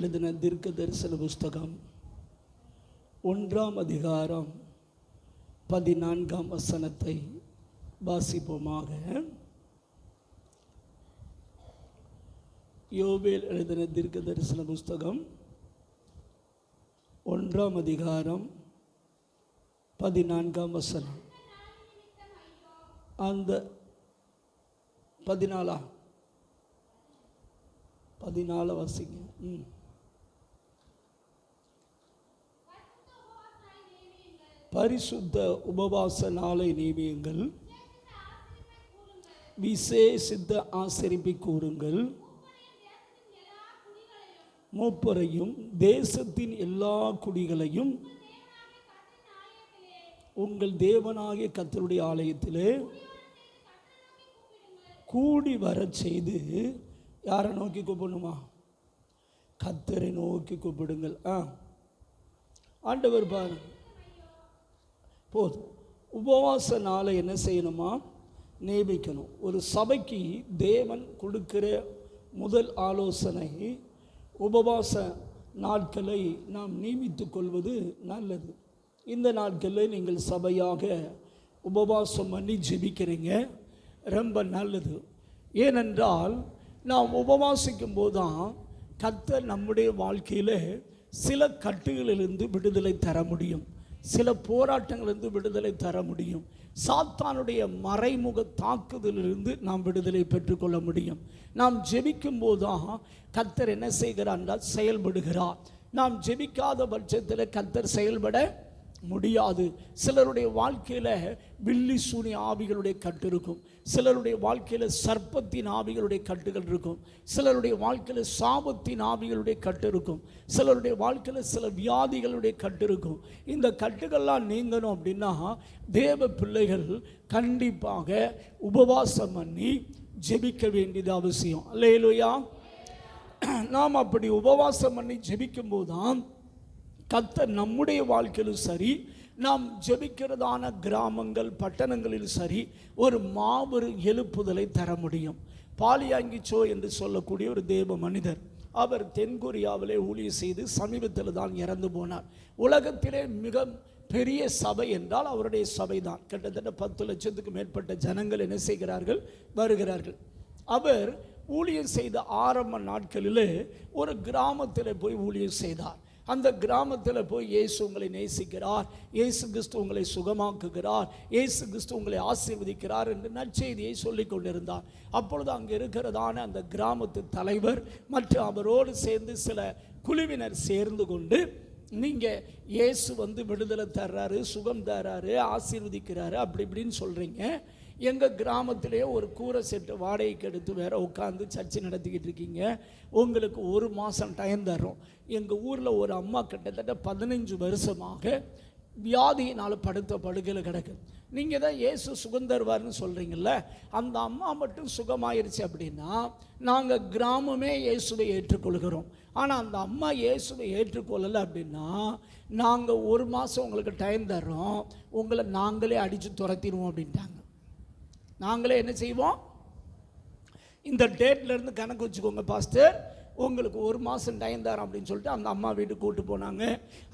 எழுதின தீர்க்க தரிசன புஸ்தகம் 1ஆம் அதிகாரம் 14ஆம் வசனத்தை வாசிப்போமாக. யோவேல் எழுதின தீர்க்க தரிசன புஸ்தகம் 1ஆம் அதிகாரம் 14ஆம் வசனம். அந்த 14 வாசிங்க. பரிசுத்த உபவாச நாளை நியமியுங்கள், விசேஷித்த ஆசரிப்பை கூறுங்கள், மூப்பரையும் தேசத்தின் எல்லா குடிகளையும் உங்கள் தேவனாகிய கர்த்தருடைய ஆலயத்திலே கூடி வரச் செய்து, யாரை நோக்கி கூப்பிடணுமா? கர்த்தரை நோக்கி கூப்பிடுங்கள். ஆண்டவர் பாரு போதும். உபவாச நாளை என்ன செய்யணுமா? நியமிக்கணும். ஒரு சபைக்கு தேவன் கொடுக்கிற முதல் ஆலோசனை உபவாச நாட்களை நாம் நியமித்து கொள்வது நல்லது. இந்த நாட்களில் நீங்கள் சபையாக உபவாசம் பண்ணி ஜெபிக்கிறீங்க, ரொம்ப நல்லது. ஏனென்றால் நாம் உபவாசிக்கும் போது தான் கர்த்தர் நம்முடைய வாழ்க்கையில் சில கட்டுகளிலிருந்து விடுதலை தர முடியும், சில போராட்டங்களிலிருந்து விடுதலை தர முடியும், சாத்தானுடைய மறைமுக தாக்குதலிலிருந்து நாம் விடுதலை பெற்றுக்கொள்ள முடியும். நாம் ஜெபிக்கும் போது தான் கர்த்தர் என்ன செய்கிறார் என்றால் செயல்படுகிறார். நாம் ஜெபிக்காத பட்சத்தில் கர்த்தர் செயல்பட முடியாது. சிலருடைய வாழ்க்கையில் வில்லி சூனி ஆவிகளுடைய கட்டு இருக்கும், சிலருடைய வாழ்க்கையில் சர்ப்பத்தின் ஆவிகளுடைய கட்டுகள் இருக்கும், சிலருடைய வாழ்க்கையில் சாபத்தின் ஆவிகளுடைய கட்டு இருக்கும், சிலருடைய வாழ்க்கையில் சில வியாதிகளுடைய கட்டு இருக்கும். இந்த கட்டுகள்லாம் நீங்கணும் அப்படின்னா தேவ பிள்ளைகள் கண்டிப்பாக உபவாசம் பண்ணி ஜெபிக்க வேண்டியது அவசியம். அல்லேலூயா. நாம் அப்படி உபவாசம் பண்ணி ஜெபிக்கும் போதுதான் கர்த்தர் நம்முடைய வாழ்க்கையிலும் சரி, நாம் ஜெபிக்கிறதான கிராமங்கள் பட்டணங்களிலும் சரி, ஒரு மாபெரும் எழுப்புதலை தர முடியும். பாலியாங்கிச்சோ என்று சொல்லக்கூடிய ஒரு தேவ மனிதர், அவர் தென்கொரியாவிலே ஊழியம் செய்து சமீபத்தில் தான் இறந்து போனார். உலகத்திலே மிக பெரிய சபை என்றால் அவருடைய சபை தான். கிட்டத்தட்ட 10 லட்சத்துக்கு மேற்பட்ட ஜனங்கள் என்ன செய்கிறார்கள்? வருகிறார்கள். அவர் ஊழியம் செய்த ஆரம்ப நாட்களிலே ஒரு கிராமத்தில் போய் ஊழியம் செய்தார். அந்த கிராமத்தில் போய் இயேசு உங்களை நேசிக்கிறார், இயேசு கிறிஸ்து உங்களை சுகமாக்குகிறார், இயேசு கிறிஸ்து உங்களை ஆசீர்வதிக்கிறார் என்று நற்செய்தியை சொல்லி கொண்டிருந்தார். அப்பொழுது அங்கே இருக்கிறதான அந்த கிராமத்து தலைவர் மற்றும் அவரோடு சேர்ந்து சில குழுவினர் சேர்ந்து கொண்டு, நீங்கள் இயேசு விடுதலை தர்றாரு, சுகம் தர்றாரு, ஆசீர்வதிக்கிறாரு அப்படி இப்படின்னு சொல்கிறீங்க, எங்கள் கிராமத்திலே ஒரு கூரை செட்டு வாடகைக்கு எடுத்து வேற உட்காந்து சர்ச்சை நடத்திக்கிட்டு இருக்கீங்க, உங்களுக்கு 1 மாதம் டைம் தர்றோம். எங்கள் ஊரில் ஒரு அம்மா கிட்டத்தட்ட 15 வருஷமாக வியாதியினால் படுத்த படுக்கையில் கிடக்கு. நீங்கள் தான் இயேசு சுகம் தருவார்னு சொல்கிறீங்கள, அந்த அம்மா மட்டும் சுகமாயிருச்சு அப்படின்னா நாங்கள் கிராமமே இயேசுவை ஏற்றுக்கொள்கிறோம். ஆனால் அந்த அம்மா இயேசுவை ஏற்றுக்கொள்ளலை அப்படின்னா நாங்கள் 1 மாதம் உங்களுக்கு டைம் தர்றோம், உங்களை நாங்களே அடித்து துரத்திடுவோம் அப்படின்ட்டாங்க. நாங்களே என்ன செய்வோம்? இந்த டேட்லேருந்து கணக்கு வச்சுக்கோங்க பாஸ்டர், உங்களுக்கு 1 மாதம் டைம் தரோம் அப்படின்னு சொல்லிட்டு அந்த அம்மா வீட்டுக்கு கூட்டு போனாங்க.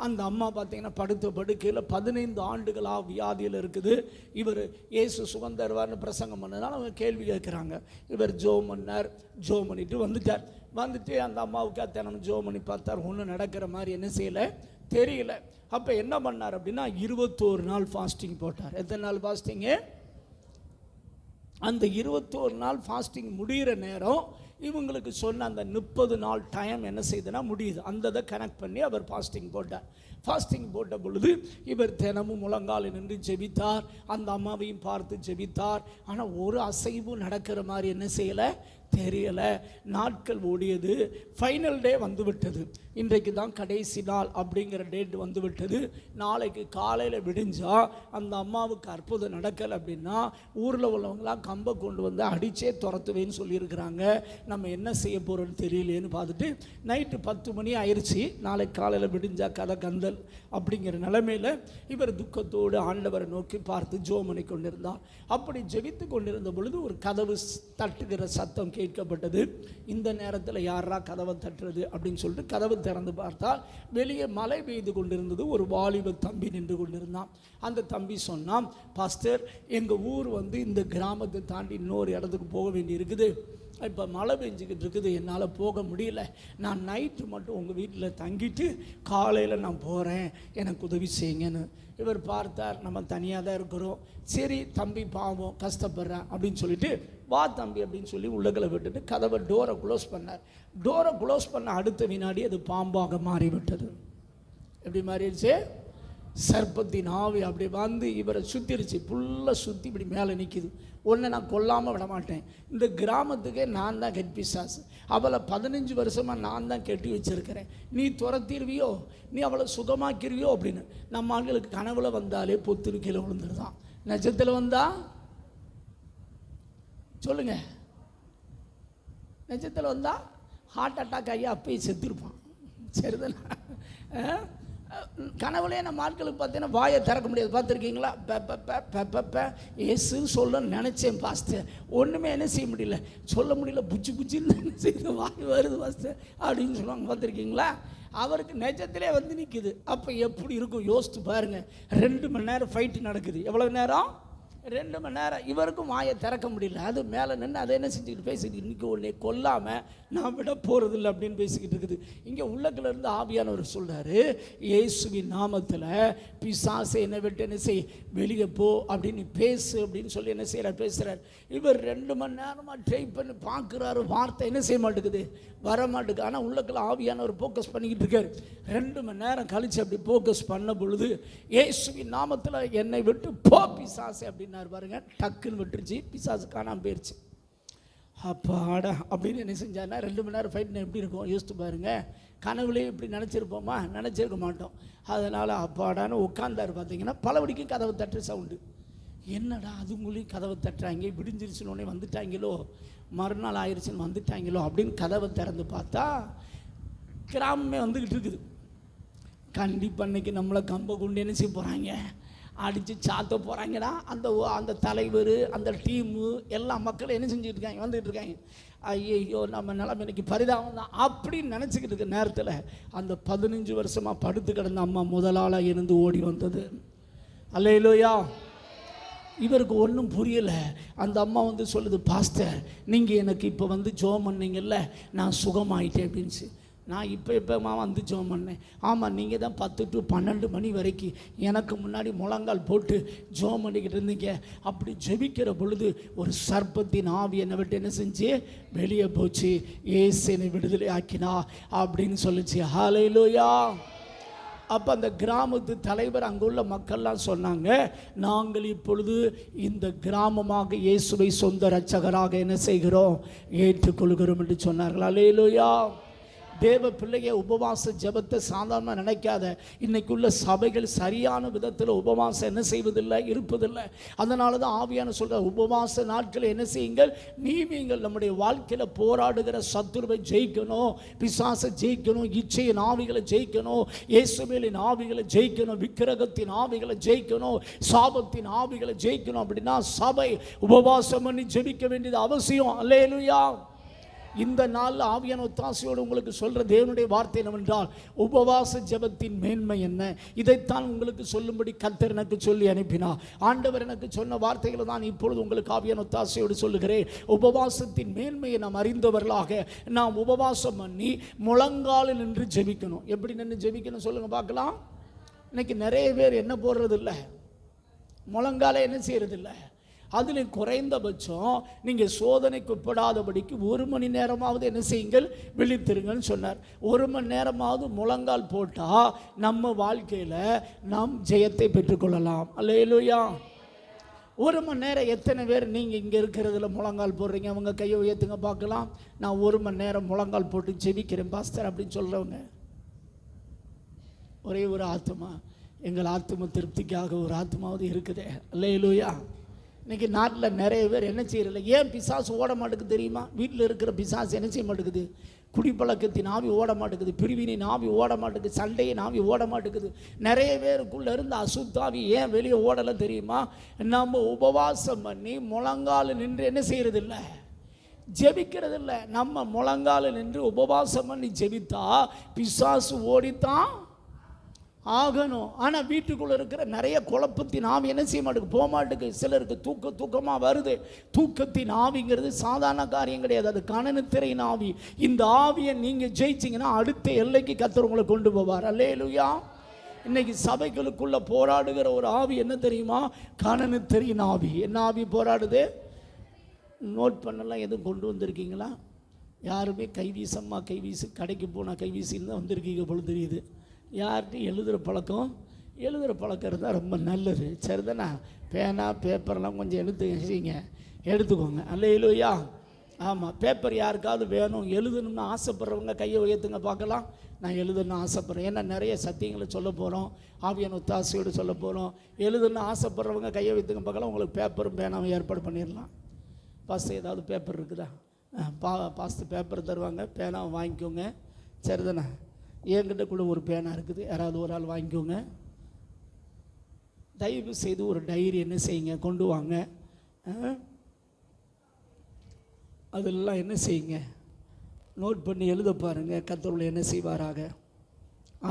அந்த அம்மா பார்த்தீங்கன்னா படுத்த படுக்கையில் 15 ஆண்டுகளாக வியாதியில் இருக்குது. இவர் இயேசு சுகம் தருவார்னு பிரசங்கம் பண்ணதுனால அவங்க கேள்வி கேட்குறாங்க. இவர் ஜோம் பண்ணிட்டு வந்துட்டு அந்த அம்மாவுக்கு தினமும் ஜோம் பண்ணி பார்த்தார், ஒன்றும் நடக்கிற மாதிரி என்ன செய்யலை, தெரியல. அப்போ என்ன பண்ணார் அப்படின்னா 21 நாள் ஃபாஸ்டிங் போட்டார். எத்தனை நாள் ஃபாஸ்டிங்கு? அந்த 21 நாள் ஃபாஸ்டிங் முடிகிற நேரம் இவங்களுக்கு சொன்ன அந்த 30 நாள் டைம் என்ன செய்யுதுன்னா முடியுது. அந்த இதை கனெக்ட் பண்ணி அவர் ஃபாஸ்டிங் போட்டார். ஃபாஸ்டிங் போட்ட பொழுது இவர் தினமும் முழங்காலில் நின்று ஜெபித்தார், அந்த அம்மாவையும் பார்த்து ஜெபித்தார். ஆனால் ஒரு அசைவும் நடக்கிற மாதிரி என்ன செய்யலை, தெரியலை. நாட்கள் ஓடியது. ஃபைனல் டே வந்துவிட்டது. இன்றைக்கு தான் கடைசி நாள் அப்படிங்கிற டேட் வந்துவிட்டது. நாளைக்கு காலையில் விடிஞ்சா அந்த அம்மாவுக்கு அற்புதம் நடக்கலை அப்படின்னா ஊரில் உள்ளவங்களாம் கம்பை கொண்டு வந்து அடித்தே துரத்துவேன்னு சொல்லியிருக்கிறாங்க. நம்ம என்ன செய்ய போகிறோன்னு தெரியலேன்னு பார்த்துட்டு நைட்டு 10 மணி ஆயிடுச்சு. நாளைக்கு காலையில் விடிஞ்சா கதை கந்தல் அப்படிங்கிற நிலைமையில் இவர் துக்கத்தோடு ஆண்டவரை நோக்கி பார்த்து ஜெபம் பண்ணி கொண்டிருந்தார். அப்படி ஜெபித்து கொண்டிருந்த பொழுது ஒரு கதவு தட்டுகிற சத்தம் கேட்கப்பட்டது. இந்த நேரத்தில் யாரா கதவை தட்டுறது அப்படின்னு சொல்லிட்டு கதவை திறந்து பார்த்தால் வெளியே மழை பெய்து கொண்டிருந்தது. ஒரு வாலிப தம்பி நின்று கொண்டிருந்தான். அந்த தம்பி சொன்னான், பாஸ்டர், எங்கள் ஊர் இந்த கிராமத்தை தாண்டி இன்னொரு இடத்துக்கு போக வேண்டி இருக்குது. இப்போ மழை பெஞ்சிக்கிட்டு இருக்குது, என்னால் போக முடியல. நான் நைட்டு மட்டும் உங்கள் வீட்டில் தங்கிட்டு காலையில் நான் போகிறேன், எனக்கு உதவி செய்யுங்கன்னு. இவர் பார்த்தார், நம்ம தனியாக தான் இருக்கிறோம். சரி தம்பி பாவம் கஷ்டப்படுறேன் அப்படின்னு சொல்லிட்டு, வா தம்பி அப்படின்னு சொல்லி உள்ளகளை விட்டுட்டு கதவை டோரை க்ளோஸ் பண்ணார். டோரை க்ளோஸ் பண்ண அடுத்த வினாடி அது பாம்பாக மாறிவிட்டது. எப்படி மாறிடுச்சு? சர்ப்பத்தின் ஆவி அப்படி இவரை சுற்றிருச்சு. ஃபுல்லாக சுற்றி இப்படி மேலே நிற்கிது. ஒன்றை நான் கொல்லாமல் விட மாட்டேன். இந்த கிராமத்துக்கே நான் தான் ஹெட் பிசாசு. அவளை 15 வருஷமாக நான் தான் கெட்டி வச்சிருக்கிறேன். நீ துரத்திடுவியோ, நீ அவளை சுகமாக்கிடுவியோ அப்படின்னு. நம்ம ஆண்களுக்கு கனவுல வந்தாலே பொத்துரு கீழே விழுந்துருதான். நட்சத்திரம் வந்தா சொல்லுங்க, நட்சத்திரம் வந்தா ஹார்ட் அட்டாக் ஆகி அப்பயே செத்துருப்பான். சரிதானே? கனவுலே நம்ம ஆட்களுக்கு பார்த்தீங்கன்னா வாயை திறக்க முடியாது. பார்த்துருக்கீங்களா? ஏசு சொல்ல நினச்சேன் பாஸ்டர், ஒன்றுமே என்ன செய்ய முடியல, சொல்ல முடியல, புச்சு புச்சின்னு என்ன செய்யுது, வாய் வருது பாஸ்டர் அப்படின்னு சொல்லுவாங்க. பார்த்துருக்கீங்களா? அவருக்கு நெஜத்திலே நிற்குது. அப்போ எப்படி இருக்கும் யோசித்து பாருங்கள். 2 மணி நேரம் ஃபைட்டு நடக்குது. எவ்வளோ நேரம்? 2 மணி நேரம். இவருக்கும் வாயை திறக்க முடியல. அது மேலே நின்று அதை என்ன செஞ்சுக்கிட்டு பேசிக்கிட்டு, இன்றைக்கி உன்னை கொல்லாமல் நான் விட போகிறதில்லை அப்படின்னு பேசிக்கிட்டு இருக்குது. இங்கே உள்ளக்கிலேருந்து ஆவியானவர் சொல்கிறாரு, இயேசுவின் நாமத்தில் பிசாசை என்னை விட்டு என்ன செய், வெளியே போ அப்படின்னு பேசு அப்படின்னு சொல்லி என்ன செய்கிறார், பேசுகிறார். இவர் 2 மணி நேரமாக ட்ரை பண்ணி பார்க்குறாரு, வார்த்தை என்ன செய்ய மாட்டேங்குது, வர மாட்டேங்குது. ஆனால் உள்ளக்கில் ஆவியானவர் ஃபோக்கஸ் பண்ணிக்கிட்டு இருக்காரு. 2 மணி நேரம் கழித்து அப்படி ஃபோக்கஸ் பண்ண பொழுது, இயேசுவின் நாமத்தில் என்னை விட்டு போ பிசாசை அப்படின்னு பாருங்க. டக்குன்னு விட்டுருச்சு, பிசாசு காணாமல் போயிடுச்சு. அப்பாடா அப்படின்னு என்ன செஞ்சாருன்னா, 2 மணி நேரம் ஃபைட் எப்படி இருக்கும் யோசித்து பாருங்க. கனவுலேயே இப்படி நினச்சிருப்போமா? நினச்சிருக்க மாட்டோம். அதனால் அப்பாடான்னு உட்காந்தாரு. பார்த்தீங்கன்னா பலவடிக்கும் கதவை தட்டுற சவுண்டு. என்னடா அதுங்களையும் கதவை தட்டுறாங்க, விடிஞ்சிருச்சுனோடனே வந்துட்டாங்களோ, மறுநாள் ஆயிடுச்சுன்னு வந்துட்டாங்களோ அப்படின்னு கதவை திறந்து பார்த்தா கிராமமே வந்துக்கிட்டு இருக்குது. கண்டிப்பாக அன்னைக்கு நம்மளை கம்ப கொண்டு என்ன செய்ய போகிறாங்க, அடித்து சாத்த போகிறாங்கடா. அந்த தலைவர், அந்த டீமு, எல்லா மக்களும் என்ன செஞ்சுட்டு இருக்காங்க, வந்துட்டு இருக்காங்க. ஐயோ நம்ம நிலைமை இன்னைக்கு பரிதாபம் தான் அப்படின்னு நினச்சிக்கிட்டு இருக்க நேரத்தில் அந்த 15 வருஷமாக படுத்து கிடந்த அம்மா முதலாளாக இருந்து ஓடி வந்தது. அல்லேலூயா. இவருக்கு ஒன்றும் புரியலை. அந்த அம்மா சொல்லுது, பாஸ்டர் நீங்கள் எனக்கு இப்போ ஜெபம் பண்ணீங்கல்ல, நான் சுகமாயிட்டேன் அப்படின்ச்சு. நான் இப்போமா ஜெபம் பண்ணேன். ஆமாம், நீங்கள் தான் 10 to 12 மணி வரைக்கும் எனக்கு முன்னாடி முழங்கால் போட்டு ஜெபம் பண்ணிக்கிட்டு இருந்தீங்க. அப்படி ஜெபிக்கிற பொழுது ஒரு சர்ப்பத்தின் ஆவி என்னை விட்டு என்ன செஞ்சு வெளியே போச்சு, இயேசு என்னை விடுதலை ஆக்கினா அப்படின்னு சொல்லிச்சு. ஹல்லேலூயா. அப்போ அந்த கிராமத்து தலைவர், அங்குள்ள மக்கள்லாம் சொன்னாங்க, நாங்கள் இப்பொழுது இந்த கிராமமாக இயேசுவை சொந்த இரட்சகராக என்ன செய்கிறோம், ஏற்றுக்கொள்கிறோம் என்று சொன்னார்கள். அல்லேலூயா. தேவ பிள்ளைய உபவாச ஜெபத்தை சாதாரணமாக நினைக்காத. இன்றைக்குள்ள சபைகள் சரியான விதத்தில் உபவாசம் என்ன செய்வதில்லை, இருப்பதில்லை. அதனால தான் ஆவியான சொல்கிற உபவாச நாட்களை என்ன செய்யுங்கள், நீங்கள் நம்முடைய வாழ்க்கையில் போராடுகிற சத்துருவை ஜெயிக்கணும், பிசாசை ஜெயிக்கணும், இச்சையின் ஆவிகளை ஜெயிக்கணும், இயேசுவின் ஆவிகளை ஜெயிக்கணும், விக்கிரகத்தின் ஆவிகளை ஜெயிக்கணும், சாபத்தின் ஆவிகளை ஜெயிக்கணும். அப்படின்னா சபை உபவாசம் பண்ணி ஜெபிக்க வேண்டியது அவசியம். அல்லேலூயா. இந்த நாளில் ஆவியான ஒத்தாசையோடு உங்களுக்கு சொல்கிற தேவனுடைய வார்த்தை என்னவென்றால், உபவாச ஜெபத்தின் மேன்மை என்ன, இதைத்தான் உங்களுக்கு சொல்லும்படி கர்த்தர் எனக்கு சொல்லி அனுப்பினார். ஆண்டவர் எனக்கு சொன்ன வார்த்தைகளை தான் இப்பொழுது உங்களுக்கு ஆவியான ஒத்தாசையோடு சொல்லுகிறேன். உபவாசத்தின் மேன்மையை நாம் அறிந்தவர்களாக நாம் உபவாசம் பண்ணி முழங்காலில் நின்று ஜெபிக்கணும். எப்படி நின்று ஜெபிக்கணும் சொல்லுங்கள் பார்க்கலாம். இன்னைக்கு நிறைய பேர் என்ன போடுறது இல்லை, முழங்கால என்ன செய்யறதில்லை. அதில் குறைந்தபட்சம் நீங்கள் சோதனைக்கு உட்படாதபடிக்கு 1 மணி நேரமாவது என்ன செய்யுங்கள், விழித்திருங்கன்னு சொன்னார். 1 மணி நேரமாவது முழங்கால் போட்டால் நம்ம வாழ்க்கையில் நாம் ஜெயத்தை பெற்றுக்கொள்ளலாம். அல்லேலூயா. 1 மணி நேரம் எத்தனை பேர் நீங்கள் இங்கே இருக்கிறதுல முழங்கால் போடுறீங்க? அவங்க கையை உயர்த்துங்க பார்க்கலாம். நான் 1 மணி நேரம் முழங்கால் போட்டு ஜெபிக்கிறேன் பாஸ்டர் அப்படின்னு சொல்கிறவங்க. ஒரே ஒரு ஆத்மா, எங்கள் ஆத்ம திருப்திக்காக ஒரு ஆத்மாவது இருக்குதே. அல்லேலூயா. இன்றைக்கி நாட்டில் நிறைய பேர் என்ன செய்யறதில்ல. ஏன் பிசாசு ஓட மாட்டேங்குது தெரியுமா? வீட்டில் இருக்கிற பிசாசு என்ன செய்ய மாட்டேங்குது, குடிப்பழக்கத்தின் ஆவி ஓட மாட்டேங்குது, பிரிவினின் ஆவி ஓட மாட்டேங்குது, சண்டையின் ஆவி ஓட மாட்டேங்குது. நிறைய பேருக்குள்ளே இருந்து அசுத்தாவி ஏன் வெளியே ஓடலை தெரியுமா? நம்ம உபவாசம் பண்ணி முழங்கால் நின்று என்ன செய்யறதில்லை, ஜெபிக்கிறது இல்லை. நம்ம முழங்கால நின்று உபவாசம் பண்ணி ஜெபித்தா பிசாசு ஓடித்தான் ஆகணும். ஆனால் வீட்டுக்குள்ளே இருக்கிற நிறைய குழப்பத்தின் ஆவி என்ன செய்ய மாட்டேங்குது, போக மாட்டேங்குது. சிலருக்கு தூக்கமாக வருது. தூக்கத்தின் ஆவிங்கிறது சாதாரண காரியம் கிடையாது, அது கனநித்திரையின் ஆவி. இந்த ஆவியை நீங்கள் ஜெயிச்சிங்கன்னா அடுத்த எல்லைக்கு கர்த்தர் உங்களை கொண்டு போவார். அல்லேலூயா. இன்னைக்கு சபைகளுக்குள்ளே போராடுகிற ஒரு ஆவி என்ன தெரியுமா, கனநித்திரையின் ஆவி. என்ன ஆவி போராடுது? நோட் பண்ணலாம். எதுவும் கொண்டு வந்திருக்கீங்களா? யாருமே கைவீசம்மா கைவீசு, கடைக்கு போனால் கைவீசின்னு தான் வந்திருக்கீங்க போல தெரியுது. யார்கிட்டையும் எழுதுகிற பழக்கம் இருந்தால் ரொம்ப நல்லது. சரிதானே? பேனா பேப்பர்லாம் கொஞ்சம் எடுத்துக்கோங்க. அல்லேலூயா. ஆமாம், பேப்பர் யாருக்காவது வேணும், எழுதணும்னு ஆசைப்படுறவங்க கையை உயர்த்துங்க பார்க்கலாம். நான் எழுதணும்னு ஆசைப்பட்றேன். ஏன்னா நிறைய சத்தியங்களை சொல்ல போகிறோம், ஆவியான ஒத்தாசையோடு சொல்ல போகிறோம். எழுதணும்னு ஆசைப்படுறவங்க கையை வைத்துங்க பார்க்கலாம். உங்களுக்கு பேப்பரும் பேனாவும் ஏற்பாடு பண்ணிடலாம். பாஸ்ட் ஏதாவது பேப்பர் இருக்குதா? பாஸ்ட் பேப்பர் தருவாங்க, பேனாவை வாங்கிக்கோங்க. சரிதானே? என்கிட்ட கூட ஒரு பேனா இருக்குது, யாராவது ஒரு ஆள் வாங்கிக்கோங்க. தயவு செய்து ஒரு டைரி என்ன செய்யுங்க, கொண்டு வாங்க. அதெல்லாம் என்ன செய்யுங்க, நோட் பண்ணி எழுத பாருங்கள். கர்த்தர் என்ன செய்வாராக,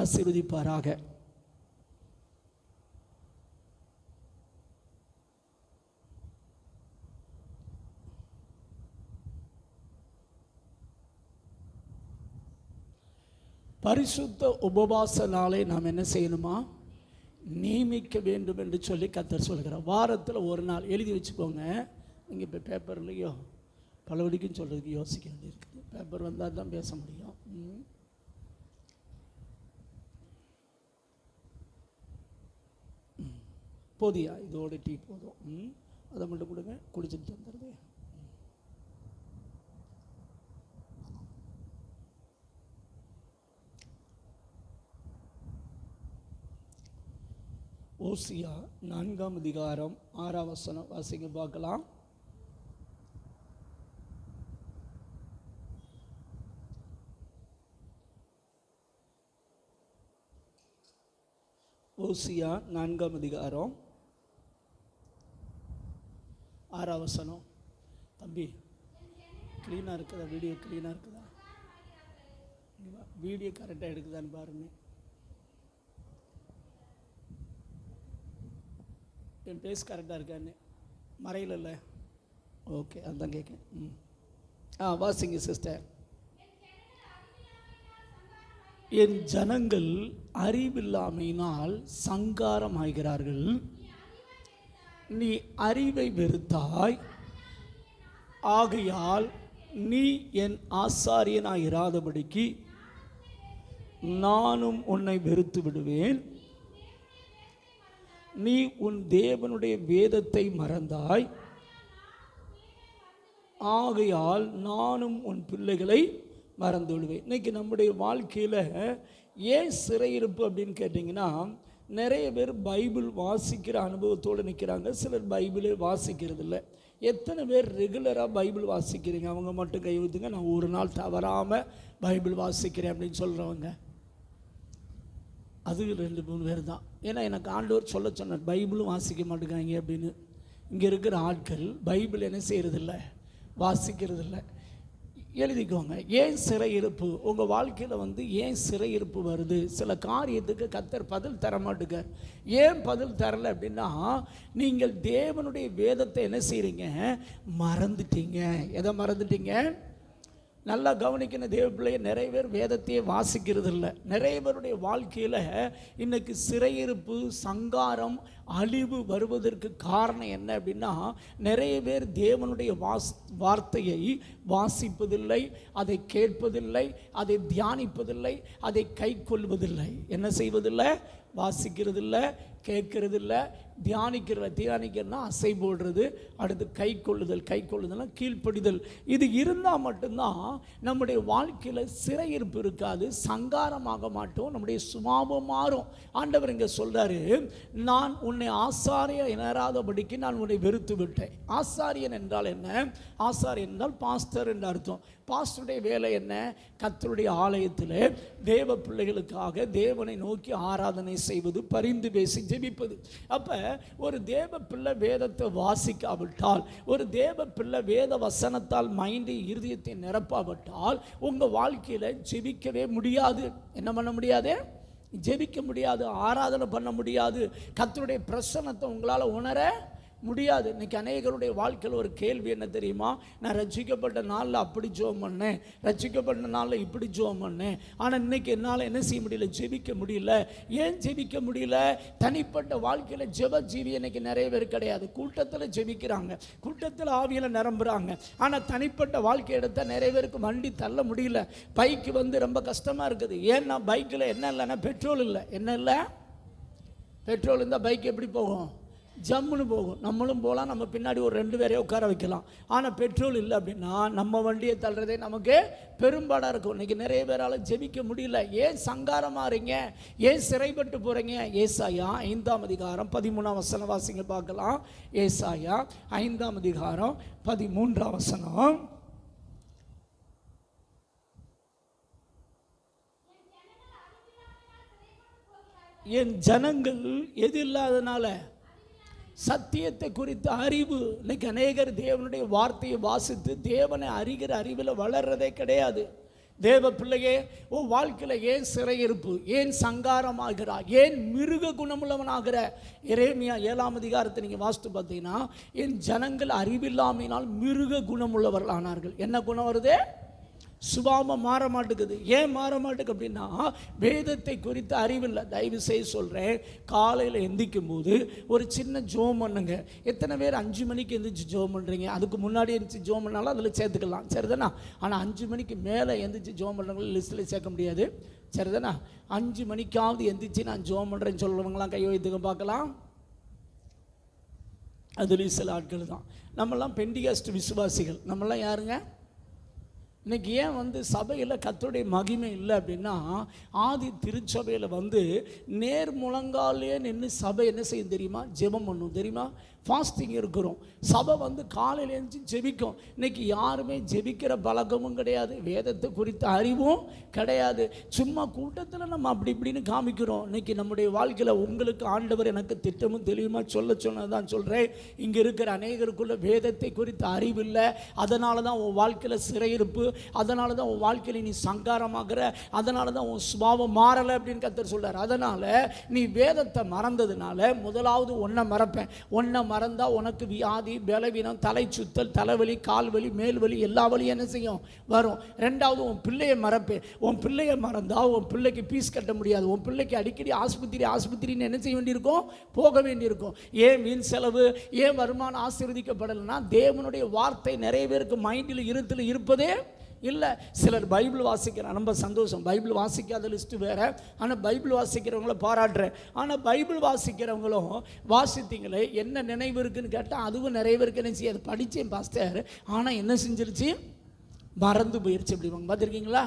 ஆசீர்வதிப்பாராக. பரிசுத்த உபவாச நாளை நாம் என்ன செய்யணுமா, நியமிக்க வேண்டும் என்று சொல்லி கர்த்தர் சொல்கிறார். வாரத்தில் ஒரு நாள் எழுதி வச்சுக்கோங்க. நீங்கள் இப்போ பேப்பர்லையோ பலவடிக்கும் சொல்கிறதுக்கு யோசிக்க வேண்டியிருக்குது. பேப்பர் வந்தால் தான் பேச முடியும். போதியா, இதோட டீ போதும். அதை மட்டும் கொடுங்க, குடிச்சிட்டு வந்துடுது. ஓசியா 4ஆம் அதிகாரம் 6ஆம் வசனம் வாசிங்க பார்க்கலாம். ஓசியா 4ஆம் அதிகாரம் 6ஆம் வசனம். தம்பி க்ளீனாக இருக்குதா? வீடியோ க்ளீனாக இருக்குதா? வீடியோ கரெக்டாக எடுக்குதான்னு பாருங்க. என் பேஸ் கரெக்டாக இருக்கான்னு மறையில் இல்லை. ஓகே, அதுதான் கேட்கேன். வாசிங்க சிஸ்டர். என் ஜனங்கள் அறிவில்லாமையினால் சங்காரம் ஆகிறார்கள். நீ அறிவை வெறுத்தாய், ஆகையால் நீ என் ஆசாரியனாய் இராதபடிக்கு நானும் உன்னை வெறுத்து விடுவேன். நீ உன் தேவனுடைய வேதத்தை மறந்தாய், ஆகையால் நானும் உன் பிள்ளைகளை மறந்து விடுவேன். இன்னைக்கு நம்முடைய வாழ்க்கையில் ஏன் சிறையிருப்பு அப்படின்னு கேட்டிங்கன்னா, நிறைய பேர் பைபிள் வாசிக்கிற அனுபவத்தோடு நிற்கிறாங்க, சிலர் பைபிளே வாசிக்கிறது இல்லை. எத்தனை பேர் ரெகுலராக பைபிள் வாசிக்கிறீங்க? அவங்க மட்டும் கை ஊற்றுங்க. நான் ஒரு நாள் தவறாமல் பைபிள் வாசிக்கிறேன் அப்படின்னு சொல்கிறவங்க, அது 2-3 பேர் தான். ஏன்னா எனக்கு ஆண்டவர் சொல்ல சொன்னார், பைபிளும் வாசிக்க மாட்டேங்காங்க அப்படின்னு. இங்கே இருக்கிற ஆட்கள் பைபிள் என்ன செய்கிறதில்ல, வாசிக்கிறதில்ல. எழுதிக்கோங்க. ஏன் சிறையிருப்பு உங்கள் வாழ்க்கையில் ஏன் சிறையிருப்பு வருது? சில காரியத்துக்கு கர்த்தர் பதில் தர மாட்டேங்கார். ஏன் பதில் தரலை அப்படின்னா, நீங்கள் தேவனுடைய வேதத்தை என்ன செய்கிறீங்க, மறந்துட்டீங்க. எதை மறந்துட்டீங்க? நல்லா கவனிக்கணும் தேவ பிள்ளைய. நிறைய பேர் வேதத்தையே வாசிக்கிறது இல்லை. நிறைய பேருடைய வாழ்க்கையில் இன்னைக்கு சிறையிருப்பு, சங்காரம், அழிவு வருவதற்கு காரணம் என்ன அப்படின்னா, நிறைய பேர் தேவனுடைய வார்த்தையை வாசிப்பதில்லை, அதை கேட்பதில்லை, அதை தியானிப்பதில்லை, அதை கை கொள்வதில்லை. என்ன செய்வதில்லை? வாசிக்கிறதில்லை, கேட்கறதில்லை, தியானிக்கிறதுனா அசை போடுறது, அடுத்து கை கொள்ளுதல்னா கீழ்ப்படிதல். இது இருந்தால் மட்டும்தான் நம்முடைய வாழ்க்கையில் சிறையிருப்பு இருக்காது, சங்காரமாக மாட்டோம், நம்முடைய சுபாவம் மாறும். ஆண்டவர் இங்கே சொல்றாரு, நான் உன்னை ஆசாரியன் எனாதபடிக்கு நான் உன்னை வெறுத்து விட்டேன். ஆசாரியன் என்றால் என்ன? ஆசாரியன் என்றால் பாஸ்டர் என்று அர்த்தம். பாஸ்டருடைய வேலை என்ன? கர்த்தருடைய ஆலயத்தில் தேவ பிள்ளைகளுக்காக தேவனை நோக்கி ஆராதனை செய்வது, பரிந்து பேசி ஜெபிப்பது. அப்போ ஒரு தேவ பிள்ளை வேதத்தை வாசிக்காவிட்டால், ஒரு தேவ பிள்ளை வேத வசனத்தால் மைண்டை இருதயத்தை நிரப்பாவிட்டால் உங்கள் வாழ்க்கையில் ஜெபிக்கவே முடியாது. என்ன பண்ண முடியாது? ஜெபிக்க முடியாது, ஆராதனை பண்ண முடியாது, கர்த்தருடைய பிரசன்னத்தை உங்களால் உணர முடியாது. இன்றைக்கி அநேகருடைய வாழ்க்கையில் ஒரு கேள்வி என்ன தெரியுமா? நான் ரட்சிக்கப்பட்ட நாளில் அப்படி ஜெபம் பண்ணேன், ரட்சிக்கப்பட்ட நாளில் இப்படி ஜெபம் பண்ணேன், ஆனால் இன்றைக்கி என்னால் என்ன செய்ய முடியல? ஜெபிக்க முடியல. ஏன் ஜெபிக்க முடியல? தனிப்பட்ட வாழ்க்கையில் ஜெப ஜீவி இன்றைக்கி நிறைய பேர் கிடையாது. கூட்டத்தில் ஜெபிக்கிறாங்க, கூட்டத்தில் ஆவியில் நிரம்புகிறாங்க, ஆனால் தனிப்பட்ட வாழ்க்கை எடுத்தால் நிறைய பேருக்கு வண்டி தள்ள முடியல. பைக்கு ரொம்ப கஷ்டமாக இருக்குது. ஏன்னா பைக்கில் என்ன இல்லைன்னா பெட்ரோல் இல்லை. என்ன இல்லை? பெட்ரோல் இருந்தால் பைக் எப்படி போகும்? ஜம்முன்னு போகும். நம்மளும் போகலாம், நம்ம பின்னாடி ஒரு 2 பேரையும் உட்கார வைக்கலாம். ஆனால் பெட்ரோல் இல்லை அப்படின்னா நம்ம வண்டியை தள்ளுறதே நமக்கு பெரும்பாடாக இருக்கும். இன்றைக்கி நிறைய பேரால் ஜெபிக்க முடியல. ஏன் சங்காரமாறீங்க? ஏன் சிறைப்பட்டு போகிறீங்க? ஏசாயா 5ஆம் அதிகாரம் 13ஆம் வசனம் வாசிங்க பார்க்கலாம். ஏசாயா 5ஆம் அதிகாரம் 13ஆம் வசனம். என் ஜனங்கள் எது இல்லாதனால, சத்தியத்தை குறித்த அறிவு. இன்னைக்கு அநேகர் தேவனுடைய வார்த்தையை வாசித்து தேவனை அறிகிற அறிவில் வளர்றதே கிடையாது. தேவ பிள்ளையே, உன் வாழ்க்கையில் ஏன் சிறையிருப்பு? ஏன் சங்காரமாகிறார்? ஏன் மிருக குணமுள்ளவனாகிற? எரேமியா 7ஆம் அதிகாரத்தை நீங்கள் வாசித்து பார்த்தீங்கன்னா, என் ஜனங்கள் அறிவில்லாமையினால் மிருக குணமுள்ளவர்கள் ஆனார்கள். என்ன குணம் வருது? சுபாவம் மாற மாட்டேங்குது. ஏன் மாற மாட்டேங்குது அப்படின்னா வேதத்தை குறித்த அறிவில்லை. தயவு செய்து சொல்கிறேன், காலையில் எந்திக்கும் போது ஒரு சின்ன ஜோம் பண்ணுங்க. எத்தனை பேர் 5 மணிக்கு எந்திரிச்சு ஜோம் பண்ணுறீங்க? அதுக்கு முன்னாடி எந்திரிச்சு ஜோம் பண்ணாலும் அதில் சேர்த்துக்கலாம், சரிதானா? ஆனால் 5 மணிக்கு மேலே எந்திரிச்சு ஜோம் பண்ணுறவங்களும் லிஸ்ட்டில் சேர்க்க முடியாது, சரிதானா? 5 மணிக்காவது எந்திரிச்சு நான் ஜோம் பண்ணுறேன்னு சொல்கிறவங்களாம் கை வைத்துக்க பார்க்கலாம். அதுலேயும் சில ஆட்கள் தான். நம்மளாம் பெண்டிகாஸ்ட் விசுவாசிகள். நம்மளாம் யாருங்க? இன்றைக்கி ஏன் சபையில் கர்த்தருடைய மகிமை இல்லை அப்படின்னா, ஆதி திருச்சபையில் நேர் முழங்காலே நின்று சபை என்ன செய்யும் தெரியுமா? ஜெபம் பண்ணும் தெரியுமா? ஃபாஸ்டிங் இருக்கிறோம். சபை காலையில் எழுந்து ஜெபிக்கும். இன்றைக்கி யாருமே ஜெபிக்கிற பழக்கமும் கிடையாது, வேதத்தை குறித்த அறிவும் கிடையாது. சும்மா கூட்டத்தில் நம்ம அப்படி இப்படின்னு காமிக்கிறோம். இன்றைக்கி நம்முடைய வாழ்க்கையில் உங்களுக்கு ஆண்டவர் எனக்கு திட்டமும் தெளிவுமா சொன்னதான் சொல்கிறேன். இங்கே இருக்கிற அநேகருக்குள்ள வேதத்தை குறித்த அறிவு இல்லை. அதனால தான் உன் வாழ்க்கையில் சிறையிருப்பு, அதனால தான் உன் வாழ்க்கையில் நீ சங்காரமாகிற, அதனால தான் உன் சுபாவம் மாறலை அப்படின்னு கர்த்தர் சொல்கிறார். அதனால் நீ வேதத்தை மறந்ததுனால முதலாவது ஒன்றை மறப்பேன். ஒன்றை மறந்தா உனக்கு வியாதி, பலவீனம், தலை சுத்தல், தலைவலி, கால்வலி, மேல்வலி, எல்லா வலியும் என்ன செய்யும்? வரும். ரெண்டாவது உன் பிள்ளையை மறப்பேன். உன் பிள்ளையை மறந்தா உன் பிள்ளைக்கு ஃபீஸ் கட்ட முடியாது. உன் பிள்ளைக்கு அடிக்கடி ஆஸ்பத்திரின்னு என்ன செய்ய வேண்டியிருக்கும்? போக வேண்டியிருக்கும். ஏன் வீண் செலவு? ஏன் வருமானம் ஆசீர்வதிக்கப்படலைன்னா தேவனுடைய வார்த்தை நிறைய பேருக்கு மைண்டில் இருத்தில் இருப்பதே இல்லை. சிலர் பைபிள் வாசிக்கிறாங்க, ரொம்ப சந்தோஷம். பைபிள் வாசிக்காத லிஸ்ட்டு வேறு, ஆனால் பைபிள் வாசிக்கிறவங்கள பாராட்டுறேன். ஆனால் பைபிள் வாசிக்கிறவங்களும் வாசித்தீங்களே என்ன நினைவு இருக்குதுன்னு கேட்டால் அதுவும் நிறைய பேருக்கு என்ன செய்யாது? படித்தேன் பாஸ்டர், ஆனால் என்ன செஞ்சிருச்சு? மறந்து போயிடுச்சு அப்படிவாங்க. பார்த்துருக்கீங்களா?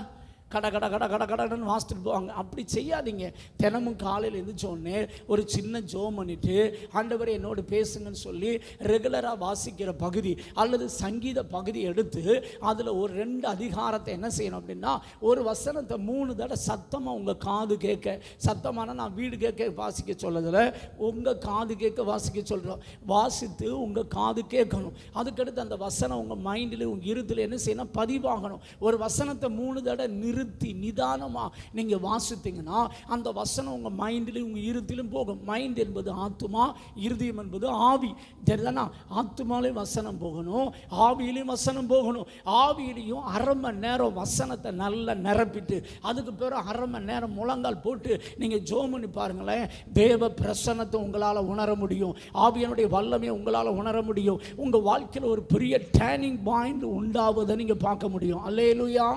கடன்னு வாசித்துட்டு போவாங்க. அப்படி செய்யாதீங்க. தினமும் காலையில் எழுந்திரிச்சோடனே ஒரு சின்ன ஜெபம் பண்ணிவிட்டு ஆண்டவரே என்னோடு பேசுங்கன்னு சொல்லி ரெகுலராக வாசிக்கிற பகுதி அல்லது சங்கீத பகுதி எடுத்து அதில் ஒரு 2 அதிகாரத்தை என்ன செய்யணும் அப்படின்னா, ஒரு வசனத்தை 3 தடவை சத்தமாக உங்கள் காது கேட்க, சத்தமான நான் வீடு கேட்க வாசிக்க சொல்லதில் உங்கள் காது கேட்க வாசிக்க சொல்கிறோம். வாசித்து உங்கள் காது கேட்கணும். அதுக்கடுத்து அந்த வசனம் உங்கள் மைண்டில் உங்கள் இருத்தில் என்ன செய்யணும்? பதிவாகணும். ஒரு வசனத்தை 3 தடவை நிதானமாக நீங்கள் வாசித்தீங்கன்னா அந்த வசனம் உங்கள் மைண்டிலும் உங்கள் இருத்திலும் போகும். மைண்ட் என்பது ஆத்துமா, இருதயம் என்பது ஆவி, சரிதானா? ஆத்துமாலையும் வசனம் போகணும், ஆவியிலையும் வசனம் போகணும். ஆவியிலையும் 1/2 மணி நேரம் வசனத்தை நல்லா நிரப்பிட்டு அதுக்கு பிறகு 1/2 மணி நேரம் முழங்கால் போட்டு நீங்கள் ஜெபம் பண்ணி பாருங்களேன். தேவ பிரசன்னத்தை உங்களால் உணர முடியும். ஆவியனுடைய வல்லமையை உங்களால் உணர முடியும். உங்கள் வாழ்க்கையில் ஒரு பெரிய டேர்னிங் பாயிண்ட் உண்டாவதை நீங்கள் பார்க்க முடியும். அல்லேலூயா.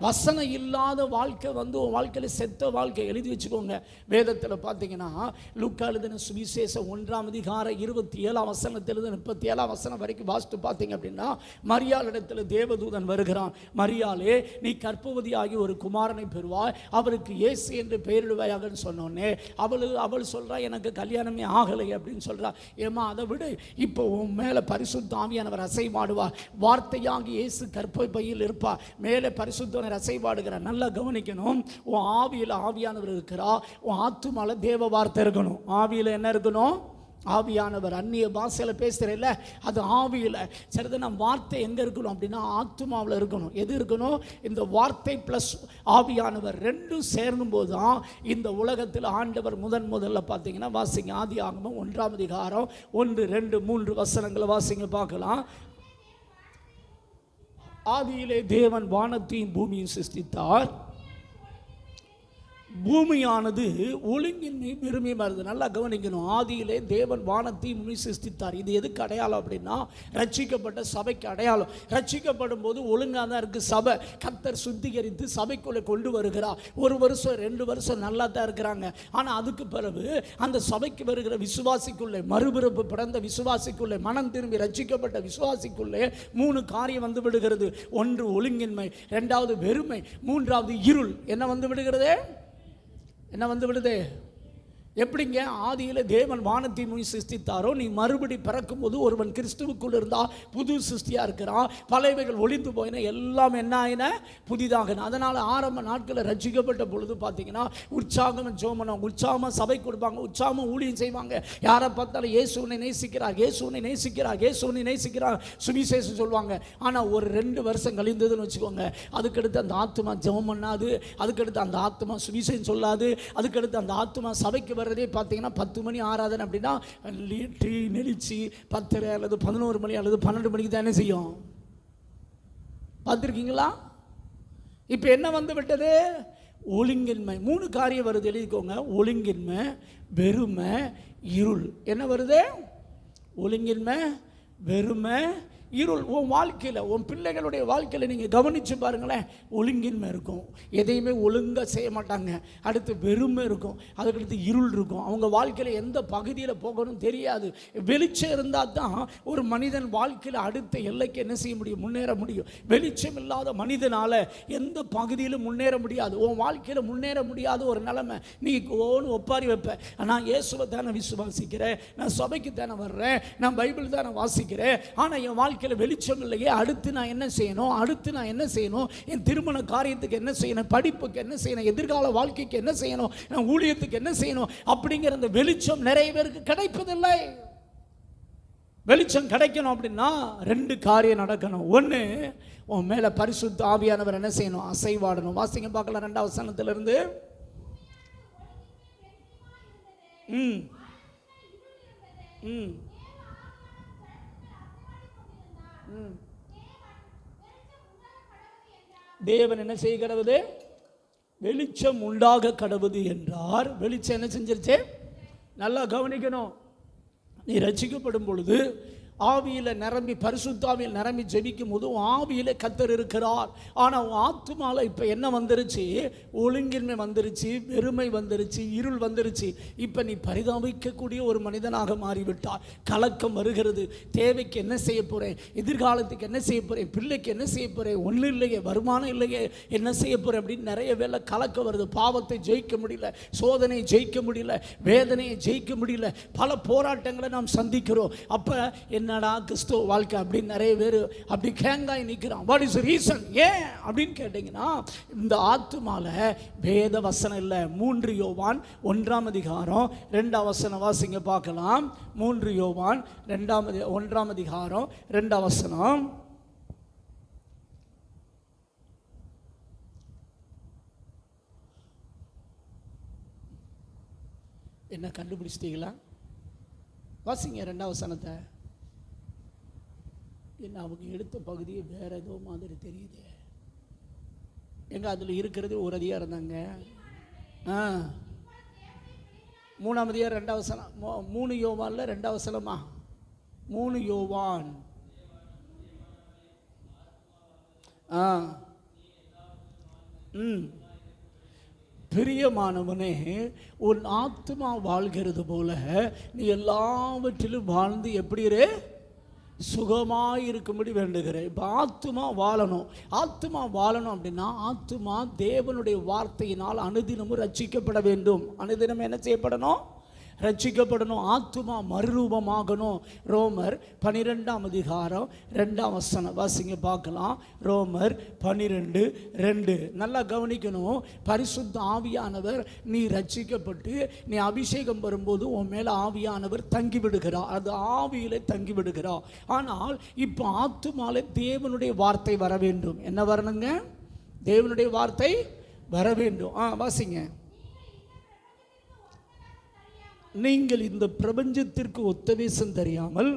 வசனம் இல்லாத வாழ்க்கை வந்து உன் வாழ்க்கையில் செத்த வாழ்க்கை. எழுதி வச்சுக்கோங்க. வேதத்தில் பார்த்தீங்கன்னா லூக்கா எழுதின சுவிசேஷம் 1:27 37 வரைக்கும் வாசித்து பார்த்தீங்க அப்படின்னா, மரியாள் இடத்துல தேவதூதன் வருகிறான். மரியாளே, நீ கர்ப்பவதி ஆகி ஒரு குமாரனை பெறுவாய், அவருக்கு இயேசு என்று பெயரிடுவாயாகன்னு சொன்னோன்னே அவள் சொல்கிறா, எனக்கு கல்யாணமே ஆகலை அப்படின்னு சொல்கிறா. ஏமா அதை விட இப்போ உன் மேலே பரிசுத்த ஆவியானவர் அசைவாடுவார். வார்த்தையாகி இயேசு கர்ப்ப பையில் இருப்பார். மேலே பரிசுத்த அசைபாடுகிற. நல்லா கவனிக்கணும். உன் ஆவியில் ஆவியானவர் இருக்கிறா, உன் ஆத்துமால தேவ வார்த்தை இருக்கணும். ஆவியில் என்ன இருக்கணும்? ஆவியானவர். அந்நிய பாஷையில் பேசுகிறேன்ல, அது ஆவியில். சரி, நம்ம வார்த்தை எங்கே இருக்கணும் அப்படின்னா ஆத்துமாவில் இருக்கணும். எது இருக்கணும்? இந்த வார்த்தை ப்ளஸ் ஆவியானவர் ரெண்டும் சேரும் போது தான் இந்த உலகத்தில் ஆண்டவர் முதல்ல பார்த்தீங்கன்னா, வாசிங்க ஆதியாகமம் 1 1, 2, 3 வசனங்களை வாசிங்க பார்க்கலாம். ஆதியிலே தேவன் வானத்தையும் பூமியும் சிருஷ்டித்தார். பூமியானது ஒழுங்கின்மை பெருமையும் வருது. நல்லா கவனிக்கணும். ஆதியிலே தேவன் வானத்தையும் பூமி சிருஷ்டித்தார். இது எதுக்கு அடையாளம் அப்படின்னா, ரட்சிக்கப்பட்ட சபைக்கு அடையாளம். ரட்சிக்கப்படும் போது ஒழுங்காக தான் இருக்குது சபை. கர்த்தர் சுத்திகரித்து சபைக்குள்ளே கொண்டு வருகிறார். 1 வருஷம் 2 வருஷம் நல்லா தான் இருக்கிறாங்க. ஆனால் அதுக்கு பிறகு அந்த சபைக்கு வருகிற விசுவாசிக்குள்ளே, மறுபிறப்பு பிறந்த விசுவாசிக்குள்ளே, மனம் திரும்பி ரட்சிக்கப்பட்ட விசுவாசிக்குள்ளே 3 காரியம் வந்து விடுகிறது. 1 ஒழுங்கின்மை, 2வது வெறுமை, 3வது இருள். என்ன வந்து விடுகிறது? என்ன வந்து விடுது? எப்படிங்க? ஆதியில் தேவன் வானத்தை பூமி சிருஷ்டித்தாரோ, நீ மறுபடி பிறக்கும்போது ஒருவன் கிறிஸ்துவுக்குள் இருந்தால் புது சிருஷ்டியாக இருக்கிறான். பழையவைகள் ஒளிந்து போயின, எல்லாம் என்ன ஆயின? புதிதாக. அதனால் ஆரம்ப நாட்களில் ரட்சிக்கப்பட்ட பொழுது பார்த்தீங்கன்னா உற்சாகம் ஜோமனம், உற்சாகமாக சபை கொடுப்பாங்க, உற்சாகமாக ஊழியம் செய்வாங்க. யாரை பார்த்தாலும் இயேசுனை நேசிக்கிறார், இயேசுனை நேசிக்கிறார், இயேசுனை நேசிக்கிறார், சுவிசேஷம் சொல்லுவாங்க. ஆனால் ஒரு 2 வருஷம் கழிந்ததுன்னு வச்சுக்கோங்க, அதுக்கடுத்து அந்த ஆத்மா ஜெபம் பண்ணாது, அதுக்கடுத்து அந்த ஆத்மா சுவிசேஷம் சொல்லாது, அதுக்கடுத்து அந்த ஆத்மா சபைக்கு வரதே பார்த்தீங்கன்னா 10 மணி ஆராதனை அப்படின்னா டீ நெளிச்சு 10 அல்லது 11 மணி அல்லது 12 மணிக்கு தான் என்ன செய்யும்? பார்த்துருக்கீங்களா? இப்போ என்ன வந்து விட்டது? ஒழுங்கின்மை. 3 காரியம் வருது, எழுதிக்கோங்க. ஒழுங்கின்மை, வெறுமை, இருள். என்ன வருது? ஒழுங்கின்மை, வெறுமை, இருள். உன் வாழ்க்கையில், உன் பிள்ளைகளுடைய வாழ்க்கையில் நீங்கள் கவனித்து பாருங்களேன். ஒழுங்கின்மை இருக்கும், எதையுமே ஒழுங்காக செய்ய மாட்டாங்க. அடுத்து வெறுமை இருக்கும், அதுக்கடுத்து இருள் இருக்கும். அவங்க வாழ்க்கையில் எந்த பகுதியில் போகணும் தெரியாது. வெளிச்சம் இருந்தால் தான் ஒரு மனிதன் வாழ்க்கையில் அடுத்த எல்லைக்கு என்ன செய்ய முடியும்? முன்னேற முடியும். வெளிச்சம் இல்லாத மனிதனால் எந்த பகுதியிலும் முன்னேற முடியாது. உன் வாழ்க்கையில் முன்னேற முடியாத ஒரு நிலைமை. நீ ஓன்னு ஒப்பாரி வைப்ப, நான் இயேசுவை தானே விசுவாசிக்கிறேன், நான் சபைக்கு தானே வர்றேன், நான் பைபிள் தானே வாசிக்கிறேன், ஆனால் என் வாழ்க்கையில் வெளிச்சம் இல்லையே, அடுத்து நான் என்ன செய்யணும்? அடுத்து நான் என்ன செய்யணும்? என் திருமண காரியத்துக்கு என்ன செய்யணும்? படிப்புக்கு என்ன செய்யணும்? எதிர்கால வாழ்க்கைக்கு என்ன செய்யணும்? நான் ஊழியத்துக்கு என்ன செய்யணும்? அப்படிங்கிற அந்த வெளிச்சம் நிறைய பேருக்கு கிடைப்பதில்லை. வெளிச்சம் கிடைக்கணும் அப்படின்னா 2 காரியம் நடக்கணும். 1, உன் மேல பரிசுத்த ஆவியானவர் என்ன செய்யணும்? அசைவாடணும். வாசிங்க பார்க்கலாம் 2வது வசனத்திலிருந்து. தேவன் என்ன செய்ய கடவுது? வெளிச்சம் உண்டாக கடவுது என்றார். வெளிச்சம் என்ன செஞ்சிருச்சு? நல்லா கவனிக்கணும். நீ ரட்சிக்கப்படும் பொழுது ஆவியில் நிரம்பி, பரிசுத்தாவியில் நிரம்பி ஜெபிக்கும் போது ஆவியில் கர்த்தர் இருக்கிறார். ஆனால் உன் ஆத்துமாவில் இப்போ என்ன வந்துருச்சு? ஒழுங்கின்மை வந்துருச்சு, வெறுமை வந்துருச்சு, இருள் வந்துருச்சு. இப்போ நீ பரிதாபிக்கக்கூடிய ஒரு மனிதனாக மாறிவிட்டார். கலக்கம் வருகிறது. தேவைக்கு என்ன செய்ய போகிறேன்? எதிர்காலத்துக்கு என்ன செய்ய போகிறேன்? பிள்ளைக்கு என்ன செய்ய போகிறேன்? ஒன்றும் இல்லையே, வருமானம் இல்லையே, என்ன செய்ய போகிறேன் அப்படின்னு நிறைய வேலை கலக்கம் வருது. பாவத்தை ஜெயிக்க முடியல, சோதனையை ஜெயிக்க முடியல, வேதனையை ஜெயிக்க முடியல, பல போராட்டங்களை நாம் சந்திக்கிறோம். அப்போ என்னடா கிறிஸ்துவ வாழ்க்கை அப்படின்னு நிறைய பேர் அப்படி கேங்காய் நிற்கிறான். What is reason? ஏன் அப்படின்னு கேட்டிங்கன்னா, இந்த ஆத்துமால வேத வசனம் இல்லை. 3 யோவான் 1 2 வசனம் வாசிங்க பார்க்கலாம். 3 யோவான் 1 2 வசனம். என்ன கண்டுபிடிச்சிட்டீங்களா? வாசிங்க 2 வசனத்தை. என்ன அவங்க எடுத்த பகுதியை வேற ஏதோ மாதிரி தெரியுது. எங்க அதில் இருக்கிறது ஒரு அதிகாரம் தாங்க. 3 அதிகாரம் 2 வசனம். 3 யோவான்ல 2 வசனமா? 3 யோவான். பிரியமானவனே, உன் ஆத்துமா வாழ்கிறது போல நீ எல்லாவற்றிலும் வாழ்ந்து எப்படி இரு? சுகமாக இருக்கும்படி வேண்டுகிறேன். இப்போ ஆத்துமா வாழணும். ஆத்துமா வாழணும் அப்படின்னா ஆத்துமா தேவனுடைய வார்த்தையினால் அனுதினமும் ரட்சிக்கப்பட வேண்டும். அனுதினம் என்ன செய்யப்படணும்? ரட்சிக்கப்படணும். ஆத்துமா மறுரூபமாகணும். ரோமர் 12 வாசிங்க பார்க்கலாம். ரோமர் 12:2. நல்லா கவனிக்கணும். பரிசுத்த ஆவியானவர் நீ ரட்சிக்கப்பட்டு நீ அபிஷேகம் வரும்போது உன் மேலே ஆவியானவர் தங்கிவிடுகிறார். அது ஆவியிலே தங்கிவிடுகிறார். ஆனால் இப்போ ஆத்துமால தேவனுடைய வார்த்தை வர வேண்டும். என்ன வரணுங்க? தேவனுடைய வார்த்தை வர வேண்டும். வாசிங்க. நீங்கள் இந்த பிரபஞ்சத்திற்கு ஒத்தவேசம் தெரியாமல்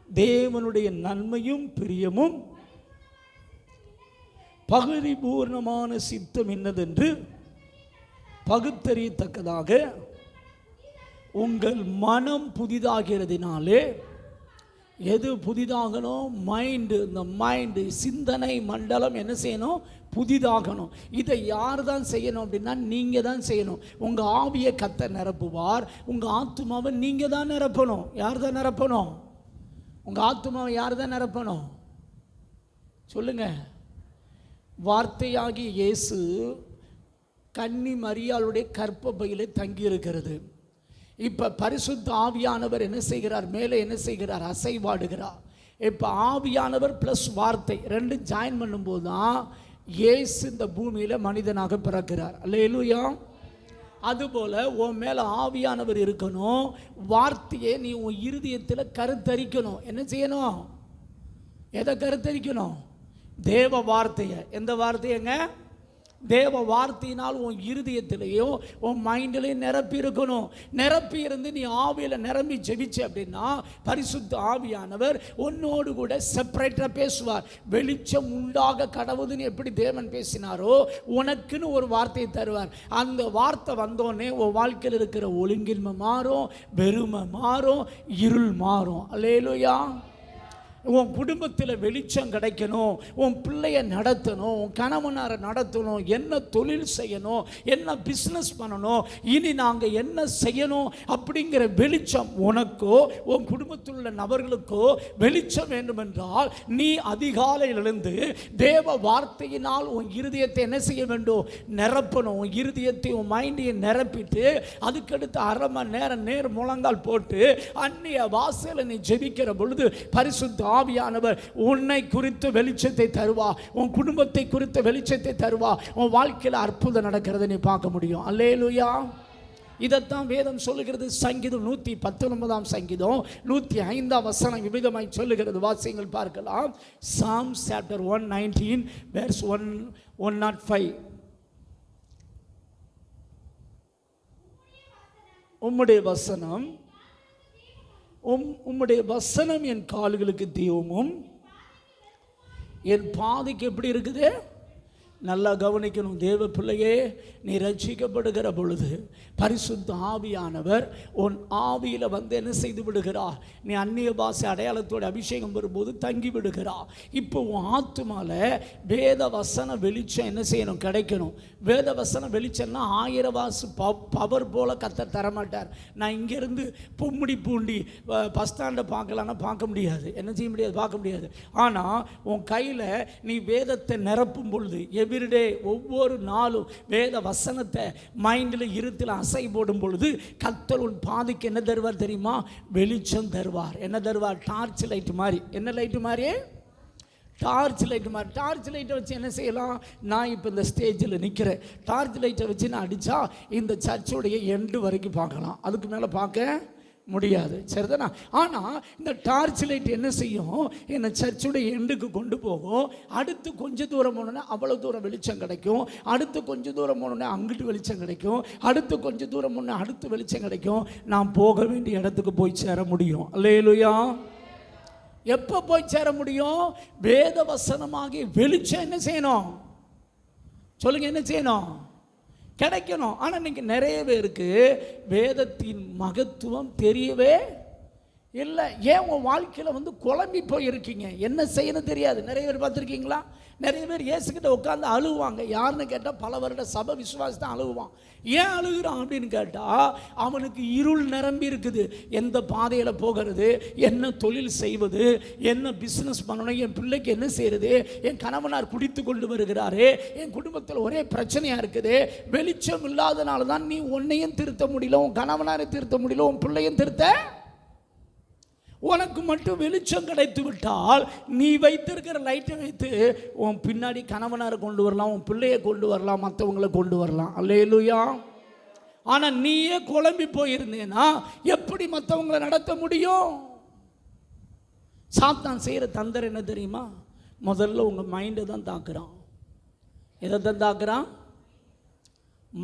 தேவனுடைய நன்மையும் பிரியமும் பரிபூர்ணமான சித்தம் என்னதென்று பகுத்தறியத்தக்கதாக உங்கள் மனம் புதிதாகிறதினாலே. எது புதிதாகணும்? இந்த மைண்டு சிந்தனை மண்டலம் என்ன செய்யணும்? புதிதாகணும். இதை யார் தான் செய்யணும் அப்படின்னா நீங்கள் தான் செய்யணும். உங்கள் ஆவியை கர்த்தர் நிரப்புவார். உங்கள் ஆத்துமாவை நீங்கள் தான் நிரப்பணும். யார் தான் நிரப்பணும்? உங்கள் ஆத்துமாவை யார் தான் நிரப்பணும்? சொல்லுங்க. வார்த்தையாகிய இயேசு கன்னி மரியாளுடைய கற்பப்பையிலே தங்கி இருக்கிறது. இப்போ பரிசுத்த ஆவியானவர் என்ன செய்கிறார்? மேலே என்ன செய்கிறார்? அசைவாடுகிறார். இப்போ ஆவியானவர் ப்ளஸ் வார்த்தை ரெண்டும் ஜாயின் பண்ணும்போது தான் இயேசு இந்த பூமியில் மனிதனாக பிறக்கிறார். அல்லேலூயா. அதுபோல் உன் மேலே ஆவியானவர் இருக்கணும். வார்த்தையை நீ உன் இருதயத்தில் கருத்தரிக்கணும். என்ன செய்யணும்? எதை கருத்தரிக்கணும்? தேவ வார்த்தையை. எந்த வார்த்தையங்க? தேவ வார்த்தையினால் உன் இருதயத்திலையும் உன் மைண்டிலையும் நிரப்பி இருக்கணும். நிரப்பி இருந்து நீ ஆவியில் நிரம்பி ஜெபிச்ச அப்படின்னா பரிசுத்த ஆவியானவர் உன்னோடு கூட செப்பரேட்டாக பேசுவார். வெளிச்சம் உண்டாக கடவுதுன்னு எப்படி தேவன் பேசினாரோ உனக்குன்னு ஒரு வார்த்தையை தருவார். அந்த வார்த்தை வந்தோடனே உன் வாழ்க்கையில் இருக்கிற ஒழுங்கின்மை மாறும், வெறுமை மாறும், இருள் மாறும். அல்லேலூயா. உன் குடும்பத்தில் வெளிச்சம் கிடைக்கணும், உன் பிள்ளைய நடத்தணும், உன் கணவனாரை நடத்தணும், என்ன தொழில் செய்யணும், என்ன பிஸ்னஸ் பண்ணணும், இனி நாங்கள் என்ன செய்யணும் அப்படிங்கிற வெளிச்சம் உனக்கோ உன் குடும்பத்தில் உள்ள நபர்களுக்கோ வெளிச்சம் வேண்டுமென்றால் நீ அதிகாலையிலிருந்து தேவ வார்த்தையினால் உன் இருதயத்தை என்ன செய்ய வேண்டும்? நிரப்பணும். உன் இருதயத்தை உன் மைண்டையும் நிரப்பிட்டு அதுக்கடுத்து அரை மணி நேரம் நேர் முழங்கால் போட்டு அந்நிய வாசலில் நீ ஜெபிக்கிற பொழுது பரிசுத்த ஆவியானவர் உன்னை குறித்து வெளிச்சத்தை தருவா, உன் குடும்பத்தை குறித்து வெளிச்சத்தை தருவா. உன் வாழ்க்கையில் அற்புதம் நடக்கிறத நீ பார்க்க முடியும். அல்லேலூயா. இதைத்தான் வேதம் சொல்லுகிறது. சங்கீதம் 119 105 விவிதமாய் சொல்லுகிறது. வாசியங்கள் பார்க்கலாம். Psalms chapter 119 verse 105. உம்முடைய வசனம் என் கால்களுக்கு தீபமும் என் பாதைக்கு எப்படி இருக்குது? நல்லா கவனிக்கணும். தேவ பிள்ளையே, நீ ரட்சிக்கப்படுகிற பொழுது பரிசுத்த ஆவியானவர் உன் ஆவியில் வந்து என்ன செய்து விடுகிறார்? நீ அந்நிய பாஷை அடையாளத்தோட அபிஷேகம் வரும்போது தங்கி விடுகிறார். இப்போ உன் ஆத்துமால வேத வசன வெளிச்சம் என்ன செய்யணும்? கிடைக்கணும். வேத வசன வெளிச்சம்னா 1000 வாசு பவர் போல கர்த்தர் தரமாட்டார். நான் இங்கேருந்து பொம்முடி பூண்டி பஸ் ஸ்டாண்டை பார்க்கலான்னா பார்க்க முடியாது. என்ன செய்ய முடியாது? பார்க்க முடியாது. ஆனால் உன் கையில் நீ வேதத்தை நிரப்பும் பொழுது எவ்ரிடே ஒவ்வொரு நாளும் வேத வசனத்தை மைண்டில் இருத்தில் அசை போடும் பொழுது கர்த்தர் உன் பாதைக்கு என்ன தருவார் தெரியுமா? வெளிச்சம் தருவார். என்ன தருவார்? டார்ச் லைட் மாதிரி. என்ன லைட்டு மாதிரி? டார்ச் லைட் மாதிரி. டார்ச் லைட்டை வச்சு என்ன செய்யலாம்? நான் இப்போ இந்த ஸ்டேஜில் நிற்கிறேன். டார்ச் லைட்டை வச்சு நான் அடித்தா இந்த சர்ச்சுடைய எண்டு வரைக்கும் பார்க்கலாம். அதுக்கு மேலே பார்க்க முடியாது. சரிதானா? ஆனால் இந்த டார்ச் லைட் என்ன செய்யும்? என்னை சர்ச்சுடைய எண்டுக்கு கொண்டு போகும். அடுத்து கொஞ்சம் தூரம் போனோன்னா அவ்வளோ தூரம் வெளிச்சம் கிடைக்கும். அடுத்து கொஞ்சம் தூரம் போனோன்னா அங்கிட்டு வெளிச்சம் கிடைக்கும். அடுத்து கொஞ்சம் தூரம் போனோன்னா அடுத்து வெளிச்சம் கிடைக்கும். நான் போக வேண்டிய இடத்துக்கு போய் சேர முடியும். அல்லேலூயா. எப்போ போய் சேர முடியும்? வேத வசனமாகி வெளிச்சம் என்ன செய்யணும்? சொல்லுங்க, என்ன செய்யணும்? கிடைக்கணும். ஆனால் இன்னைக்கு நிறைய பேருக்கு வேதத்தின் மகத்துவம் தெரியவே இல்லை. ஏன் உன் வாழ்க்கையில் வந்து குழம்பி போயிருக்கீங்க, என்ன செய்யணும் தெரியாது. நிறைய பேர் பார்த்துருக்கீங்களா? நிறைய பேர் இயேசுக்கிட்ட உட்காந்து அழுவாங்க. யாருன்னு கேட்டால் பல வருட சபை விசுவாசி தான் அழுவான். ஏன் அழுகிறான் அப்படின்னு கேட்டால், அவனுக்கு இருள் நிரம்பி இருக்குது. எந்த பாதையில் போகிறது, என்ன தொழில் செய்வது, என்ன பிஸ்னஸ் பண்ணணும், என் பிள்ளைக்கு என்ன செய்கிறது, என் கணவனார் குடித்து கொண்டு வருகிறாரு, என் குடும்பத்தில் ஒரே பிரச்சனையாக இருக்குது. வெளிச்சம் இல்லாதனால தான் நீ உன்னையும் திருத்த முடியல, உன் கணவனாரை திருத்த முடியல, உன் பிள்ளையும் திருத்த. உனக்கு மட்டும் வெளிச்சம் கிடைத்து விட்டால் நீ வைத்திருக்கிற லைட்டை வைத்து உன் பின்னாடி கணவனாரை கொண்டு வரலாம், உன் பிள்ளையை கொண்டு வரலாம், மற்றவங்களை கொண்டு வரலாம். அல்லேலூயா. ஆனால் நீயே குழம்பி போயிருந்தேன்னா எப்படி மற்றவங்களை நடத்த முடியும்? சாத்தான் செய்கிற தந்திரம் என்ன தெரியுமா? முதல்ல உங்கள் மைண்டை தான் தாக்குறான். எதை தான் தாக்குறான்?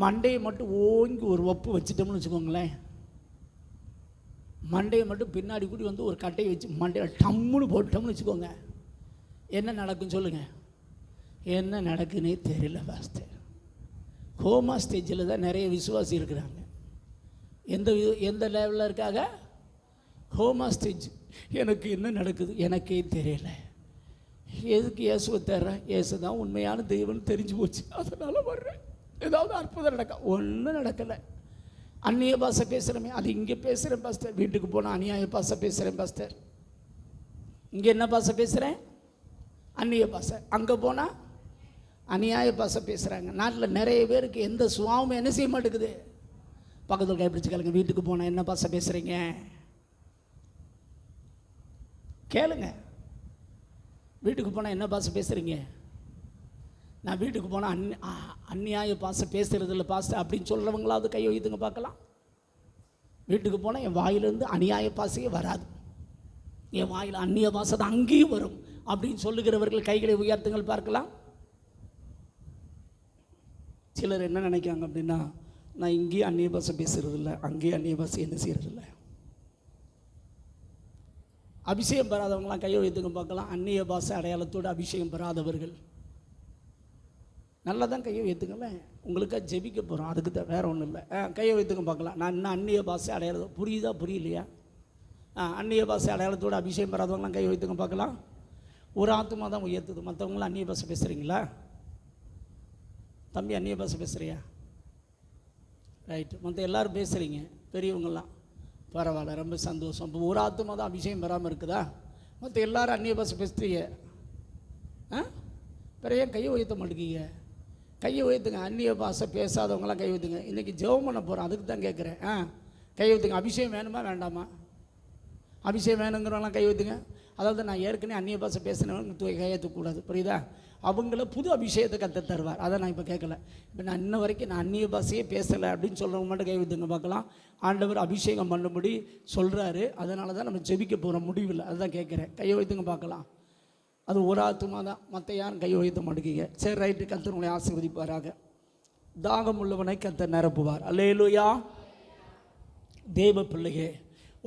மண்டையை மட்டும் ஓங்கி ஒரு ஒப்பு வச்சுட்டோம்னு வச்சுக்கோங்களேன். மண்டையை மட்டும் பின்னாடி கூடி வந்து ஒரு கட்டையை வச்சு மண்டையில் டம்முன்னு போட்டோம்னு வச்சுக்கோங்க. என்ன நடக்குன்னு சொல்லுங்கள். என்ன நடக்குன்னே தெரியல பாஸ்டர். கோமா ஸ்டேஜில் தான் நிறைய விசுவாசி இருக்கிறாங்க. எந்த லெவலில் இருக்காங்க? Coma stage. எனக்கு என்ன நடக்குது எனக்கே தெரியல. எதுக்கு இயேசுவை தர்றேன்? இயேசு தான் உண்மையான தெய்வம்னு தெரிஞ்சு போச்சு, அதனால் வர்றேன். ஏதாவது அற்புதம் நடக்க ஒன்றும் நடக்கலை. அந்நிய பாஷை பேசுகிறேமே, அது இங்கே பேசுகிறேன் பாஸ்டர். வீட்டுக்கு போனால் அநியாய பாஷை பேசுகிறேன் பாஸ்டர். இங்கே என்ன பாஷை பேசுகிறேன்? அந்நிய பாஷை. அங்கே போனால் அநியாய பாஷை பேசுகிறாங்க. நாட்டில் நிறைய பேருக்கு எந்த சுவாவும் என்ன செய்ய மாட்டேங்குது. பக்கத்தில் கைப்பிடிச்சு கேளுங்க, வீட்டுக்கு போனால் என்ன பாஷை பேசுகிறீங்க கேளுங்க. வீட்டுக்கு போனால் என்ன பாஷை பேசுகிறீங்க? நான் வீட்டுக்கு போனால் அந்நியாய பாசை பேசுகிறது இல்லை பாஸ்டர் அப்படின்னு சொல்கிறவங்களாவது கை வைத்துங்க பார்க்கலாம். வீட்டுக்கு போனால் என் வாயிலிருந்து அநியாய பாசையே வராது, என் வாயில் அந்நிய பாசை தான் அங்கேயும் வரும் அப்படின்னு சொல்லுகிறவர்கள் கைகளை உயர்த்துங்கள் பார்க்கலாம். சிலர் என்ன நினைக்கிறாங்க அப்படின்னா, நான் இங்கேயும் அந்நிய பாசை பேசுகிறது இல்லை, அங்கேயும் அந்நிய பாசை என்ன செய்கிறது இல்லை. அபிஷேகம் பெறாதவங்களாம் கையை வைத்துங்க பார்க்கலாம். அந்நிய பாசை அடையாளத்தோடு அபிஷேகம் பெறாதவர்கள் நல்லா தான் கையை வைத்துங்களேன். உங்களுக்காக ஜெபிக்க போகிறோம், அதுக்கு தான், வேறு ஒன்றும் இல்லை. கையை வைத்துக்க பார்க்கலாம். நான் இன்னும் அந்நிய பாஷை அடையாளம் புரியுதா புரியலையா? அந்நிய பாஷை அடையாளத்தோடு அபிஷேகம் பெறாதவங்களாம் கையை வைத்துக்க பார்க்கலாம். ஒரு ஆத்மா தான் உயர்த்துது. மற்றவங்களாம் அந்நிய பாஷை பேசுகிறீங்களா? தம்பி அந்நிய பாஷை பேசுகிறியா? ரைட்டு. மற்ற எல்லோரும் பேசுகிறீங்க, பெரியவங்களாம் பரவாயில்ல, ரொம்ப சந்தோஷம். இப்போ ஒரு ஆத்மா தான் அபிஷேகம் பெறாமல் இருக்குதா? மற்ற எல்லோரும் அந்நிய பாஷை பேசுகிறீங்க. பிற ஏன் கையை உயர்த்த மாட்டேங்கிங்க? கையை உயர்த்துங்க. அந்நிய பாஷை பேசாதவங்களாம் கை வைத்துங்க. இன்றைக்கி ஜெபம் பண்ண போகிறோம், அதுக்கு தான் கேட்குறேன். கை வைத்துங்க. அபிஷேகம் வேணுமா வேண்டாமா? அபிஷேகம் வேணுங்கிறவங்களாம் கை வைத்துங்க. அதாவது நான் ஏற்கனவே அந்நிய பாஷை பேசினவங்க கையெழுத்தக்கூடாது, புரியுதா? அவங்கள புது அபிஷேகத்தை கற்று தருவார். அதை நான் இப்போ கேட்கல. இப்போ நான் இன்ன வரைக்கும் நான் அந்நிய பாஷையே பேசலை அப்படின்னு சொல்கிறவங்க மட்டும் கை வைத்துங்க பார்க்கலாம். ஆண்டவர் அபிஷேகம் பண்ணும்படி சொல்கிறாரு, அதனால தான் நம்ம ஜெபிக்க போகிறோம் முடிவில். அதுதான் கேட்குறேன். கையை வைத்துங்க பார்க்கலாம். அது ஒரு ஆத்துமா தான், மற்ற யாரும் கையை உயர்த்த மாட்டேங்கிங்க. சரி, ரைட்டு. கர்த்தர் உங்களை ஆசீர்வதிப்பாராக. தாகம் உள்ளவனை கர்த்தர் நிரப்புவார். அல்லேலூயா. தேவ பிள்ளையே,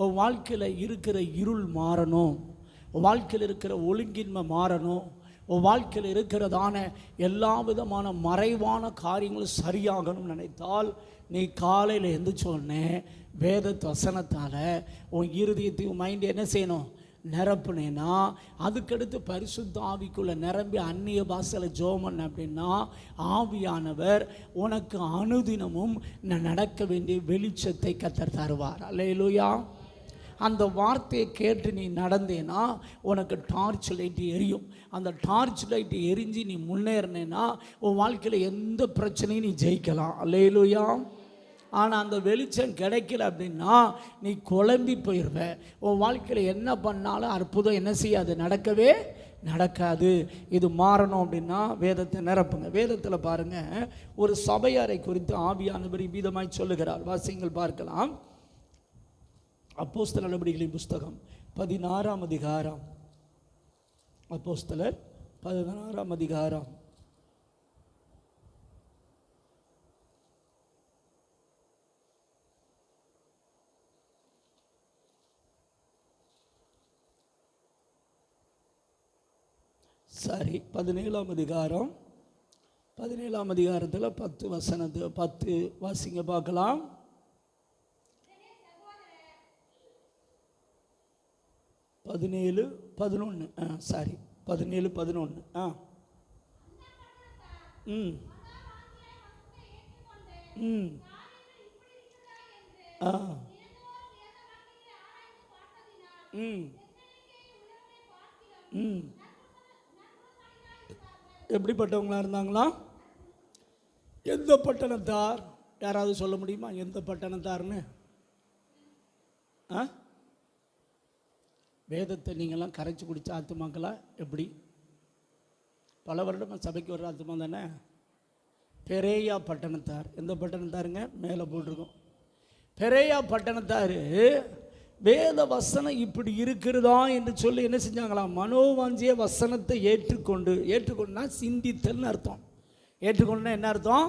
உன் வாழ்க்கையில் இருக்கிற இருள் மாறணும், உன் வாழ்க்கையில் இருக்கிற ஒழுங்கின்மை மாறணும், உன் வாழ்க்கையில் இருக்கிறதான எல்லா விதமான மறைவான காரியங்களும் சரியாகணும்னு நினைத்தால் நீ காலையில் எழுந்திரிச்சோடனே வேத வசனத்தால் உன் இருதயத்தையும் உன் மைண்டை என்ன செய்யணும்? நிரப்புனேன்னா அதுக்கடுத்து பரிசுத்த ஆவிக்குள்ளே நிரம்பி அந்நிய பாஷையில் ஜெபம் அப்படின்னா ஆவியானவர் உனக்கு அனுதினமும் நடக்க வேண்டிய வெளிச்சத்தை கர்த்தர் தருவார். அல்லேலூயா. அந்த வார்த்தையை கேட்டு நீ நடந்தேன்னா உனக்கு டார்ச் லைட்டு எரியும். அந்த டார்ச் லைட்டு எரிஞ்சு நீ முன்னேறினேன்னா உன் வாழ்க்கையில் எந்த பிரச்சனையும் நீ ஜெயிக்கலாம். அல்லேலூயா. ஆனால் அந்த வெளிச்சம் கிடைக்கல அப்படின்னா நீ குழம்பி போயிடுவ. உன் வாழ்க்கையில் என்ன பண்ணாலும் அற்புதம் என்ன செய்யாது, நடக்கவே நடக்காது. இது மாறணும் அப்படின்னா வேதத்தை நிரப்புங்க. வேதத்தில் பாருங்கள், ஒரு சபையாரை குறித்து ஆவியானவர் விதமாய் சொல்லுகிறார். வாசியங்கள் பார்க்கலாம். அப்போஸ்தலர் நடவடிக்கைகளின் புஸ்தகம் 16ஆம் அதிகாரம். அப்போஸ்தலர் 16ஆம் அதிகாரம். சரி, 17ஆம் அதிகாரம். 17ஆம் அதிகாரத்தில் 10 வசனத்து 10 வாசிங்க பார்க்கலாம். 17:11 சாரி 17:11 ம் ம் ம் ம் எப்படிப்பட்டவங்களா இருந்தாங்களா? எந்த பட்டணத்தார்? யாராவது சொல்ல முடியுமா எந்த பட்டணத்தார்னு? வேதத்தை நீங்கள்லாம் கரைச்சி குடித்த ஆத்துமாக்களா எப்படி? பல வருடமாக சபைக்கு வர்ற ஆத்துமா தானே. பெரேயா பட்டணத்தார். எந்த பட்டணத்தாருங்க? மேலே போட்டிருக்கோம். பெரேயா பட்டணத்தார் வேத வசனம் இப்படி இருக்கிறதா என்று சொல்லி என்ன செஞ்சாங்களாம்? மனோவாஞ்சிய வசனத்தை ஏற்றுக்கொண்டுனா சிந்தித்தல்னு அர்த்தம். ஏற்றுக்கொண்டுனா என்ன அர்த்தம்?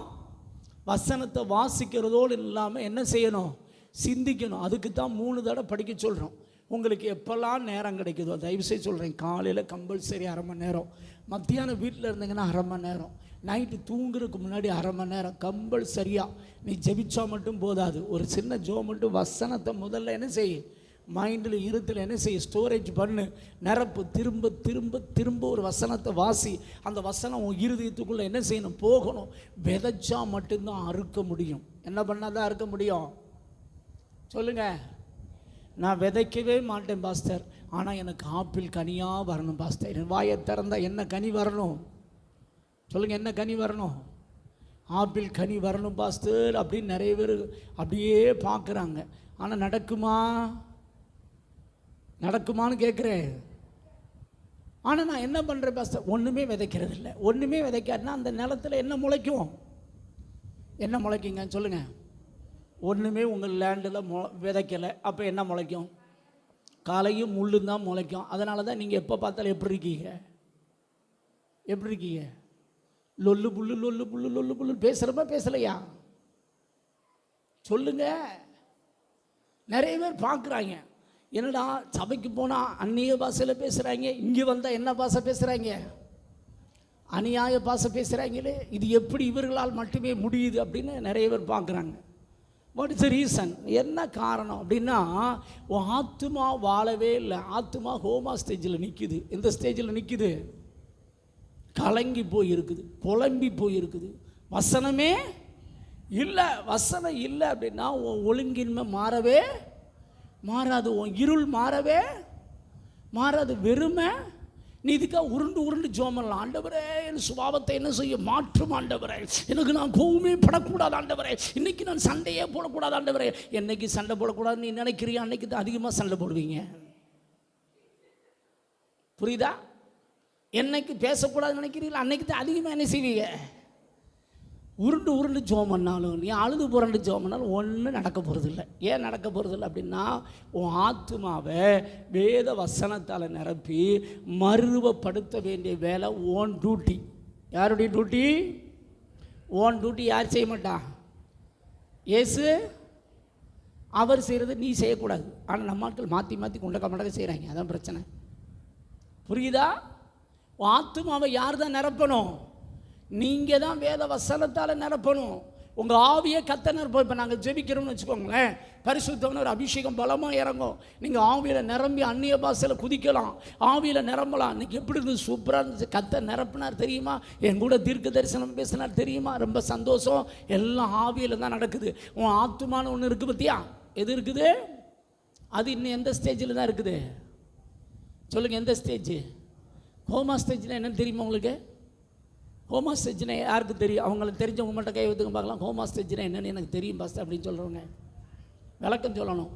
வசனத்தை வாசிக்கிறதோடு இல்லாமல் என்ன செய்யணும்? சிந்திக்கணும். அதுக்கு தான் 3 தடவை படிக்க சொல்கிறோம். உங்களுக்கு எப்போல்லாம் நேரம் கிடைக்குதோ தயவுசெய்து சொல்கிறேன், காலையில் கம்பல்சரி அரை மணி நேரம், மத்தியானம் வீட்டில் இருந்தீங்கன்னா அரை மணி நேரம், நைட்டு தூங்குறதுக்கு முன்னாடி அரை மணி நேரம் கம்பல்சரியாக நீ ஜெபிச்சா மட்டும் போதாது. ஒரு சின்ன ஜோ மட்டும் வசனத்தை முதல்ல என்ன செய்ய, மைண்டில் இருத்தில் என்ன செய்ய, ஸ்டோரேஜ் பண்ணு, நிரப்பு. திரும்ப திரும்ப திரும்ப ஒரு வசனத்தை வாசி. அந்த வசனம் உன் இருதயத்துக்குள்ளே என்ன செய்யணும்? போகணும். விதைச்சா மட்டும்தான் அறுக்க முடியும். என்ன பண்ணால் தான் அறுக்க முடியும்? சொல்லுங்கள். நான் விதைக்கவே மாட்டேன் பாஸ்டர், ஆனால் எனக்கு ஆப்பிள் கனியாக வரணும் பாஸ்டர். என் வாயை திறந்தால் என்ன கனி வரணும்? சொல்லுங்கள், என்ன கனி வரணும்? ஆப்பிள் கனி வரணும் பாஸ்டர் அப்படின்னு நிறைய பேர் அப்படியே பார்க்குறாங்க. ஆனால் நடக்குமான்னு கேட்குறேன். ஆனால் நான் என்ன பண்ணுறேன் பாஸ்டர்? ஒன்றுமே விதைக்கிறது இல்லை. ஒன்றுமே விதைக்காதுன்னா அந்த நிலத்தில் என்ன முளைக்கும்? என்ன முளைக்குங்க சொல்லுங்கள்? ஒன்றுமே உங்கள் லேண்டில் விதைக்கலை. அப்போ என்ன முளைக்கும்? காலையும் முள்ளும் தான் முளைக்கும். அதனால தான் நீங்கள் எப்போ பார்த்தாலும் எப்படி இருக்கீங்க? லொல்லு புல்லு பேசுகிறப்ப பேசலையா? சொல்லுங்க. நிறைய பேர் பார்க்குறாங்க, என்னடா சபைக்கு போனால் அந்நிய பாஷையில் பேசுகிறாங்க, இங்கே வந்தால் என்ன பாஷை பேசுகிறாங்க? அநியாய பாஷை பேசுகிறாங்களே, இது எப்படி இவர்களால் மட்டுமே முடியுது அப்படின்னு நிறைய பேர் பார்க்குறாங்க. What is the reason? என்ன காரணம் அப்படின்னா, உன் ஆத்துமா வாழவே இல்லை. ஆத்துமா ஹோமா ஸ்டேஜில் நிற்குது. எந்த ஸ்டேஜில் நிற்குது? கலங்கி போயிருக்குது, புலம்பி போயிருக்குது. வசனமே இல்லை. வசனம் இல்லை அப்படின்னா உன் ஒழுங்கின்மை மாறவே மாறாது, உன் இருள் மாறவே மாறாது, வெறுமை. நீ இதுக்காக உருண்டு ஜெபம் பண்ணலாம். ஆண்டவரே, என் சுபாவத்தை என்ன செய்ய மாற்றும் ஆண்டவரே, எனக்கு நான் கோவமே படக்கூடாது ஆண்டவரே, இன்னைக்கு நான் சண்டையே போடக்கூடாது ஆண்டவரே. என்னைக்கு சண்டை போடக்கூடாதுன்னு நீ நினைக்கிறியா, அன்னைக்கு தான் அதிகமாக சண்டை போடுவீங்க. புரியுதா? என்னைக்கு பேசக்கூடாதுன்னு நினைக்கிறீங்களா, அன்னைக்கு தான் அதிகமாக என்ன செய்வீங்க? உருண்டு ஜெபம் பண்ணாலும், நீ அழுது புரண்டு ஜெபம் பண்ணாலும் ஒன்றும் நடக்க போகிறதில்ல. ஏன் நடக்க போகிறதில்ல அப்படின்னா, உன் ஆத்துமாவை வேத வசனத்தால் நிரப்பி மறுவப்படுத்த வேண்டிய வேலை ஓன் டியூட்டி. யாருடைய டியூட்டி? ஓன் டியூட்டி யார் செய்ய மாட்டா? இயேசு அவர் செய்கிறது நீ செய்யக்கூடாது. ஆனால் நம்ம ஆட்கள் மாற்றி கொண்டக்க மடக்க செய்கிறாங்க. அதான் பிரச்சனை. புரியுதா? உன் ஆத்துமாவை யார் தான் நிரப்பணும்? நீங்கள் தான் வேத வசனத்தால் நிரப்பணும். உங்கள் ஆவியை கத்த நிரப்போம். இப்போ நாங்கள் ஜெபிக்கிறோம்னு வச்சுக்கோங்களேன், பரிசுத்தமான ஒரு அபிஷேகம் பலமாக இறங்கும். நீங்கள் ஆவியில் நிரம்பி அந்நிய பாஷையில் குதிக்கலாம், ஆவியில் நிரம்பலாம். இன்றைக்கி எப்படி இருந்துச்சு? சூப்பராக இருந்துச்சு. கத்த நிரப்பினார் தெரியுமா? என் கூட தீர்க்க தரிசனம் பேசினார் தெரியுமா? ரொம்ப சந்தோஷம். எல்லாம் ஆவியில் தான் நடக்குது. உன் ஆத்துமான ஒன்று இருக்குது பற்றியா? எது இருக்குது? அது இன்னும் எந்த ஸ்டேஜில் தான் இருக்குது? சொல்லுங்கள், எந்த ஸ்டேஜ்? ஹோமா ஸ்டேஜில் என்னன்னு தெரியுமா உங்களுக்கு? ஹோமா ஸ்டேஜ்னா யாருக்கு தெரியும்? அவங்களுக்கு தெரிஞ்சவங்க மட்டும் கை வைத்துக்க பார்க்கலாம். ஹோமா ஸ்டேஜ்னா என்னென்னு எனக்கு தெரியும் பாஸ்டர் அப்படின்னு சொல்கிறவங்க விளக்கம் சொல்லணும்.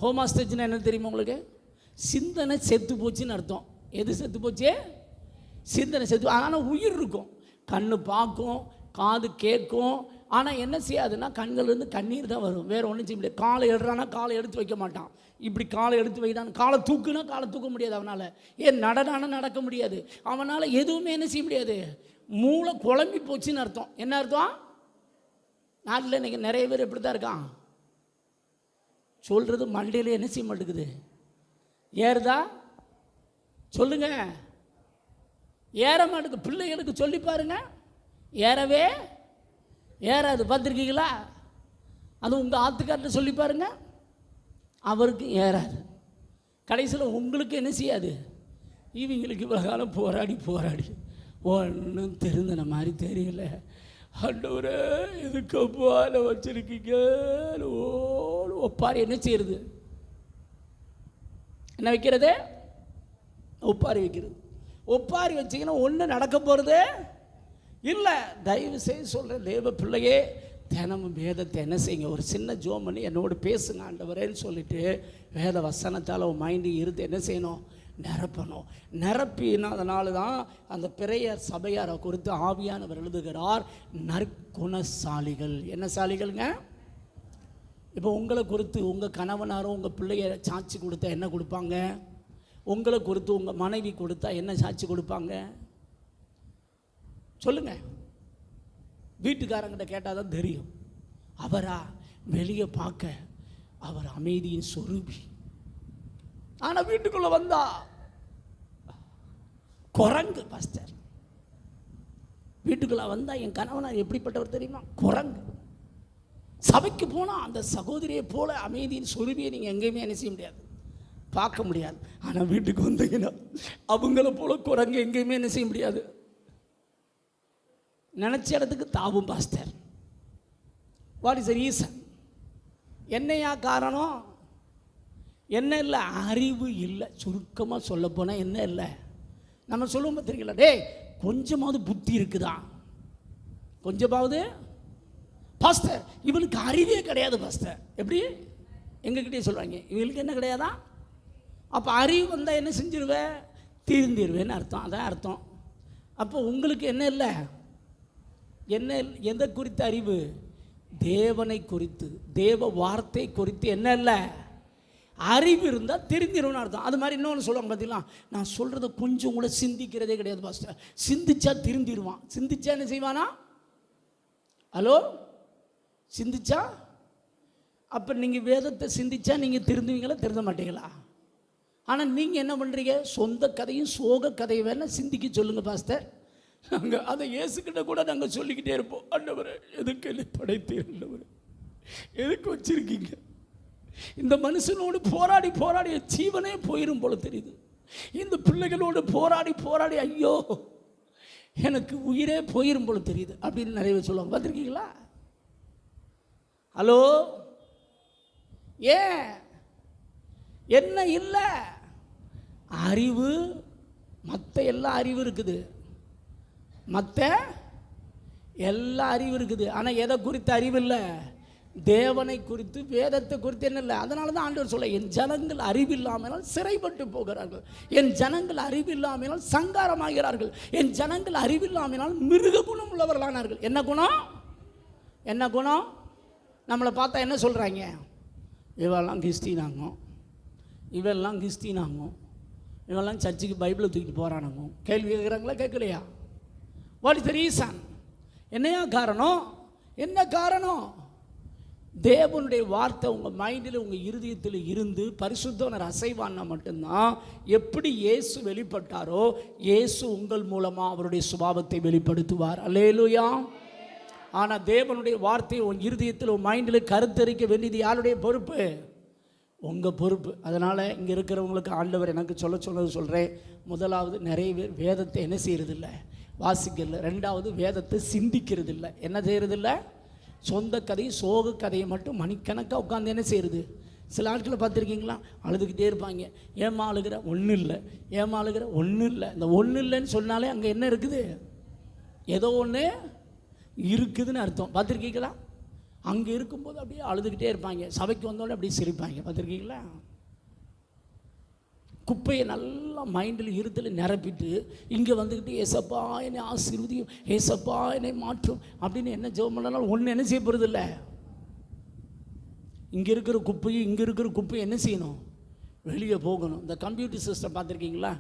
ஹோமா ஸ்டேஜ்னா என்னென்னு தெரியுமா உங்களுக்கு? சிந்தனை செத்து போச்சுன்னு அர்த்தம். எது செத்து போச்சு? சிந்தனை செத்து. ஆனால் உயிர் இருக்கும். கண்ணு பார்க்கும், காது கேட்கும். ஆனால் என்ன செய்யாதுன்னா கண்கள்லேருந்து கண்ணீர் தான் வரும். வேறு ஒன்றும் செய்ய முடியாது. காலை எடுறானா காலை எடுத்து வைக்க மாட்டான். இப்படி காலை எடுத்து வைக்கிறான். காலை தூக்குனா காலை தூக்க முடியாது அவனால். ஏன் நடனான நடக்க முடியாது. அவனால் எதுவுமே என்ன செய்ய முடியாது. மூளை குழம்பி போச்சுன்னு அர்த்தம். என்ன அர்த்தம்? நாட்டில் இன்றைக்கி நிறைய பேர் எப்படி தான் இருக்கான். சொல்கிறது மண்டையில் என்ன செய்ய மாட்டேங்குது. ஏறுதா? சொல்லுங்க, ஏற மாட்டேங்குது. பிள்ளைகளுக்கு சொல்லி பாருங்க, ஏறவே ஏறாது. பார்த்துருக்கீங்களா? அது உங்கள் ஆத்துக்கார்ட்ட சொல்லி பாருங்க, அவருக்கு ஏறாது. கடைசியில் உங்களுக்கு என்ன செய்யாது, இவங்களுக்கு இவ்வளோ காலம் போராடி ஒன்றும் திருந்தின மாதிரி தெரியல. ஆண்டவரே இதுக்கு அப்பால வச்சிருக்கீங்க. ஒப்பாரி என்ன செய்யறது, என்ன வைக்கிறது, ஒப்பாரி வைக்கிறது. ஒப்பாரி வச்சிங்கன்னா ஒன்று நடக்க போகிறது இல்லை. தயவு செய்து சொல்கிறேன், தேவ பிள்ளையே, தினமும் வேதத்தை என்ன செய்யுங்க, ஒரு சின்ன ஜோம் பண்ணி என்னோடு பேசுங்க ஆண்டவரேன்னு சொல்லிட்டு வேத வசனத்தால் உன் மைண்டு இருந்து என்ன செய்யணும், நிரப்பணும். நிரப்பினதுனால தான் அந்த பிரேயர் சபையாரை குறித்து ஆவியானவர் எழுதுகிறார், நற்குணசாலிகள். என்ன சாலிகள்ங்க? இப்போ உங்களை குறித்து உங்கள் கணவனாரோ உங்கள் பிள்ளைய சாட்சி கொடுத்தா என்ன கொடுப்பாங்க? உங்களை குறித்து உங்கள் மனைவி கொடுத்தா என்ன சாட்சி கொடுப்பாங்க? சொல்லுங்க. வீட்டுக்காரங்கிட்ட கேட்டால் தான் தெரியும். அவரா வெளியே பார்க்க அவர் அமைதியின் சொரூபி, ஆனால் வீட்டுக்குள்ளே வந்தா குரங்கு. பாஸ்டர், வீட்டுக்குள்ளே வந்தால் என் கணவனார் எப்படிப்பட்டவர் தெரியுமா? குரங்கு. சபைக்கு போனால் அந்த சகோதரியை போல அமைதியின் சொருபியை நீங்கள் எங்கேயுமே என்ன செய்ய முடியாது, பார்க்க முடியாது. ஆனால் வீட்டுக்கு வந்தீங்கன்னா அவங்கள போல குரங்கு எங்கேயுமே என்ன செய்ய முடியாது, நினச்ச இடத்துக்கு தாவும். Pastor, what is the reason? என்னையா காரணம்? என்ன இல்லை, அறிவு இல்லை. சுருக்கமாக சொல்ல போனால் என்ன இல்லை, நம்ம சொல்லுவோம் பார்த்துருக்கீங்களா, டேய் கொஞ்சமாவது புத்தி இருக்குதா, கொஞ்சமாவது. பாஸ்டர் இவனுக்கு அறிவே கிடையாது பாஸ்டர். எப்படி? எங்ககிட்டே சொல்கிறாங்க, இவங்களுக்கு என்ன கிடையாதா? அப்போ அறிவு வந்தால் என்ன செஞ்சிருவேன், தீர்ந்திருவேன்னு அர்த்தம். அதான் அர்த்தம். அப்போ உங்களுக்கு என்ன இல்லை, என்ன, எதை குறித்த அறிவு? தேவனை குறித்து, தேவ வார்த்தை குறித்து என்ன இல்லை, அறிவு இருந்தால் தெரிஞ்சிரும்னு அர்த்தம். அது மாதிரி இன்னொன்று சொல்லுவாங்க பார்த்தீங்களா, நான் சொல்கிறத கொஞ்சம் கூட சிந்திக்கிறதே கிடையாது பாஸ்டர். சிந்திச்சா திருந்திடுவான். சிந்திச்சா என்ன செய்வானா? ஹலோ, சிந்திச்சா? அப்போ நீங்கள் வேதத்தை சிந்திச்சா நீங்கள் திருந்துவீங்களா, திருந்த மாட்டீங்களா? ஆனால் நீங்கள் என்ன பண்ணுறீங்க, சொந்த கதையும் சோக கதையை வேணால் சிந்திக்க சொல்லுங்கள் பாஸ்டர். நாங்கள் அதை இயேசுக்கிட்ட கூட நாங்கள் சொல்லிக்கிட்டே இருப்போம், ஆண்டவரே எதுக்கு என்னை படைத்தீர், ஆண்டவரே எதுக்கு வச்சிருக்கீங்க? இந்த மனுஷனோடு போராடி ஜீவனே போயிடும் போல தெரியுது. இந்த பிள்ளைகளோடு போராடி ஐயோ எனக்கு உயிரே போயிடும் போல தெரியுது அப்படின்னு நிறைய பேர் சொல்லுவாங்க. பார்த்துருக்கீங்களா? ஹலோ, ஏன் என்ன இல்லை? அறிவு, மற்ற எல்லா அறிவு இருக்குது, மற்ற எல்லா அறிவு இருக்குது. ஆனால் எதை குறித்த அறிவு இல்லை, தேவனை குறித்து, வேதத்தை குறித்து என்ன இல்லை. அதனால தான் ஆண்டவர் சொல்ல, என் ஜனங்கள் அறிவில்லாமல் சிறைப்பட்டு போகிறார்கள், என் ஜனங்கள் அறிவில்லாமல் சங்காரமாகிறார்கள், என் ஜனங்கள் அறிவில்லாமல் மிருக குணம் உள்ளவர்களானார்கள். என்ன குணம்? என்ன குணம்? நம்மளை பார்த்தா என்ன சொல்கிறாங்க, இவெல்லாம் கிறிஸ்டினாகும், இவெல்லாம் கிறிஸ்டினாகும், இவெல்லாம் சர்ச்சுக்கு பைபிளை தூக்கிட்டு போகிறானுங்க. கேள்வி கேட்குறாங்களா, கேட்கலையா? What is the reason? என்னையா காரணம்? என்ன காரணம்? தேவனுடைய வார்த்தை உங்கள் மைண்டில், உங்கள் இருதயத்தில் இருந்து பரிசுத்தவனர் அசைவான்னா மட்டும்தான். எப்படி இயேசு வெளிப்பட்டாரோ, இயேசு உங்கள் மூலமாக அவருடைய சுபாவத்தை வெளிப்படுத்துவார். அல்லேலூயா. ஆனால் தேவனுடைய வார்த்தையை உன் இருதயத்தில், உன் மைண்டில் கருத்தரிக்க வேண்டியது யாருடைய பொறுப்பு? உங்கள் பொறுப்பு. அதனால் இங்கே இருக்கிறவங்களுக்கு ஆண்டவர் எனக்கு சொல்கிறேன். முதலாவது, நிறைய பேர் வேதத்தை என்ன செய்கிறதில்ல, வாசிக்கிறதில்ல. ரெண்டாவது, வேதத்தை சிந்திக்கிறதில்லை. என்ன செய்கிறதில்ல? சொந்த கதையும் சோக கதையை மட்டும் மணிக்கணக்காக உட்காந்து என்ன செய்கிறது. சில ஆட்களை பார்த்துருக்கீங்களா, அழுதுகிட்டே இருப்பாங்க. ஏமா அழுகிற? ஒன்றும் இல்லை. ஏமா அழுகிற? ஒன்றும் இல்லை. இந்த ஒன்றும் இல்லைன்னு சொன்னாலே அங்கே என்ன இருக்குது, ஏதோ ஒன்று இருக்குதுன்னு அர்த்தம். பார்த்துருக்கீங்களா? அங்கே இருக்கும்போது அப்படியே அழுதுகிட்டே இருப்பாங்க, சபைக்கு வந்தோடனே அப்படியே சிரிப்பாங்க. பார்த்துருக்கீங்களா? குப்பையை நல்லா மைண்டில் இருத்தில் நிரப்பிட்டு இங்கே வந்துக்கிட்டு ஏசப்பா என்னை ஆசீர்வதியும், ஏசப்பா என்னை மாற்றும் அப்படின்னு என்ன ஜெபம் பண்ணாலும் ஒன்று என்ன செய்ய போகிறது இல்லை. இங்கே இருக்கிற குப்பையும் என்ன செய்யணும், வெளியே போகணும். இந்த கம்ப்யூட்டர் சிஸ்டம் பார்த்துருக்கீங்களா,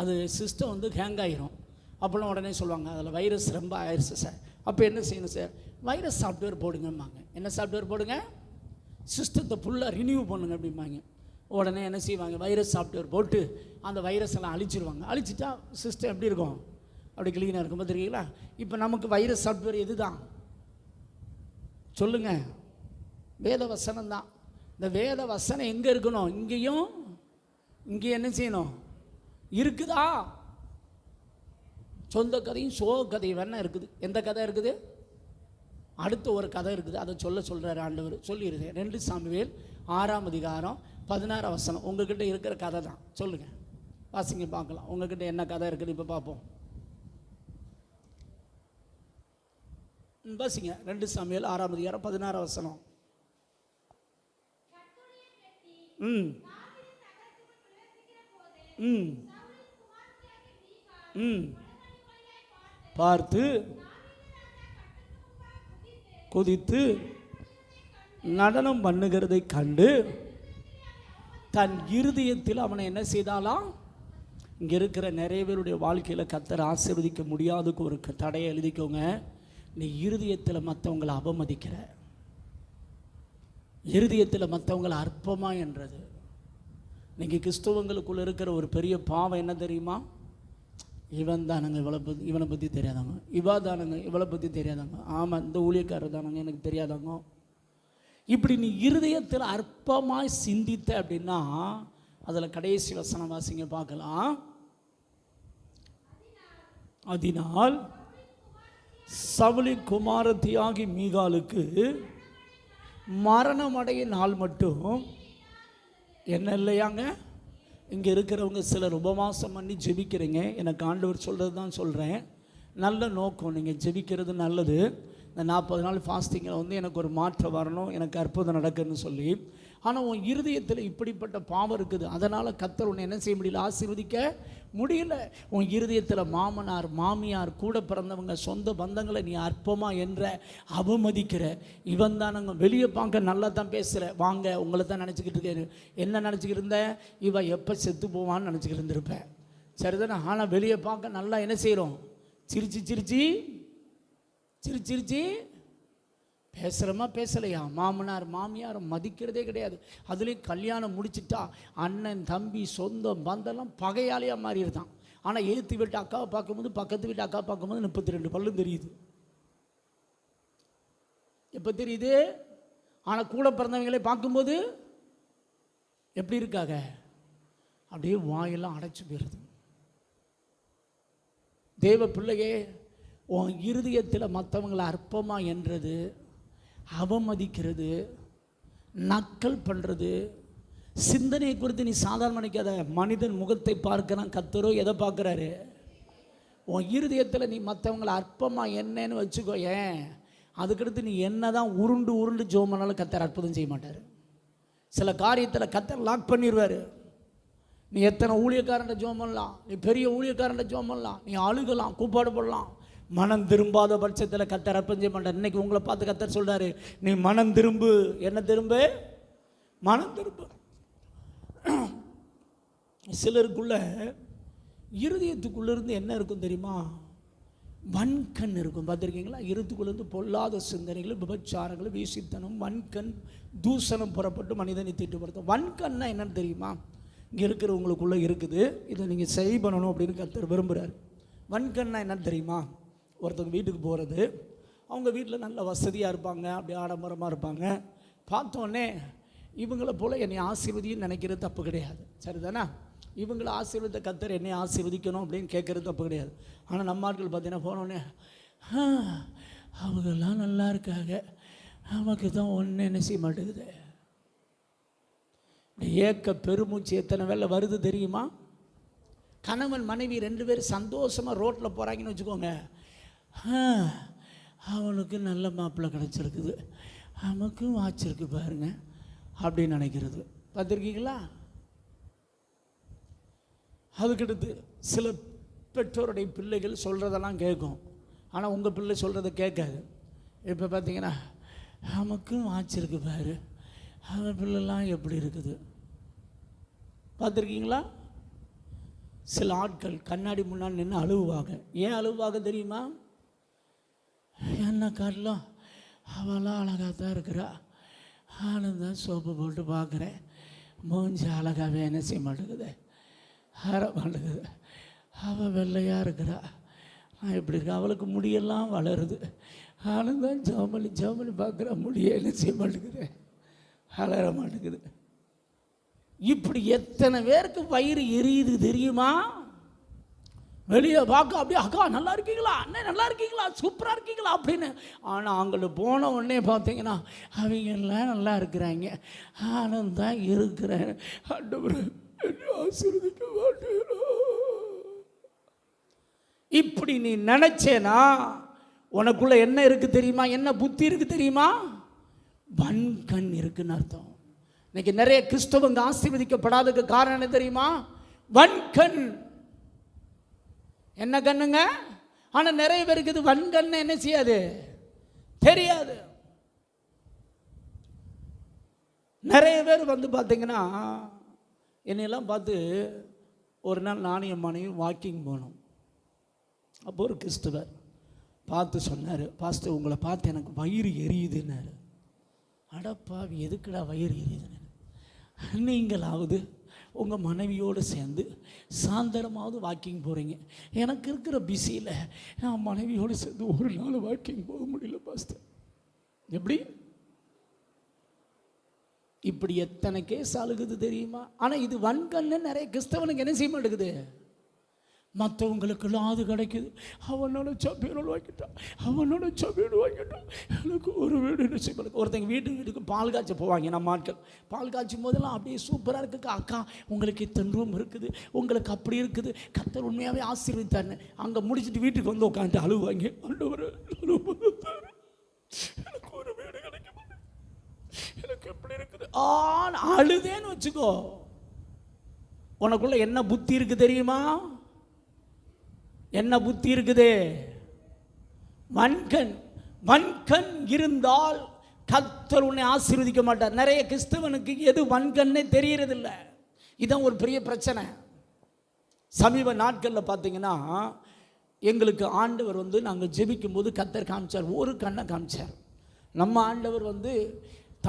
அது சிஸ்டம் வந்து ஹேங் ஆகிரும். அப்போல்லாம் உடனே சொல்லுவாங்க, அதில் வைரஸ் ரொம்ப ஆயிடுச்சு சார். அப்போ என்ன செய்யணும் சார், வைரஸ் சாஃப்ட்வேர் போடுங்கம்பாங்க. என்ன சாஃப்ட்வேர் போடுங்க? சிஸ்டத்தை ஃபுல்லாக ரினியூ பண்ணுங்க அப்படிம்பாங்க. உடனே என்ன செய்வாங்க, வைரஸ் சாஃப்ட்வேர் போட்டு அந்த வைரஸ் எல்லாம் அழிச்சிருவாங்க. அழிச்சிட்டா சிஸ்டம் எப்படி இருக்கும், அப்படி கிளீனாக இருக்கும். பார்த்துருக்கீங்களா? இப்போ நமக்கு வைரஸ் சாஃப்ட்வேர் எது தான் சொல்லுங்கள்? வேத வசனம் தான். இந்த வேத வசனம் எங்கே இருக்கணும்? இங்கேயும் இங்கே என்ன செய்யணும்? இருக்குதா? சொந்த கதையும் சோக கதையும் வேணா இருக்குது. எந்த கதை இருக்குது? அடுத்த ஒரு கதை இருக்குது, அதை சொல்கிறார் ஆண்டவர். சொல்லிடுறேன். 2 சாமுவேல் 6ஆம் அதிகாரம் 16ஆம் வசனம். உங்ககிட்ட இருக்கிற கதை தான். சொல்லுங்கள், வாசிங்க பார்க்கலாம். உங்ககிட்ட என்ன கதை இருக்குது இப்போ பார்ப்போம். வாசிங்க. 2 சாமுவேல் 6ஆம் அதிகாரம் 16ஆம் வசனம். ம் ம் ம் பார்த்து குதித்து நடனம் பண்ணுகிறதை கண்டு தன் இருதயத்தில் அவனை என்ன செய்தாலாம்? இங்கே இருக்கிற நிறைய பேருடைய வாழ்க்கையில் கர்த்தர் ஆசீர்வதிக்க முடியாதுக்கு ஒரு தடையை எழுதிக்கோங்க. நீ இருதயத்தில் மற்றவங்களை அவமதிக்கிற, இருதயத்தில் மற்றவங்களை அற்பமாக என்றது. நீங்கள் கிறிஸ்தவங்களுக்குள்ளே இருக்கிற ஒரு பெரிய பாவம் என்ன தெரியுமா? இவன் தானுங்க இவனை பற்றி தெரியாதாங்க, இவா தானுங்க இவளை பற்றி தெரியாதாங்க, ஆமாம் இந்த ஊழியக்காரர் தானுங்க எனக்கு தெரியாதாங்க. இப்படி நீ இருதயத்தில் அற்பமாய் சிந்தித்த அப்படின்னா அதில் கடைசி வசனம் வாசிங்க பார்க்கலாம். அதனால் சவுலின் குமாரத்தியாகி மீகாலுக்கு மரணமடைய நாள் மட்டும் என்ன இல்லையாங்க? இங்கே இருக்கிறவங்க சிலர் உபவாசம் பண்ணி ஜெபிக்கிறீங்க. எனக்கு ஆண்டவர் சொல்கிறது தான் சொல்கிறேன். நல்ல நோக்கம், நீங்கள் ஜெபிக்கிறது நல்லது. இந்த 40 நாள் ஃபாஸ்டிங்கில் எனக்கு ஒரு மாற்றம் வரணும், எனக்கு அற்புதம் நடக்குன்னு சொல்லி. ஆனால் உன் இருதயத்தில் இப்படிப்பட்ட பாவம் இருக்குது. அதனால் கர்த்தர் உன்னை என்ன செய்ய முடியல? ஆசீர்வதிக்க முடியல. உன் இருதயத்தில் மாமனார் மாமியார் கூட பிறந்தவங்க சொந்த பந்தங்களை நீ அற்பமாக என்ற அவமதிக்கிற. இவன் தானங்க வெளியே பார்க்க நல்லா தான் பேசுகிற, வாங்க உங்களை தான் நினச்சிக்கிட்டு இருக்கேன். என்ன நினச்சிக்கிட்டு இருந்தேன்? இவன் எப்போ செத்து போவான்னு நினச்சிக்கிட்டு இருந்திருப்பேன், சரிதானே? ஆனால் வெளியே பார்க்க நல்லா என்ன செய்கிறோம்? சிரிச்சு பேசுகிறோமா பேசலையா? மாமனார் மாமியார் மதிக்கிறதே கிடையாது. அதுலேயும் கல்யாணம் முடிச்சுட்டா அண்ணன் தம்பி சொந்தம் பந்தெல்லாம் பகையாளியாக மாறிடுதான். ஆனால் எழுத்து வீட்டு அக்காவை பார்க்கும்போது பக்கத்து வீட்டு அக்காவை பார்க்கும்போது 32 பல்லும் தெரியுது. எப்போ தெரியுது? ஆனால் கூட பிறந்தவங்களே பார்க்கும்போது எப்படி இருக்காங்க? அப்படியே வாயெல்லாம் அடைச்சி போயிடுது. தேவ பிள்ளையே, உன் இருதயத்தில் மற்றவங்களை அற்பமாக என்றது, அவமதிக்கிறது, நக்கல் பண்ணுறது, சிந்தனையை குறித்து நீ சாதாரண நினைக்காத. மனிதன் முகத்தை பார்க்கிறான், கர்த்தரோ எதை பார்க்குறாரு? உன் இருதயத்தில் நீ மற்றவங்களை அற்பமாக என்னன்னு வச்சுக்கோ. ஏன் அதுக்கடுத்து நீ என்ன தான் உருண்டு ஜெபம் பண்ணாலும் கர்த்தர் அற்புதம் செய்ய மாட்டார். சில காரியத்தில் கர்த்தர் லாக் பண்ணிடுவார். நீ எத்தனை ஊழியக்காரன் ஜெபம் பண்ணலாம், நீ பெரிய ஊழியக்காரன் ஜெபம் பண்ணலாம், நீ அழுகலாம், கூப்பாடு போடலாம், மனம் திரும்பாத பட்சத்தில் கர்த்தர் அற்புதம் செய்ய மாட்டார். இன்னைக்கு உங்களை பார்த்து கர்த்தர் சொல்கிறாரு, நீ மனம் திரும்பு. என்ன திரும்பு? மனம் திரும்பு. சிலருக்குள்ள இருதயத்துக்குள்ளேருந்து என்ன இருக்கும் தெரியுமா? வன்கண் இருக்கும். பார்த்துருக்கீங்களா? இருதயத்துக்குள்ளேருந்து பொல்லாத சிந்தனைகள், விபச்சாரங்கள், வீசித்தனம், வன்கண், தூசணம் புறப்பட்டு மனிதனை தீட்டுப்படுத்தும். வன்கண்ணா என்னன்னு தெரியுமா? இங்கே இருக்கிறவங்களுக்குள்ளே இருக்குது. இதை நீங்கள் சரி பண்ணணும் அப்படின்னு கர்த்தர் விரும்புகிறார். வன்கண்ணா என்னன்னு தெரியுமா? ஒருத்தவங்க வீட்டுக்கு போகிறது, அவங்க வீட்டில் நல்ல வசதியாக இருப்பாங்க, அப்படி ஆடம்பரமாக இருப்பாங்க. பார்த்தோன்னே இவங்களை போல் என்னை ஆசீர்வதின்னு நினைக்கிறது தப்பு கிடையாது, சரிதானே? இவங்களை ஆசீர்வதித்த கர்த்தர் என்னை ஆசீர்வதிக்கணும் அப்படின்னு கேட்குறது தப்பு கிடையாது. ஆனால் நம்ம ஆட்கள் பார்த்தீங்கன்னா போனோடனே அவங்கெல்லாம் நல்லா இருக்காங்க, நமக்கு தான் ஒன்று என்ன செய்ய மாட்டேங்குது. ஏக்க பெருமூச்சு எத்தனை வேலை வருது தெரியுமா? கணவன் மனைவி 2 பேரும் சந்தோஷமாக ரோட்டில் போகிறாங்கன்னு வச்சுக்கோங்க. அவனுக்கு நல்ல மாப்பிள்ளை கிடச்சிருக்குது, நமக்கும் வாச்சிருக்கு பாருங்க அப்படின்னு நினைக்கிறது. பார்த்துருக்கீங்களா? அதுக்கடுத்து சில பெற்றோருடைய பிள்ளைகள் சொல்கிறதெல்லாம் கேட்கும், ஆனால் உங்கள் பிள்ளை சொல்கிறத கேட்காது. இப்போ பார்த்தீங்கன்னா நமக்கும் வாச்சிருக்கு பாரு, அவன் பிள்ளைலாம் எப்படி இருக்குது. பார்த்துருக்கீங்களா? சில ஆட்கள் கண்ணாடி முன்னாடி நின்று அழுவாங்க. ஏன் அழுவாங்க தெரியுமா? என்ன காட்டிலும் அவளாம் அழகாக தான் இருக்கிறா, ஆனந்தான் சோப்பு போட்டு பார்க்குறேன், மூஞ்சி அழகாகவே என்ன செய்ய மாட்டேங்குது, ஆற மாட்டேங்குது. அவள் வெள்ளையாக இருக்கிறா, நான் எப்படி இருக்கேன், அவளுக்கு முடியெல்லாம் வளருது, ஆனந்தான் ஜோமலி பார்க்குற முடிய என்ன செய்ய மாட்டேங்குது, வளர மாட்டேங்குது. இப்படி எத்தனை பேருக்கு வயிறு எரியுது தெரியுமா? வெளியே பார்க்க அப்படியே, அக்கா நல்லா இருக்கீங்களா, அண்ணன் நல்லா இருக்கீங்களா, சூப்பராக இருக்கீங்களா அப்படின்னு. ஆனால் அவங்கள போன உடனே பார்த்தீங்கன்னா அவங்க எல்லாம் நல்லா இருக்கிறாங்க, நானும் தான் இருக்கிறேன், ஆண்டவரே என்னை ஆசீர்வதிக்க மாட்டேன். இப்படி நீ நினைச்சேனா உனக்குள்ள என்ன இருக்கு தெரியுமா? என்ன புத்தி இருக்கு தெரியுமா? வன்கண் இருக்குன்னு அர்த்தம். இன்னைக்கு நிறைய கிறிஸ்தவங்க ஆசீர்வதிக்கப்படாததுக்கு காரணம் என்ன தெரியுமா? வன்கண். என்ன கண்ணுங்க? ஆனால் நிறைய பேருக்கு இது வன்கண் என்ன செய்யாது, தெரியாது. நிறைய பேர் வந்து பார்த்தீங்கன்னா என்னையெல்லாம் பார்த்து ஒரு நாள் நானும் என் மனைவி வாக்கிங் போனோம். அப்போ ஒரு கிறிஸ்தவர் பார்த்து சொன்னார், பாஸ்டர் உங்களை பார்த்து எனக்கு வயிறு எரியுதுன்னாரு. அடப்பாவி எதுக்குடா வயிறு எரியுதுன்னு? நீங்களாவது உங்கள் மனைவியோடு சேர்ந்து சாயந்தரமாவது வாக்கிங் போகிறீங்க. எனக்கு இருக்கிற பிஸியில் நான் மனைவியோடு சேர்ந்து ஒரு நாள் வாக்கிங் போக முடியல பாஸ்டர். எப்படி? இப்படி எத்தனை கேஸ் அழுகுது தெரியுமா? ஆனால் இது வன்கண்ணு நிறைய கிறிஸ்தவனுக்கு என்ன செய்ய மாட்டேங்குது? மற்றவங்களுக்கெல்லாம் அது கிடைக்குது. அவன் நினச்சா வீடு வாங்கிட்டான், அவன் நினச்சா வீடு வாங்கிட்டான், எனக்கு ஒரு வீடு என்ன செய்ய. ஒருத்தங்க வீட்டுக்கு பால் காய்ச்ச போவாங்க. நம்ம ஆட்கள் பால் காய்ச்சும் போதெல்லாம் அப்படியே சூப்பராக இருக்குது, அக்கா உங்களுக்கு இத்தனை ரூம் இருக்குது, உங்களுக்கு அப்படி இருக்குது, கர்த்தர் உண்மையாகவே ஆசீர்வதித்தாருன்னு. அங்கே முடிச்சுட்டு வீட்டுக்கு வந்து உட்காந்துட்டு அழுவாங்க, ஆண்டவரே எனக்கு ஒரு வீடு கிடைக்க மாட்டேன், எனக்கு எப்படி இருக்குது. அழுதேன்னு வச்சுக்கோ, உனக்குள்ள என்ன புத்தி இருக்கு தெரியுமா? என்ன புத்தி இருக்குது? வன்கண். வன்கண் இருந்தால் கர்த்தர் உன்னை ஆசீர்வதிக்க மாட்டார். நிறைய கிறிஸ்தவனுக்கு எது வன்கண்ணே தெரியறதில்ல. இதான் ஒரு பெரிய பிரச்சனை. சமீப நாட்களில் பார்த்தீங்கன்னா எங்களுக்கு ஆண்டவர் வந்து நாங்கள் ஜெபிக்கும் போது கர்த்தர் காமிச்சார், ஒரு கண்ணை காமிச்சார். நம்ம ஆண்டவர் வந்து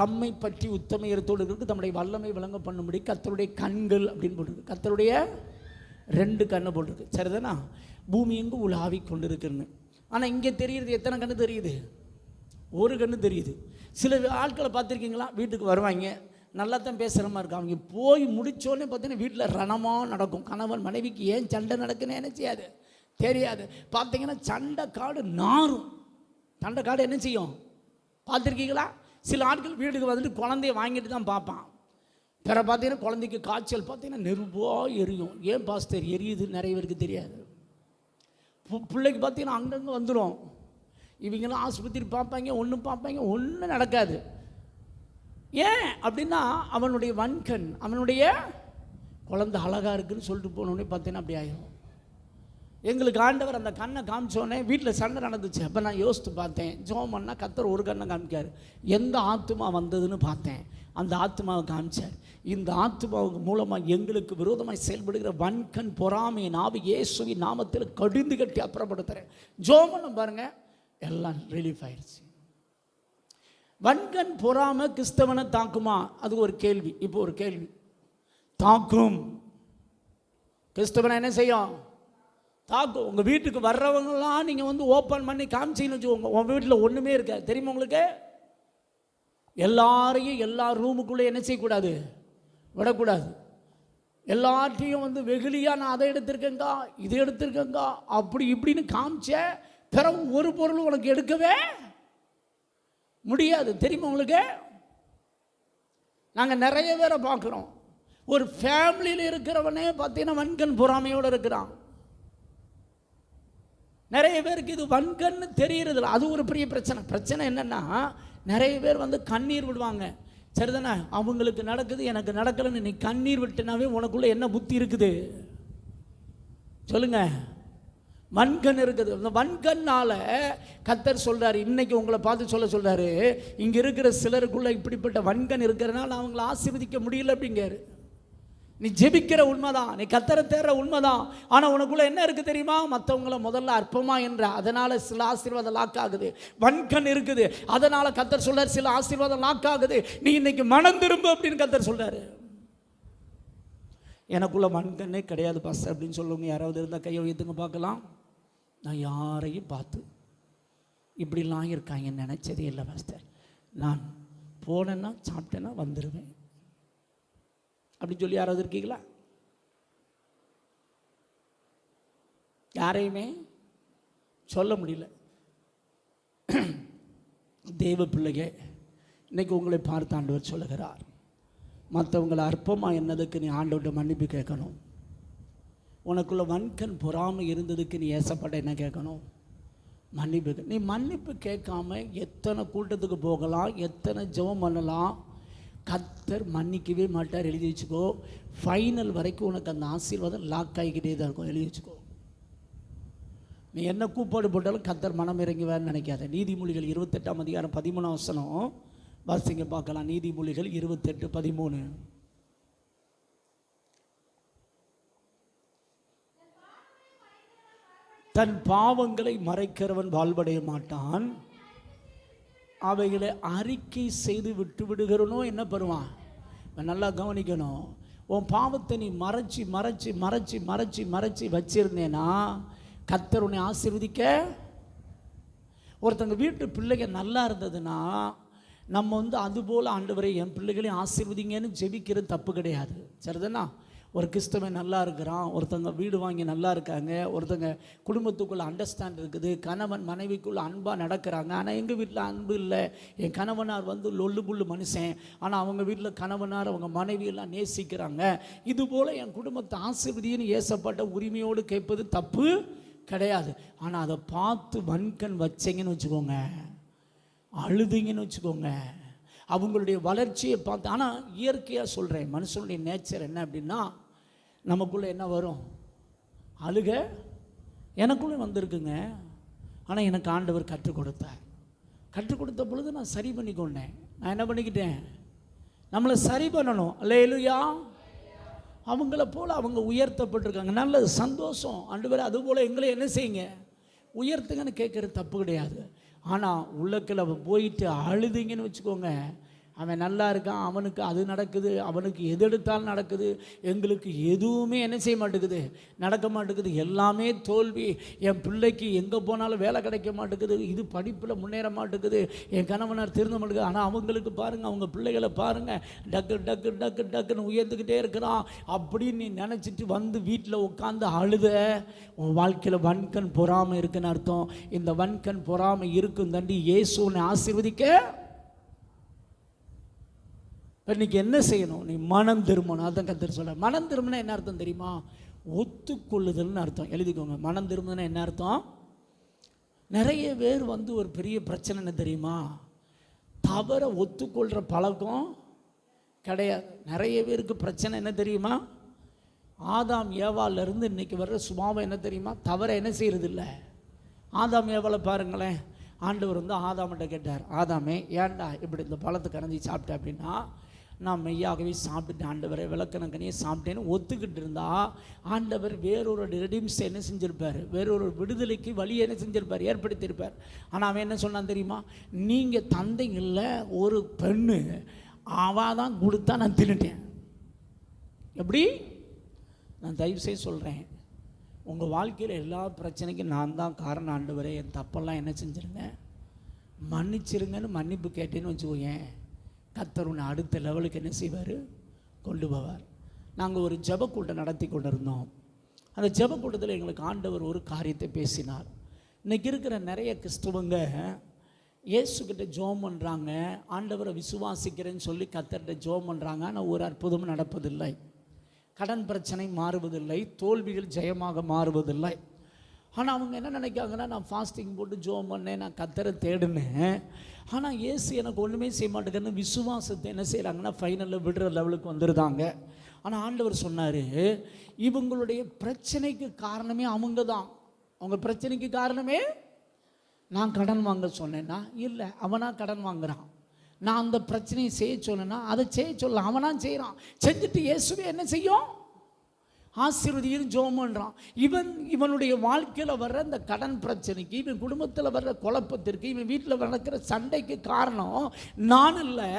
தம்மை பற்றி உத்தமயத்தோடு இருக்கு, தம்முடைய வல்லமை விளங்க பண்ணும்படி கர்த்தருடைய கண்கள் அப்படின்னு போட்டிருக்கு. கர்த்தருடைய 2 கண்ணை போட்டிருக்கு, சரிதானா? பூமி எங்கும் உலாவி கொண்டு இருக்குன்னு. ஆனால் இங்கே தெரியுது எத்தனை கண்ணு தெரியுது? ஒரு கண்ணு தெரியுது. சில ஆட்களை பார்த்துருக்கீங்களா? வீட்டுக்கு வருவாங்க, நல்லா தான் பேசுகிற மாதிரி இருக்கும். அவங்க போய் முடித்தோடனே பார்த்தீங்கன்னா வீட்டில் ரணமாக நடக்கும். கணவன் மனைவிக்கு ஏன் சண்டை நடக்குன்னு என்ன செய்யாது, தெரியாது. பார்த்தீங்கன்னா சண்டை காடு நாரும். சண்டை காடு என்ன செய்யும் பார்த்துருக்கீங்களா? சில ஆட்கள் வீட்டுக்கு வந்துட்டு குழந்தைய வாங்கிட்டு தான் பார்ப்பான். பிற பார்த்தீங்கன்னா குழந்தைக்கு காய்ச்சல் பார்த்தீங்கன்னா நெருப்பாக எரியும். ஏன் பாஸ்டர் எரியுது நிறைய பேருக்கு தெரியாது. பிள்ளைக்கு பார்த்தீங்கன்னா அங்கங்கே வந்துடும். இவங்கெல்லாம் ஆஸ்பத்திரி பார்ப்பாங்க, ஒன்றும் பார்ப்பாங்க, ஒன்றும் நடக்காது. ஏன் அப்படின்னா அவனுடைய வன்கண், அவனுடைய குழந்தை அழகாக இருக்குன்னு சொல்லிட்டு போனோடனே பார்த்தீங்கன்னா அப்படி ஆயிடும். எங்களுக்கு ஆண்டவர் அந்த கண்ணை காமிச்சோடனே வீட்டில் சண்டை நடந்துச்சு. அப்போ நான் யோசித்து பார்த்தேன், ஜோம் பண்ணால் கர்த்தர் ஒரு கண்ணை காமிக்கார். எந்த ஆத்துமா வந்ததுன்னு பார்த்தேன், அந்த ஆத்மாவை காமிச்சார். இந்த ஆத்மாவுக்கு மூலமாக எங்களுக்கு விரோதமாக செயல்படுகிற வன்கண் பொறாமையின் ஆவி இயேசுவின் நாமத்தில் கடிந்து கட்டி அப்புறப்படுத்துகிறேன். ஜோமன்னு பாருங்கள், எல்லாம் ரிலீஃப் ஆயிடுச்சு. வன்கண் பொறாமை கிறிஸ்தவனை தாக்குமா? அது ஒரு கேள்வி. இப்போ ஒரு கேள்வி, தாக்கும். கிறிஸ்தவனை என்ன செய்யும்? தாக்கும். உங்கள் வீட்டுக்கு வர்றவங்களாம் நீங்கள் வந்து ஓப்பன் பண்ணி காமிச்சின்னு வச்சுக்கோங்க, உங்கள் வீட்டில் ஒன்றுமே இருக்காது. தெரியுமா உங்களுக்கு? எல்லாரையும் எல்லா ரூமுக்குள்ளே என்ன செய்யக்கூடாது, விடக்கூடாது. எல்லாத்தையும் வந்து வெகுளியாக நான் அதை எடுத்திருக்கேங்கா, இதை எடுத்திருக்கேங்கா, அப்படி இப்படின்னு காமிச்ச பிறகு ஒரு பொருள் உனக்கு எடுக்கவே முடியாது. தெரியுமா உங்களுக்கு? நாங்கள் நிறைய பேரை பார்க்குறோம், ஒரு ஃபேமிலியில் இருக்கிறவனே பார்த்தீங்கன்னா வன்கண் பொறாமையோடு இருக்கிறான். நிறைய பேருக்கு இது வன்கண்ணு தெரியறதில்ல. அது ஒரு பெரிய பிரச்சனை. பிரச்சனை என்னென்னா நிறைய பேர் வந்து கண்ணீர் விடுவாங்க, சரிதானே? அவங்களுக்கு நடக்குது, எனக்கு நடக்கலைன்னு நீ கண்ணீர் விட்டுனாவே உனக்குள்ளே என்ன புத்தி இருக்குது சொல்லுங்க? வன்கண் இருக்குது. அந்த வன்கண்ணால் கர்த்தர் சொல்கிறாரு, இன்னைக்கு உங்களை பார்த்து சொல்கிறாரு, இங்கே இருக்கிற சிலருக்குள்ளே இப்படிப்பட்ட வன்கண் இருக்கிறனால அவங்கள ஆசீர்வதிக்க முடியல அப்படிங்காரு. நீ ஜெபிக்கிற உண்மைதான், நீ கர்த்தரை தேடுற உண்மைதான், ஆனால் உனக்குள்ள என்ன இருக்குது தெரியுமா? மற்றவங்கள முதல்ல அற்பமா என்ற, அதனால சில ஆசீர்வாதம் லாக் ஆகுது. வன்கண் இருக்குது, அதனால கர்த்தர் சொல்றார் சில ஆசீர்வாதம் லாக் ஆகுது. நீ இன்னைக்கு மனம் திரும்ப அப்படின்னு கர்த்தர் சொல்றாரு. எனக்குள்ள வன்கண்ணே கிடையாது பாஸ்டர் அப்படின்னு சொல்லுங்க. யாராவது இருந்தால் கையை உயர்த்துங்க பார்க்கலாம். நான் யாரையும் பார்த்து இப்படிலாம் இருக்காங்கன்னு நினைச்சதே இல்லை பாஸ்டர். நான் போனேன்னா சாப்பிட்டேன்னா வந்துடுவேன். அப்படின்னு சொல்லி யாராவது இருக்கீங்களா? யாரையுமே சொல்ல முடியல. தேவ பிள்ளையே, இன்னைக்கு உங்களை பார்த்து ஆண்டவர் சொல்லுகிறார், மற்றவங்களை அற்பமாக என்னதுக்கு நீ ஆண்டவர்கிட்ட மன்னிப்பு கேட்கணும். உனக்குள்ள வன்கண் பொறாமை இருந்ததுக்கு நீ ஏசப்பட்ட என்ன கேட்கணும்? மன்னிப்பு. நீ மன்னிப்பு கேட்காம எத்தனை கூட்டத்துக்கு போகலாம், எத்தனை ஜெபம் பண்ணலாம், கர்த்தர் மன்னிக்கவே மாட்டார். எழுதி வச்சுக்கோ. ஃபைனல் வரைக்கும் உனக்கு அந்த ஆசீர்வாதம் லாக் ஆகிக்கிட்டே தான் இருக்கும். எழுதி வச்சுக்கோ. நீ என்ன கூப்பாடு போட்டாலும் கர்த்தர் மனம் இறங்குவார்னு நினைக்காத. நீதிமொழிகள் 28:13 வாசிங்க பார்க்கலாம். நீதிமொழிகள் 28:13. தன் பாவங்களை மறைக்கிறவன் வாழ்வடைய மாட்டான், அவைகளை அறிக்கை செய்து விட்டு விடுகிறனோ என்ன பெறுவான். நல்லா கவனிக்கணும். உன் பாவத்தை நீ மறைச்சி மறைச்சி மறைச்சி மறைச்சி மறைச்சி வச்சிருந்தேன்னா கர்த்தர் உன்னை ஆசீர்வதிக்க. ஒருத்தங்க வீட்டு பிள்ளைங்க நல்லா இருந்ததுன்னா நம்ம அதுபோல் ஆண்டவரை என் பிள்ளைகளையும் ஆசீர்வதிங்கன்னு ஜெபிக்கிறது தப்பு கிடையாது. சரிதானா? ஒரு கிறிஸ்தவன் நல்லா இருக்கிறான், ஒருத்தங்க வீடு வாங்கி நல்லா இருக்காங்க, ஒருத்தங்க குடும்பத்துக்குள்ளே அண்டர்ஸ்டாண்ட் இருக்குது, கணவன் மனைவிக்குள்ளே அன்பாக நடக்கிறாங்க. ஆனால் எங்கள் வீட்டில் அன்பு இல்லை, என் கணவனார் லொல்லு புல்லு மனுஷன், ஆனால் அவங்க வீட்டில் கணவனார் அவங்க மனைவியெல்லாம் நேசிக்கிறாங்க. இதுபோல் என் குடும்பத்தை ஆசீர்வதின்னு ஏசப்பட்ட உரிமையோடு கேட்பது தப்பு கிடையாது. ஆனால் அதை பார்த்து வன்கண் வச்சிங்கன்னு வச்சுக்கோங்க, அழுதிங்கன்னு வச்சுக்கோங்க, அவங்களுடைய வளர்ச்சியை பார்த்து. ஆனால் இயற்கையாக சொல்கிறேன், மனுஷனுடைய நேச்சர் என்ன அப்படின்னா, நமக்குள்ளே என்ன வரும்? அழுக எனக்குள்ளே வந்திருக்குங்க. ஆனால் எனக்கு ஆண்டவர் கற்றுக் கொடுத்த பொழுது நான் சரி பண்ணிக்கொண்டேன். நான் என்ன பண்ணிக்கிட்டேன்? நம்மளை சரி பண்ணணும். அல்லேலூயா. அவங்கள போல் அவங்க உயர்த்தப்பட்டிருக்காங்க. நல்லது, சந்தோஷம். ஆண்டவர் அதுபோல் எங்களை என்ன செய்யுங்க, உயர்த்துங்கன்னு கேட்குறது தப்பு கிடையாது. ஆனால் உள்ளக்கில் போயிட்டு அழுதிங்கன்னு வச்சுக்கோங்க, அவன் நல்லா இருக்கான், அவனுக்கு அது நடக்குது, அவனுக்கு எது எடுத்தாலும் நடக்குது, எங்களுக்கு எதுவுமே என்ன செய்ய மாட்டேங்குது, நடக்க மாட்டேங்குது, எல்லாமே தோல்வி, என் பிள்ளைக்கு எங்கே போனாலும் வேலை கிடைக்க மாட்டேங்குது, இது படிப்பில் முன்னேற மாட்டேங்குது, என் கணவனார் திருந்த மாட்டேங்குது. ஆனால் அவங்களுக்கு பாருங்கள், அவங்க பிள்ளைகளை பாருங்கள், டக்கு டக்கு டக்கு டக்குன்னு உயர்ந்துக்கிட்டே இருக்கிறான் அப்படின்னு நீ நினச்சிட்டு வீட்டில் உட்காந்து அழுத, உன் வாழ்க்கையில் வன்கண் பொறாமை இருக்குன்னு அர்த்தம். இந்த வன்கண் பொறாமை இருக்கும் தண்டி இயேசுவை ஆசீர்வதிக்க. இன்னைக்கு என்ன செய்யணும்? நீ மனம் திரும்பணும். அதான் கர்த்தர் சொல்ல. மனம் திரும்பினா என்ன அர்த்தம் தெரியுமா? ஒத்துக்கொள்ளுதல்னு அர்த்தம். எழுதிக்கோங்க. மனம் திரும்பினா என்ன அர்த்தம்? நிறைய பேர் ஒரு பெரிய பிரச்சனை என்ன தெரியுமா? தவற ஒத்துக்கொள்கிற பழக்கம் கிடையாது. நிறைய பேருக்கு பிரச்சனை என்ன தெரியுமா? ஆதாம் ஏவாலிருந்து இன்னைக்கு வர்ற சுபாவம் என்ன தெரியுமா? தவற என்ன செய்யறது இல்லை. ஆதாம் ஏவாளை பாருங்களேன். ஆண்டவர் ஆதாம்கிட்ட கேட்டார், ஆதாமே ஏன்டா இப்படி இந்த பழத்தை கரைஞ்சி சாப்பிட்டேன் அப்படின்னா, நான் மெய்யாகவே சாப்பிட்டுட்டேன் ஆண்டவரை, விளக்கணக்கனையே சாப்பிட்டேன்னு ஒத்துக்கிட்டு இருந்தா ஆண்டவர் வேறொரு ரெடிம்ஸ் என்ன செஞ்சிருப்பார், வேறொரு விடுதலைக்கு வழி என்ன செஞ்சிருப்பார், ஏற்படுத்தியிருப்பார். ஆனால் அவன் என்ன சொன்னான் தெரியுமா? நீங்கள் தந்தைங்கள ஒரு பெண்ணு அவள் தான் கொடுத்தா நான் தின்னுட்டேன். எப்படி? நான் தயவுசெய்து சொல்கிறேன், உங்கள் வாழ்க்கையில் எல்லா பிரச்சனைக்கும் நான் தான் காரணம் ஆண்டவரே, என் தப்பெல்லாம் என்ன செஞ்சுருங்க, மன்னிச்சிருங்கன்னு மன்னிப்பு கேட்டேன்னு வச்சுக்கோங்க, கர்த்தர் உன்னை அடுத்த லெவலுக்கு என்ன செய்வார், கொண்டு போவார். நாங்கள் ஒரு ஜெப கூட்டம் நடத்தி கொண்டு இருந்தோம். அந்த ஜெப கூட்டத்தில் எங்களுக்கு ஆண்டவர் ஒரு காரியத்தை பேசினார். இன்றைக்கி இருக்கிற நிறைய கிறிஸ்துவங்க இயேசுக்கிட்ட ஜெபம் பண்ணுறாங்க, ஆண்டவரை விசுவாசிக்கிறேன்னு சொல்லி கர்த்தர்கிட்ட ஜெபம் பண்ணுறாங்க, ஆனால் ஒரு அற்புதமும் நடப்பதில்லை. கடன் பிரச்சனை மாறுவதில்லை, தோல்விகள் ஜெயமாக மாறுவதில்லை. ஆனால் அவங்க என்ன நினைக்காங்கன்னா, நான் ஃபாஸ்டிங் போட்டு ஜெபம் பண்ணேன், நான் கர்த்தரை தேடினேன், ஆனால் இயேசு எனக்கு ஒன்றுமே செய்ய மாட்டேங்குன்னு விசுவாசத்தை என்ன செய்கிறாங்கன்னா ஃபைனலில் விடுற லெவலுக்கு வந்துடுதாங்க. ஆனால் ஆண்டவர் சொன்னார், இவங்களுடைய பிரச்சனைக்கு காரணமே அவங்க தான். அவங்க பிரச்சனைக்கு காரணமே நான் கடன் வாங்க சொன்னேன்னா இல்லை, அவனா கடன் வாங்குறான். நான் அந்த பிரச்சனையை செய்ய சொன்னேன்னா அதை செய்ய சொல்ல அவனா செய்கிறான். செஞ்சுட்டு இயேசுவே என்ன செய்யும், ஆசீர்வதியும் ஜெபம் பண்ணுறான். இவனுடைய வாழ்க்கையில் வர்ற இந்த கடன் பிரச்சனைக்கு, இவன் குடும்பத்தில் வர்ற குழப்பத்திற்கு, இவன் வீட்டில் நடக்கிற சண்டைக்கு காரணம் நான் இல்லை,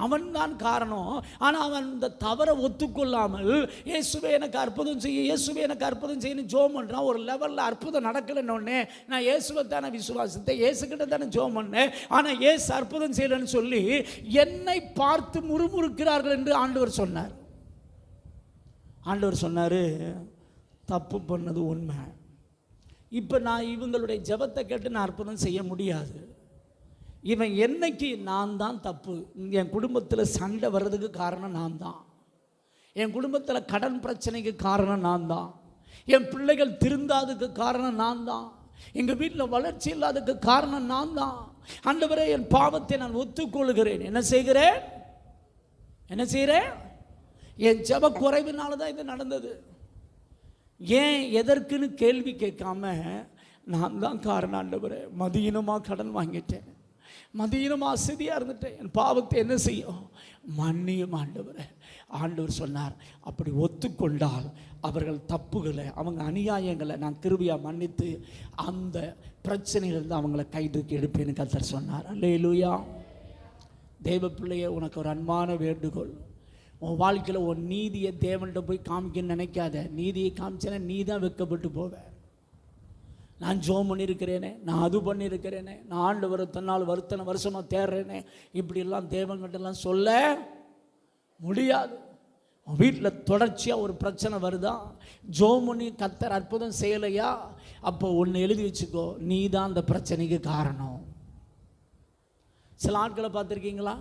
அவன் தான் காரணம். ஆனால் அவன் இந்த தவறை ஒத்துக்கொள்ளாமல் இயேசுவே எனக்கு அற்புதம் செய்ய, இயேசுவே எனக்கு அற்புதம் செய்யணும் ஜெபம் பண்ணுறான். ஒரு லெவலில் அற்புதம் நடக்கலைன்னொடனே நான் இயேசுவை தானே விசுவாசத்தை, இயேசுக்கிட்ட தானே ஜெபம் பண்ணேன், ஆனால் இயேசு அற்புதம் செய்யலைன்னு சொல்லி என்னை பார்த்து முறுமுறுக்கிறார்கள் என்று ஆண்டவர் சொன்னார். ஆண்டவர் சொன்னார், தப்பு பண்ணது உண்மை. இப்போ நான் இவங்களுடைய ஜெபத்தை கேட்டு நான் அற்புதம் செய்ய முடியாது. இவன் என்னைக்கு நான் தான் தப்பு, என் குடும்பத்தில் சண்டை வர்றதுக்கு காரணம் நான் தான், என் குடும்பத்தில் கடன் பிரச்சனைக்கு காரணம் நான் தான், என் பிள்ளைகள் திருந்தாததுக்கு காரணம் நான் தான், எங்கள் வீட்டில் வளர்ச்சி இல்லாததுக்கு காரணம் நான் தான். ஆண்டவரே, என் பாவத்தை நான் ஒத்துக்கொள்கிறேன். என்ன செய்கிறேன்? என் ஜெப குறைவினால தான் இது நடந்தது. ஏன் எதற்குன்னு கேள்வி கேட்காம நான் தான் காரணம். ஆண்டவரே, மதியினமாக கடன் வாங்கிட்டேன், மதியினமாக அசதியாக இருந்துட்டேன், என் பாவத்தை என்ன செய்யும்? மன்னியும் ஆண்டவரே. ஆண்டவர் சொன்னார், அப்படி ஒத்துக்கொண்டால் அவர்கள் தப்புகளை, அவங்க அநியாயங்களை நான் கிருபையாக மன்னித்து அந்த பிரச்சனையிலிருந்து அவங்கள கைதுக்கு எடுப்பேன்னு கர்த்தர் சொன்னார். அல்லேலூயா. தேவ பிள்ளையே, உனக்கு ஒரு அன்பான வேண்டுகோள். உன் வாழ்க்கையில் உன் நீதியை தேவன்கிட்ட போய் காமிக்கணும்னு நினைக்காத. நீதியை காமிச்சேன்னா நீ தான் வெட்கப்பட்டு போவ. நான் ஜோம் பண்ணியிருக்கிறேனே, நான் அது பண்ணியிருக்கிறேனே, நான் ஆண்டவரை தன்னால் வருத்தனை வருஷமாக தேடுறேனே, இப்படியெல்லாம் தேவன்கிட்டலாம் சொல்ல முடியாது. உன் வீட்டில் தொடர்ச்சியாக ஒரு பிரச்சனை வருதா, ஜோம் பண்ணி கர்த்தர் அற்புதம் செய்யலையா, அப்போ ஒன்று எழுதி வச்சுக்கோ, நீ தான் அந்த பிரச்சனைக்கு காரணம். சில ஆட்களை பார்த்துருக்கீங்களா?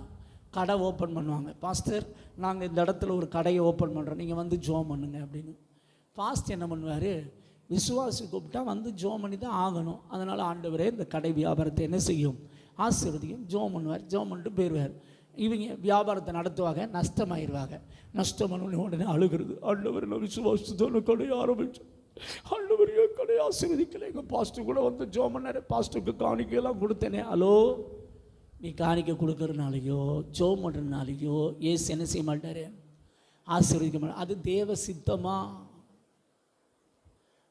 கடை ஓப்பன் பண்ணுவாங்க. பாஸ்டர், நாங்கள் இந்த இடத்துல ஒரு கடையை ஓப்பன் பண்ணுறோம், நீங்கள் வந்து ஜோம் பண்ணுங்க அப்படின்னு. பாஸ்டர் என்ன பண்ணுவார்? விசுவாசி கூப்பிட்டா வந்து ஜோம் பண்ணி தான் ஆகணும். அதனால் ஆண்டவரே இந்த கடை வியாபாரத்தை என்ன செய்யும்? ஆசீர்வதிக்கும். ஜோம் பண்ணுவார், ஜோம் பண்ணிட்டு போயிடுவார். இவங்க வியாபாரத்தை நடத்துவாங்க, நஷ்டமாயிருவாங்க. நஷ்டம் பண்ணி உடனே அழுகிறது, ஆண்டவர் நான் விசுவாசத்தோட கடையை ஆரம்பித்தோம், ஆண்டவர் என் கடையை ஆசீர்வதிக்கலை. எங்கள் பாஸ்டர் கூட வந்து ஜோம் பண்ணார், பாஸ்டருக்கு காணிக்கையெல்லாம் கொடுத்தேனே. ஹலோ, நீ காணிக்கை கொடுக்கறதுனாலையோ ஜோம் பண்ணுறதுனாலையோ ஏசு என்ன செய்ய மாட்டார்? ஆசீர்வதிக்க மாட்டார். அது தேவ சித்தமா?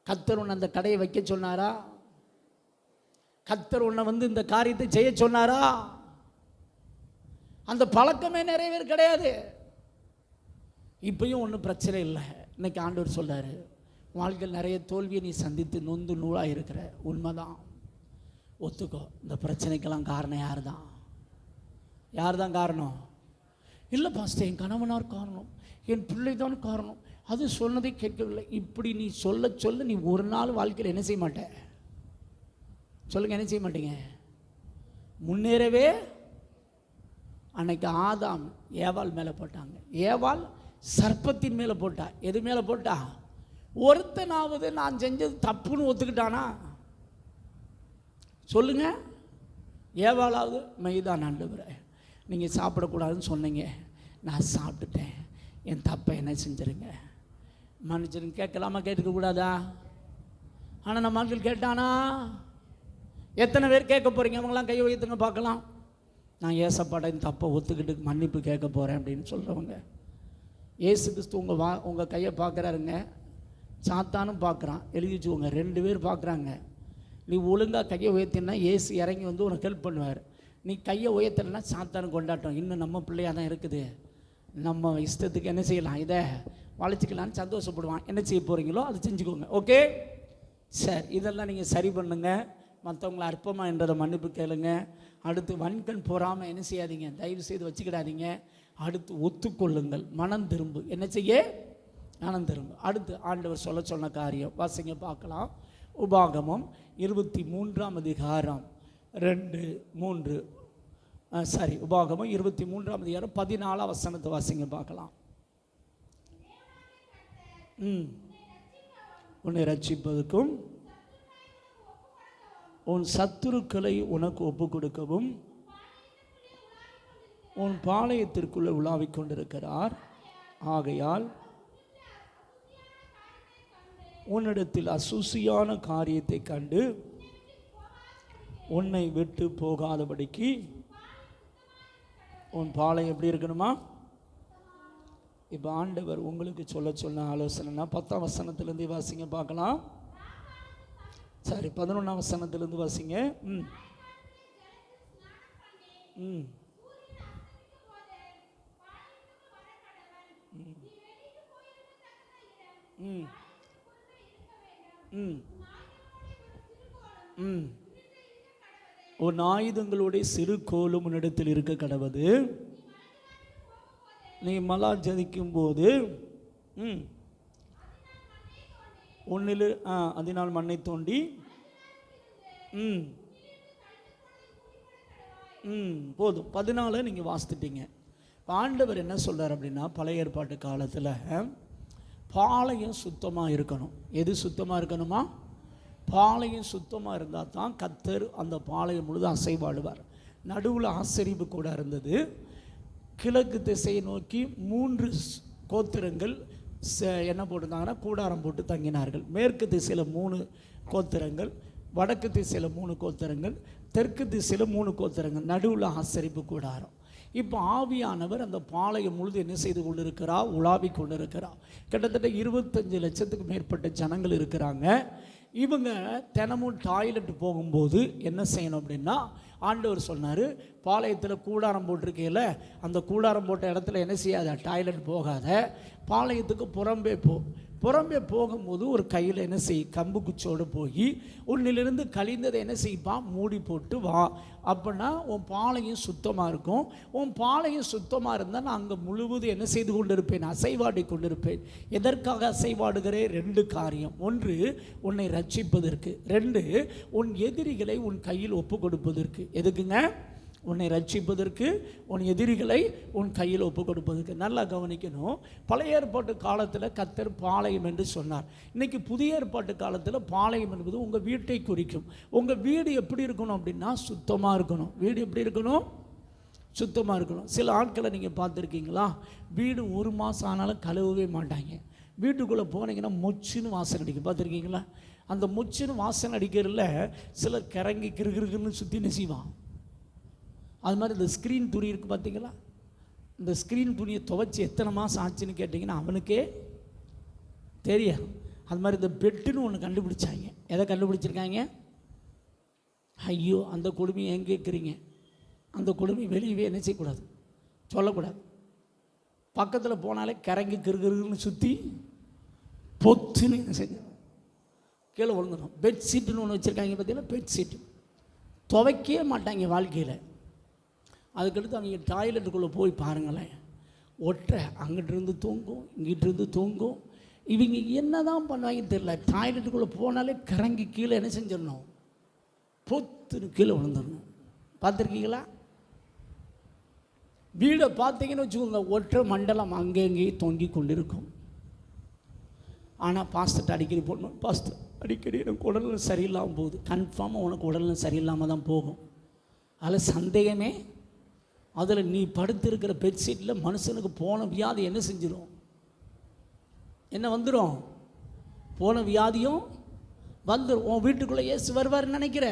கர்த்தர் உன்னை அந்த கடையை வைக்க சொன்னாரா? கர்த்தர் உன்னை வந்து இந்த காரியத்தை செய்ய சொன்னாரா? அந்த பழக்கமே நிறைய பேர் கிடையாது. இப்பயும் ஒன்றும் பிரச்சனை இல்லை. இன்னைக்கு ஆண்டவர் சொல்றாரு, வாழ்க்கையில் நிறைய தோல்வியை நீ சந்தித்து நொந்து நூலாக இருக்கிற. உண்மைதான், ஒத்துக்கோ. இந்த பிரச்சனைக்கெல்லாம் காரணம் யார் தான்? யார் தான் காரணம்? இல்லை பாஸ்டர், என் கணவனார் காரணம், என் பிள்ளை தான் காரணம், அது சொன்னதை கேட்கவில்லை. இப்படி நீ சொல்ல சொல்ல நீ ஒரு நாள் வாழ்க்கையில் என்ன செய்ய மாட்ட? சொல்லுங்க, என்ன செய்ய மாட்டீங்க? முன்னேறவே. அன்னைக்கு ஆதாம் ஏவாள் மேலே போட்டாங்க, ஏவாள் சர்ப்பத்தின் மேலே போட்டா. எது மேலே போட்டா? ஒருத்தனாவது நான் செஞ்சது தப்புன்னு ஒத்துக்கிட்டானா? சொல்லுங்க. ஏவாளாவது மெய்தான், ஆண்டவரே நீங்கள் சாப்பிடக்கூடாதுன்னு சொன்னீங்க, நான் சாப்பிட்டுட்டேன், என் தப்பை என்ன செஞ்சுருங்க, மன்னிச்சிருங்க. கேட்கலாமா? கேட்கக்கூடாதா? ஆனால் நம்ம மக்கள் கேட்டானா? எத்தனை பேர் கேட்க போகிறீங்க? அவங்களாம் கையை வைத்துங்க பார்க்கலாம். நான் ஏசப்பாட இந்த தப்பை ஒத்துக்கிட்டு மன்னிப்பு கேட்க போகிறேன் அப்படின்னு சொல்கிறவங்க. ஏசு கிறிஸ்து உங்கள் கையை பார்க்குறாருங்க, சாத்தானும் பார்க்குறான். எழுதி வச்சுக்கோங்க, 2 பேர் பார்க்குறாங்க. நீ ஒழுங்காக கையை உயர்த்தினா ஏசு இறங்கி வந்து உனக்கு ஹெல்ப் பண்ணுவார். நீ கையை உயர்த்தலைன்னா சாத்தானு கொண்டாட்டம். இன்னும் நம்ம பிள்ளையாக தான் இருக்குது, நம்ம இஷ்டத்துக்கு என்ன செய்யலாம், இதை வளைச்சிக்கலான்னு சந்தோஷப்படுவான். என்ன செய்ய போகிறீங்களோ அதை செஞ்சுக்கோங்க. ஓகே சார், இதெல்லாம் நீங்கள் சரி பண்ணுங்க. மற்றவங்களை அற்பமாக என்றதை மன்னிப்பு கேளுங்க. அடுத்து வன்கண் போகாமல் என்ன செய்யாதீங்க, தயவு செய்து வச்சுக்கிடாதீங்க. அடுத்து ஒத்துக்கொள்ளுங்கள், மனம் திரும்பு. என்ன செய்ய? மனம் திரும்பு. அடுத்து ஆண்டவர் சொன்ன காரியம் வாசிங்க பார்க்கலாம். உபாகமம் 23ஆம் அதிகாரம் 2-3. உபாகமம் 23ஆம் அதிகாரம் 14ஆம் வசனத்தை வாசிங்க பார்க்கலாம். உன்னை ரட்சிப்பதற்கும் உன் சத்துருக்களை உனக்கு ஒப்பு கொடுக்கவும் உன் பாளையத்திற்குள்ளே உலாவிக் கொண்டிருக்கிறார். ஆகையால் உன்னிடத்தில் அசூசியான காரியத்தை கண்டு உன்னை விட்டு போகாதபடிக்கு உன் பாளையம் எப்படி இருக்கணுமா? இப்போ ஆண்டவர் உங்களுக்கு சொன்ன ஆலோசனைனா 10ஆம் வசனத்திலிருந்து வாசிங்க பார்க்கலாம். 11ஆம் வசனத்திலிருந்து வாசிங்க. உன் ஆயுதங்களுடைய சிறு கோலும் உன்னிடத்தில் இருக்க கடவது. நீ மலா ஜதிக்கும் போது ஒன்றில் அதனால் மண்ணை தோண்டி போதும். 14 நீங்கள் வாசித்துட்டீங்க. ஆண்டவர் என்ன சொல்கிறார் அப்படின்னா, பழைய ஏற்பாட்டு காலத்தில் பாளையம் சுத்தமாக இருக்கணும். எது சுத்தமாக இருக்கணுமா? பாளையம் சுத்தமாக இருந்தால் தான் கர்த்தர் அந்த பாளையம் முழுது அசைவாடுவார். நடுவில் ஆசரிப்பு கூட இருந்தது. கிழக்கு திசையை நோக்கி 3 கோத்திரங்கள் என்ன போட்டிருந்தாங்கன்னா கூடாரம் போட்டு தங்கினார்கள். மேற்கு திசையில் 3 கோத்திரங்கள், வடக்கு திசையில் 3 கோத்திரங்கள், தெற்கு திசையில் 3 கோத்திரங்கள், நடுவில் ஆசரிப்பு கூடாரம். இப்போ ஆவியானவர் அந்த பாளையம் முழுது என்ன செய்து கொண்டிருக்கிறார்? உலாவி கொண்டிருக்கிறார். கிட்டத்தட்ட 25 லட்சத்துக்கு மேற்பட்ட ஜனங்கள் இருக்கிறாங்க. இவங்க தினமும் டாய்லெட் போகும்போது என்ன செய்யணும் அப்படின்னா, ஆண்டவர் சொன்னார், பாளையத்தில் கூடாரம் போட்டிருக்கையில் அந்த கூடாரம் போட்ட இடத்துல என்ன செய்யாத, டாய்லெட் போகாத, பாளையத்துக்கு புறம்பே போகும்போது ஒரு கையில் என்ன செய், கம்பு குச்சோடு போய் உன்னிலிருந்து கழிந்ததை என்ன செய்ப்பா, மூடி போட்டு வா. அப்படின்னா உன் பாளையம் சுத்தமாக இருக்கும். உன் பாளையம் சுத்தமாக இருந்தால் நான் அங்கே முழுவதும் என்ன செய்து கொண்டிருப்பேன், அசைவாடி கொண்டிருப்பேன். எதற்காக அசைவாடுகிறேன்? 2 காரியம். 1 உன்னை ரட்சிப்பதற்கு, 2 உன் எதிரிகளை உன் கையில் ஒப்பு கொடுப்பதற்கு. எதுக்குங்க? உன்னை ரட்சிப்பதற்கு, உன் எதிரிகளை உன் கையில் ஒப்பு கொடுப்பதற்கு. நல்லா கவனிக்கணும். பழைய ஏற்பாட்டு காலத்தில் கர்த்தர் பாளையம் என்று சொன்னார். இன்றைக்கி புதிய ஏற்பாட்டு காலத்தில் பாளையம் என்பது உங்கள் வீட்டை குறிக்கும். உங்கள் வீடு எப்படி இருக்கணும் அப்படின்னா சுத்தமாக இருக்கணும். வீடு எப்படி இருக்கணும்? சுத்தமாக இருக்கணும். சில ஆட்களை நீங்கள் பார்த்துருக்கீங்களா? வீடு 1 மாதம் ஆனாலும் கழுவவே மாட்டாங்க. வீட்டுக்குள்ளே போனீங்கன்னா மொச்சுன்னு வாசனை அடிக்கும். பார்த்துருக்கீங்களா? அந்த மொச்சுன்னு வாசனை அடிக்கிறதுல சிலர் கிறங்கி கிருகிருன்னு சுற்றி நெசிவான். அது மாதிரி இந்த ஸ்க்ரீன் துணி இருக்குது பார்த்தீங்களா? இந்த ஸ்க்ரீன் துணியை துவைச்சி எத்தனை மாதம் ஆச்சுன்னு கேட்டிங்கன்னா அவனுக்கே தெரியாது. அது மாதிரி இந்த பெட்டுன்னு ஒன்று கண்டுபிடிச்சாங்க. எதை கண்டுபிடிச்சிருக்காங்க? ஐயோ, அந்த கொடுமையை ஏன் கேட்குறீங்க? அந்த கொடுமை வெளியவே என்ன செய்யக்கூடாது, சொல்லக்கூடாது. பக்கத்தில் போனாலே கிறங்கி கிருகிருன்னு சுற்றி பொத்துன்னு என்ன செஞ்சோம், கீழே விழுந்துடும். பெட்ஷீட்டுன்னு ஒன்று வச்சுருக்காங்க பார்த்தீங்கன்னா, பெட்ஷீட்டு துவைக்கவே மாட்டாங்க வாழ்க்கையில். அதுக்கடுத்து அவங்க டாய்லெட்டுக்குள்ளே போய் பாருங்களேன், ஒற்றை அங்கிட்டிருந்து தூங்கும், இங்கிட்டிருந்து தூங்கும். இவங்க என்ன தான் பண்ணுவாங்க தெரியல. டாய்லெட்டுக்குள்ளே போனாலே கிறங்கி கீழே என்ன செஞ்சிடணும், பொத்துன்னு கீழே விழுந்துடணும். பார்த்துருக்கீங்களா? வீடை பார்த்தீங்கன்னு வச்சுக்கோங்க, ஒற்றை மண்டலம் அங்கே எங்கேயும் தொங்கி கொண்டு இருக்கும். ஆனால் பாஸ்டர்கிட்ட அடிக்கடி போடணும், பாஸ்டர் அடிக்கடி எனக்கு உடல்நிலை சரியில்லாமல் போகுது. கன்ஃபார்மாக உனக்கு உடல்நிலை சரியில்லாமல் தான் போகும். அதில் சந்தேகமே. அதில் நீ படுத்திருக்கிற பெட்ஷீட்டில் மனுஷனுக்கு போன வியாதி என்ன செஞ்சிடும், என்ன வந்துடும், போன வியாதியும் வந்துடும். உன் வீட்டுக்குள்ளே இயேசு வருவார்னு நினைக்கிற,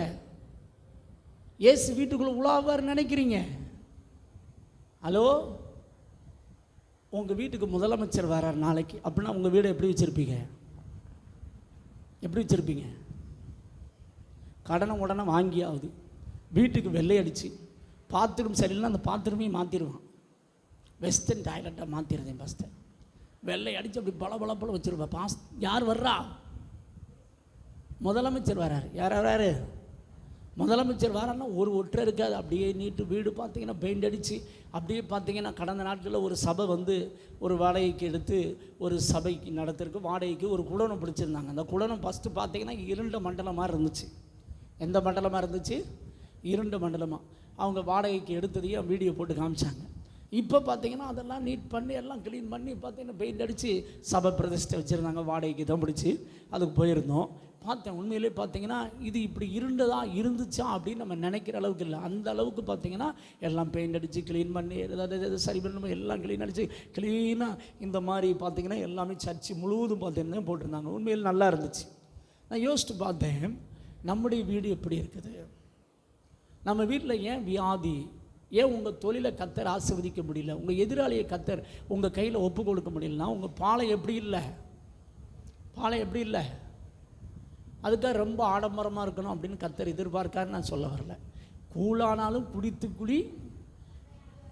இயேசு வீட்டுக்குள்ளே உலாவார்னு நினைக்கிறீங்க. ஹலோ, உங்கள் வீட்டுக்கு முதலமைச்சர் வரார் நாளைக்கு அப்படின்னா உங்கள் வீடை எப்படி வச்சுருப்பீங்க? எப்படி வச்சுருப்பீங்க? கடனை உடனே வாங்கியாவது வீட்டுக்கு வெள்ளை அடித்து, பாத்ரூம் சரியில்லைன்னா அந்த பாத்ரூமே மாற்றிடுவான். Western டாய்லெட்டாக மாற்றிடுறேன் pastor. வெள்ளை அடித்து அப்படி பல வச்சுருப்பேன். யார் வர்றா? முதலமைச்சர் வர்றார். யார் வர்றாரு? முதலமைச்சர் வரான்னா ஒரு ஒற்றை இருக்காது. அப்படியே நீட்டு வீடு பார்த்தீங்கன்னா பெயிண்ட் அடித்து, அப்படியே பார்த்தீங்கன்னா கடந்த நாட்களில் ஒரு சபை வந்து ஒரு வாடகைக்கு எடுத்து ஒரு சபைக்கு நடத்துறதுக்கு வாடகைக்கு ஒரு குடோனம் பிடிச்சிருந்தாங்க. அந்த குடோனம் ஃபஸ்ட்டு பார்த்தீங்கன்னா 2 மண்டலமாக இருந்துச்சு. எந்த மண்டலமாக இருந்துச்சு? 2 மண்டலமாக. அவங்க வாடகைக்கு எடுத்ததையும் வீடியோ போட்டு காமிச்சாங்க. இப்போ பார்த்தீங்கன்னா அதெல்லாம் நீட் பண்ணி எல்லாம் க்ளீன் பண்ணி பார்த்தீங்கன்னா பெயிண்ட் அடித்து சபை பிரதிஷ்டை வச்சுருந்தாங்க. வாடகைக்கு தான் பிடிச்சி அதுக்கு போயிருந்தோம். பார்த்தேன். உண்மையிலே பார்த்தீங்கன்னா இது இப்படி இருந்துச்சா அப்படின்னு நம்ம நினைக்கிற அளவுக்கு இல்லை. அந்த அளவுக்கு பார்த்தீங்கன்னா எல்லாம் பெயிண்ட் அடித்து க்ளீன் பண்ணி எதாவது சரி பண்ணணும், எல்லாம் க்ளீன் அடித்து க்ளீனாக இந்த மாதிரி பார்த்தீங்கன்னா எல்லாமே சர்ச்சு முழுவதும் பார்த்தீங்கன்னா போட்டிருந்தாங்க. உண்மையில் நல்லா இருந்துச்சு. நான் யோசித்து பார்த்தேன், நம்முடைய வீடு எப்படி இருக்குது? நம்ம வீட்டில் ஏன் வியாதி? ஏன் உங்கள் தொழிலை கர்த்தர் ஆசீர்வதிக்க முடியல? உங்கள் எதிராளியை கர்த்தர் உங்கள் கையில் ஒப்பு கொடுக்க முடியலன்னா உங்கள் பாலம் எப்படி இல்லை? பாலம் எப்படி இல்லை? அதுக்காக ரொம்ப ஆடம்பரமாக இருக்கணும் அப்படின்னு கர்த்தர் எதிர்பார்க்காருன்னு நான் சொல்ல வரல. கூழானாலும் குடித்து குடி,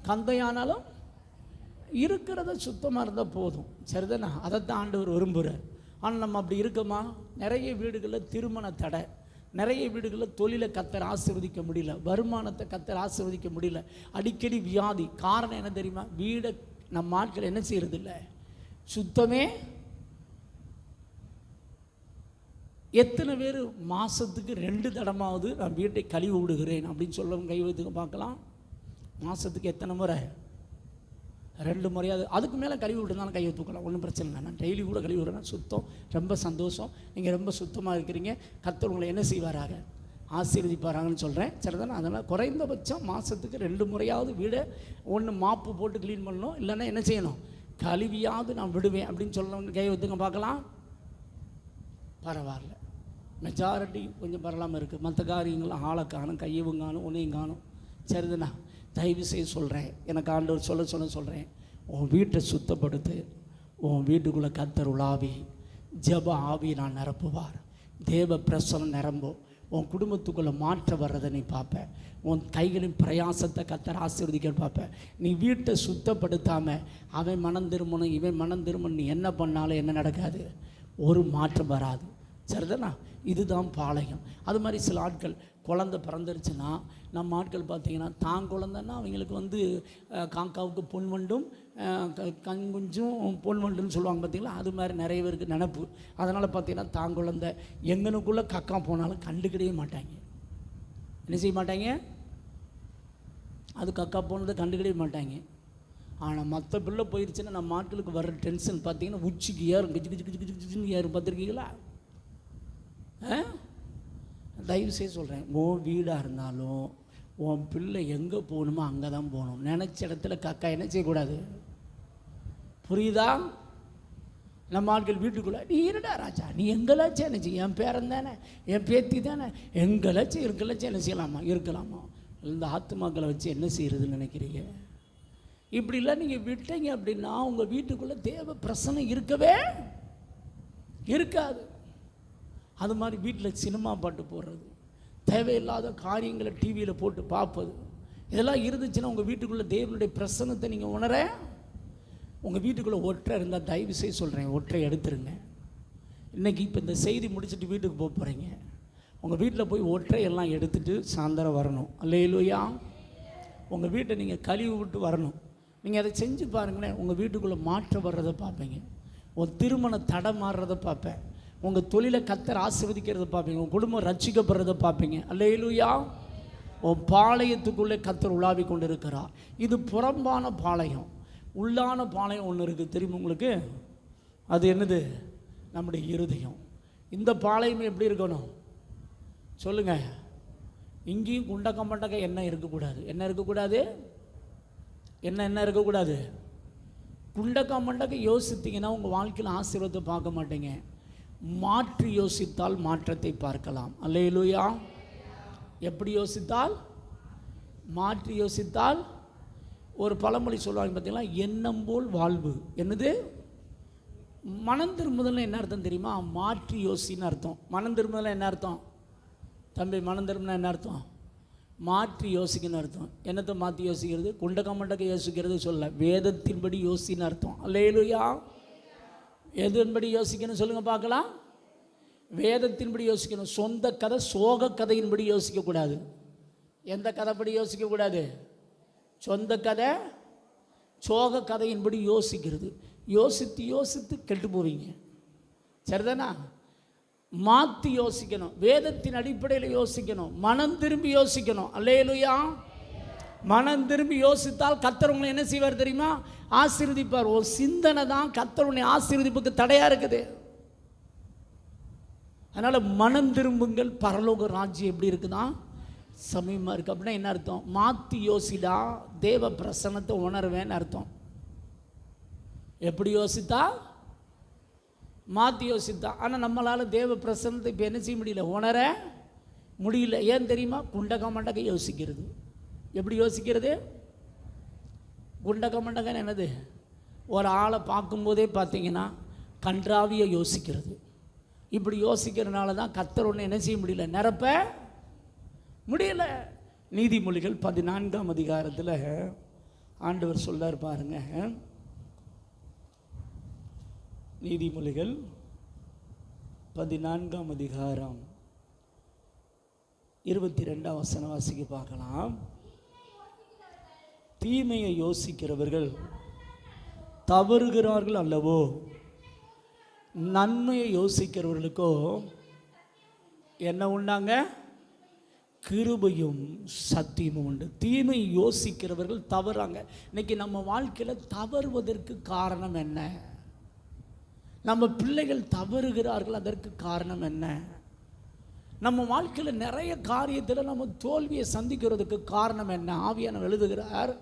கந்தையானாலும் இருக்கிறத சுத்தமாக இருந்தால் போதும். சரிதானே? அதைத்தான் ஆண்டவர் விரும்புகிறார். ஆனால் நம்ம அப்படி இருக்கோமா? நிறைய வீடுகளில் திருமண தடை, நிறைய வீடுகளில் தொழிலை கர்த்தர் ஆசீர்வதிக்க முடியல, வருமானத்தை கர்த்தர் ஆசீர்வதிக்க முடியல, அடிக்கடி வியாதி. காரணம் என்ன தெரியுமா? வீடை நம்ம ஆட்கள் என்ன செய்கிறது இல்லை, சுத்தமே எத்தனை பேர் மாதத்துக்கு 2 தடமாவது நான் வீட்டை கழுவி விடுகிறேன் அப்படின்னு சொல்லவும் கை வைத்துக்க பார்க்கலாம். மாதத்துக்கு எத்தனை முறை? 2 முறையாவது. அதுக்கு மேலே கழுவி விட்டுருந்தாலும் கையை தூக்கலாம், ஒன்றும் பிரச்சனை இல்லை. நான் டெய்லி கூட கழுவி விடுறேன், சுத்தம், ரொம்ப சந்தோஷம். நீங்கள் ரொம்ப சுத்தமாக இருக்கிறீங்க, கர்த்தர் உங்களை என்ன செய்வாராக? ஆசீர்வதிப்பாராங்கன்னு சொல்கிறேன். சரிதானே? அதனால் குறைந்தபட்சம் மாதத்துக்கு 2 முறையாவது வீடை ஒன்று மாப்பு போட்டு க்ளீன் பண்ணணும், இல்லைன்னா என்ன செய்யணும்? கழுவியாவது நான் விடுவேன் அப்படின்னு சொல்லணும். கை வைத்துங்க பார்க்கலாம். பரவாயில்ல, மெஜாரிட்டி கொஞ்சம் பரவாயில்லாமல் இருக்குது. மற்ற காரியங்களும் ஆளை காணும், கையவும் காணும், உன்னையும் காணும். சரிதுண்ணா, தயவு செய்து சொல்கிறேன், எனக்கு ஆண்டவர் சொல்கிறேன், உன் வீட்டை சுத்தப்படுத்து. உன் வீட்டுக்குள்ளே கர்த்தர் உலாவி ஜெப ஆவி நான் நிரப்புவார். தேவ பிரசனம் நிரம்பும். உன் குடும்பத்துக்குள்ளே மாற்றம் வர்றதை நீ பார்ப்ப. உன் கைகளின் பிரயாசத்தை கர்த்தர் ஆசீர்வதிக்க பார்ப்ப. நீ வீட்டை சுத்தப்படுத்தாமல் அவன் மனம் திரும்பணும், இவன் மனம் திரும்பணும், நீ என்ன பண்ணாலும் என்ன நடக்காது? ஒரு மாற்றம் வராது. சரிதானா? இதுதான் பாளையம். அது மாதிரி சில ஆட்கள் குழந்தை பிறந்துருச்சுன்னா, நம்ம ஆட்கள் பார்த்திங்கன்னா தான் குழந்தைன்னா அவங்களுக்கு காக்காவுக்கு பொன் வண்டும் கங்குஞ்சும் பொன் வண்டுன்னு சொல்லுவாங்க பார்த்திங்களா? அது மாதிரி நிறைய பேருக்கு நினப்பு. அதனால் பார்த்திங்கன்னா தான் குழந்தை எங்கனுக்குள்ளே கக்கா போனாலும் கண்டுக்கிடவே மாட்டாங்க. என்ன செய்ய மாட்டாங்க? அது கக்கா போனதை கண்டுக்கிடவே மாட்டாங்க. ஆனால் மற்ற பிள்ளை போயிடுச்சுன்னா நம்ம ஆட்களுக்கு வர்ற டென்ஷன் பார்த்திங்கன்னா உச்சிக்கு ஏறும், கிச்சு கிச்சு கிச்சு கிச்சு கிச்சுன்னு ஏறும். பார்த்துருக்கீங்களா? தயவு செய்து சொல்கிறேன், உன் வீடாக இருந்தாலும் உன் பிள்ளை எங்கே போகணுமோ அங்கே தான் போகணும். நினச்ச இடத்துல கக்கா என்ன செய்யக்கூடாது. புரியுதா? நம்ம ஆட்கள் வீட்டுக்குள்ளே நீ இருடா ராஜா, நீ எங்களாச்சும் என்ன செய்ய, என் பேரன் தானே, என் பேத்தி தானே, எங்களாச்சும் என்ன செய்யலாமா? இருக்கலாமா? இந்த ஆத்துமாக்களை வச்சு என்ன செய்கிறதுன்னு நினைக்கிறீங்க? இப்படிலாம் நீங்கள் விட்டீங்க அப்படின்னா உங்கள் வீட்டுக்குள்ளே தேவ பிரசனம் இருக்கவே இருக்காது. அது மாதிரி வீட்டில் சினிமா பாட்டு போடுறது, தேவையில்லாத காரியங்களை டிவியில் போட்டு பார்ப்பது, இதெல்லாம் இருந்துச்சுன்னா உங்கள் வீட்டுக்குள்ளே தேவனுடைய பிரசன்னத்தை நீங்கள் உணர. உங்கள் வீட்டுக்குள்ளே ஒற்றை இருந்தால் தயவு செய்து சொல்கிறேன், ஒற்றை எடுத்துருங்க. இன்றைக்கி இப்போ இந்த செய்தி முடிச்சுட்டு வீட்டுக்கு போக போகிறீங்க, உங்கள் வீட்டில் போய் ஒற்றையெல்லாம் எடுத்துகிட்டு சாயந்தரம் வரணும். அல்லேலூயா. உங்கள் வீட்டை நீங்கள் கழுவி விட்டு வரணும். நீங்கள் அதை செஞ்சு பாருங்களேன், உங்கள் வீட்டுக்குள்ளே மாற்றம் வர்றதை பார்ப்பீங்க. உன் திருமண தடை மாறுறதை பார்ப்பேன். உங்கள் தொழிலை கர்த்தர் ஆசீர்வதிக்கிறத பார்ப்பீங்க. உங்கள் குடும்பம் ரட்சிக்கப்படுறதை பார்ப்பீங்க. அல்லேலூயா. உன் பாளையத்துக்குள்ளே கர்த்தர் உலாவி கொண்டு இருக்கிறார். இது புறம்பான பாளையம். உள்ளான பாளையம் ஒன்று இருக்குது, தெரியுமா உங்களுக்கு? அது என்னது? நம்முடைய இருதயம். இந்த பாளையம் எப்படி இருக்கணும் சொல்லுங்கள்? இங்கேயும் குண்டக்க மண்டக்க எண்ணெய் இருக்கக்கூடாது. என்ன இருக்கக்கூடாது? என்ன இருக்கக்கூடாது? குண்டக்க மண்டக்க யோசித்தீங்கன்னா உங்கள் வாழ்க்கையில் ஆசீர்வாதத்தை பார்க்க மாட்டீங்க. மாற்றி யோசித்தால் மாற்றத்தை பார்க்கலாம். அல்லேலூயா. எப்படி யோசித்தால்? மாற்றி யோசித்தால். ஒரு பழமொழி சொல்லுவாங்க பார்த்தீங்களா, எண்ணம் போல் வாழ்வு. என்னது? மனம் திரும்புதல்னு என்ன அர்த்தம் தெரியுமா? மாற்றி யோசின்னு அர்த்தம். மனம் திரும்புதல் என்ன அர்த்தம் தம்பி? மனம் திரும்பினா என்ன அர்த்தம்? மாற்றி யோசிக்கணும்னு அர்த்தம். என்னத்தை மாற்றி யோசிக்கிறது? குண்டக்க மண்டக்க யோசிக்கிறது சொல்ல, வேதத்தின்படி யோசின்னு அர்த்தம். அல்லேலூயா. எதன்படி யோசிக்கணும் சொல்லுங்கள் பார்க்கலாம்? வேதத்தின்படி யோசிக்கணும். சொந்த கதை சோக கதையின்படி யோசிக்கக்கூடாது. எந்த கதைப்படி யோசிக்கக்கூடாது? சொந்த கதை சோக கதையின்படி யோசிக்கிறது. யோசித்து கெட்டு போவீங்க. சரிதானா? மாற்றி யோசிக்கணும். வேதத்தின் அடிப்படையில் யோசிக்கணும். மனம் திரும்பி யோசிக்கணும். அல்லேலூயா. மனம் திரும்பி யோசித்தால் கர்த்தர் உங்களை என்ன செய்வார் தெரியுமா? ஆசீர்வதிப்பார். ஒரு சிந்தனை தான் கர்த்தர் உன்னை ஆசீர்வதிப்புக்கு தடையாக இருக்குது. அதனால் மனம் திரும்புங்கள், பரலோக ராஜ்யம் எப்படி இருக்குதா? சமயமாக இருக்குது. அப்படின்னா என்ன அர்த்தம்? மாற்றி யோசிடா, தேவ பிரசன்னத்தை உணர்வேன்னு அர்த்தம். எப்படி யோசித்தா? மாற்றி யோசித்தா. ஆனால் நம்மளால் தேவ பிரசன்னத்தை இப்போ என்ன செய்ய முடியல, உணர முடியல. ஏன் தெரியுமா? குண்டக்க மண்டக்க யோசிக்கிறது. எப்படி யோசிக்கிறது? குண்டக்க மண்டக்கன்னு என்னது? ஒரு ஆளை பார்க்கும்போதே பார்த்தீங்கன்னா கன்றாவியை யோசிக்கிறது. இப்படி யோசிக்கிறதுனால தான் கர்த்தர் ஒன்று என்ன செய்ய முடியல, நிரப்ப முடியல. நீதிமொழிகள் 14ஆம் அதிகாரத்தில் ஆண்டவர் சொல்லார் பாருங்க. நீதிமொழிகள் 14ஆம் அதிகாரம் 22ஆம் வசனம் வாசிக்க பார்க்கலாம். தீமையை யோசிக்கிறவர்கள் தவறுகிறார்கள் அல்லவோ, நன்மையை யோசிக்கிறவர்களுக்கோ என்ன உண்டாங்க? கிருபையும் சத்தியமும் உண்டு. தீமை யோசிக்கிறவர்கள் தவறாங்க. இன்னைக்கு நம்ம வாழ்க்கையில் தவறுவதற்கு காரணம் என்ன? நம்ம பிள்ளைகள் தவறுகிறார்கள், அதற்கு காரணம் என்ன? நம்ம வாழ்க்கையில் நிறைய காரியத்தில் நம்ம தோல்வியை சந்திக்கிறதுக்கு காரணம் என்ன? ஆவியானவர் எழுதுகிறார்,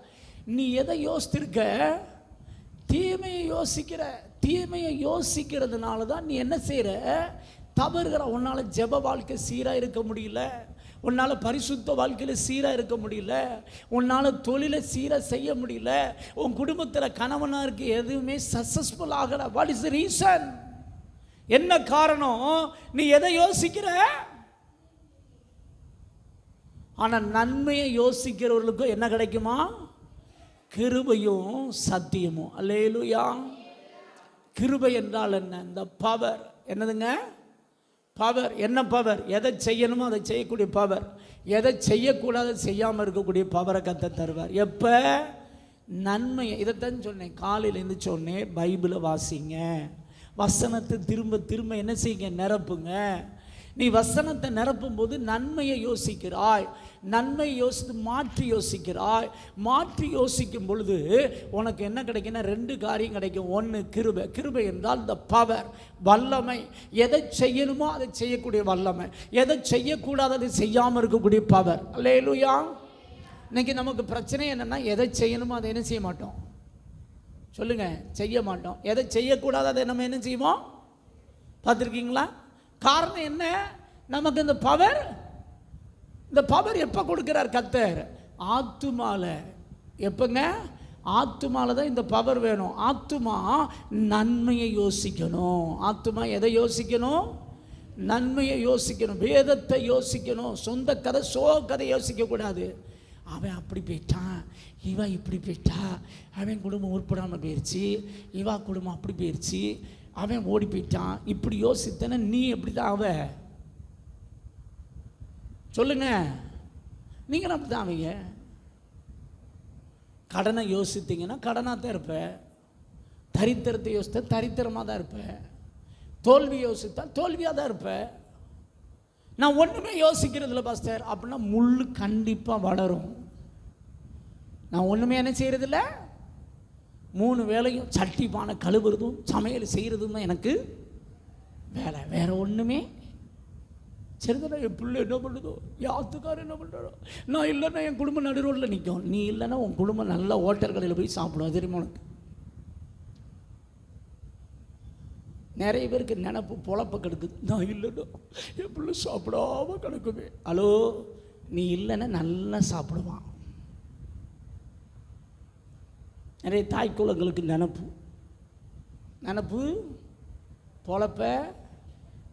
நீ எதை யோசித்திருக்க? தீமையை யோசிக்கிற. தீமையை யோசிக்கிறதுனால தான் நீ என்ன செய்கிற? தவறுகிற. உன்னால் ஜெப வாழ்க்கை சீராக இருக்க முடியல, உன்னால் பரிசுத்த வாழ்க்கையில் சீராக இருக்க முடியல, உன்னால் தொழிலை சீராக செய்ய முடியல, உன் குடும்பத்தில் கணவனாக இருக்க எதுவுமே சக்ஸஸ்ஃபுல் ஆகலை. What is the reason? என்ன காரணம்? நீ எதை யோசிக்கிற? ஆனால் நன்மையை யோசிக்கிறவர்களுக்கும் என்ன கிடைக்குமா? கிருபையும் சத்தியமும். அல்லேலூயா. கிருபை என்றால் என்ன? இந்த பவர். என்னதுங்க? பவர். என்ன பவர்? எதை செய்யணுமோ அதை செய்யக்கூடிய பவர். எதை செய்யக்கூடாது செய்யாமல் இருக்கக்கூடிய பவரை கர்த்தர் தருவார். எப்போ? நன்மையை. இதைத்தான் சொன்னேன், காலையில் எழுந்திரிச்ச உடனே பைபிளை வாசிங்க, வசனத்தை திரும்ப திரும்ப என்ன செய்யுங்க? நிரப்புங்க. நீ வசனத்தை நிரப்பும் போது நன்மையை யோசிக்கிறாய், நன்மையை யோசித்து மாற்றி யோசிக்கிறாய். மாற்றி யோசிக்கும் பொழுது உனக்கு என்ன கிடைக்குன்னா 2 காரியம் கிடைக்கும். ஒன்று கிருபை. கிருபை என்றால் இந்த பவர், வல்லமை. எதை செய்யணுமோ அதை செய்யக்கூடிய வல்லமை, எதை செய்யக்கூடாது அதை செய்யாமல் இருக்கக்கூடிய பவர். அல்லேலூயா. இன்னைக்கு நமக்கு பிரச்சனை என்னென்னா, எதை செய்யணுமோ அதை என்ன செய்ய மாட்டோம்? சொல்லுங்கள், செய்ய மாட்டோம். எதை செய்யக்கூடாது அதை நம்ம என்ன செய்வோம்? பார்த்துருக்கீங்களா? காரணம் என்ன? நமக்கு இந்த பவர். இந்த பவர் எப்போ கொடுக்குறார் கர்த்தர்? ஆத்துமால. எப்போங்க? ஆத்துமால தான் இந்த பவர் வேணும். ஆத்துமா நன்மையை யோசிக்கணும். ஆத்துமா எதை யோசிக்கணும்? நன்மையை யோசிக்கணும், வேதத்தை யோசிக்கணும். சொந்த கதை, கதை யோசிக்கக்கூடாது. அவன் அப்படி போயிட்டான், இவன் இப்படி போயிட்டா, அவன் குடும்பம் உருப்படாமல் போயிடுச்சு, இவா குடும்பம் அப்படி போயிடுச்சு, அவன் ஓடி போயிட்டான். இப்படி யோசித்தன நீ எப்படி தான் அவ? சொல்லுங்க, நீங்கள் அப்படி தான் அவங்க. கடனை யோசித்தீங்கன்னா கடனாக தான் இருப்ப, தரித்திரத்தை யோசித்தா தரித்திரமாக தான் இருப்ப, தோல்வி யோசித்தா தோல்வியாக தான் இருப்ப. நான் ஒன்றுமே யோசிக்கிறது இல்லை பாஸ்டர் அப்படின்னா முள் கண்டிப்பாக வளரும். நான் ஒன்றுமே என்ன செய்கிறதில்ல, 3 வேளையும் சட்டி பானை கழுவுறதும் சமையல் செய்கிறதும் தான் எனக்கு வேலை, வேறு ஒன்றுமே. சரிதானே? என் பிள்ளை என்ன பண்ணுதோ, யாத்துக்காரர் என்ன பண்ணுறோ, நான் இல்லைன்னா என் குடும்பம் நடு ரோட்டில் நிற்கும். நீ இல்லைன்னா உன் குடும்பம் நல்ல ஹோட்டல் கடையில் போய் சாப்பிடும். தெரியுமா உனக்கு? நிறைய பேருக்கு நினப்பு பொழப்ப கெடுக்குது. நான் இல்லைன்னா என் பிள்ளை சாப்பிடாம கிடக்குமே. ஹலோ, நீ இல்லைன்னா நல்லா சாப்பிடுவான். நிறைய தாய்க்குளங்களுக்கு நினப்பு பொழப்ப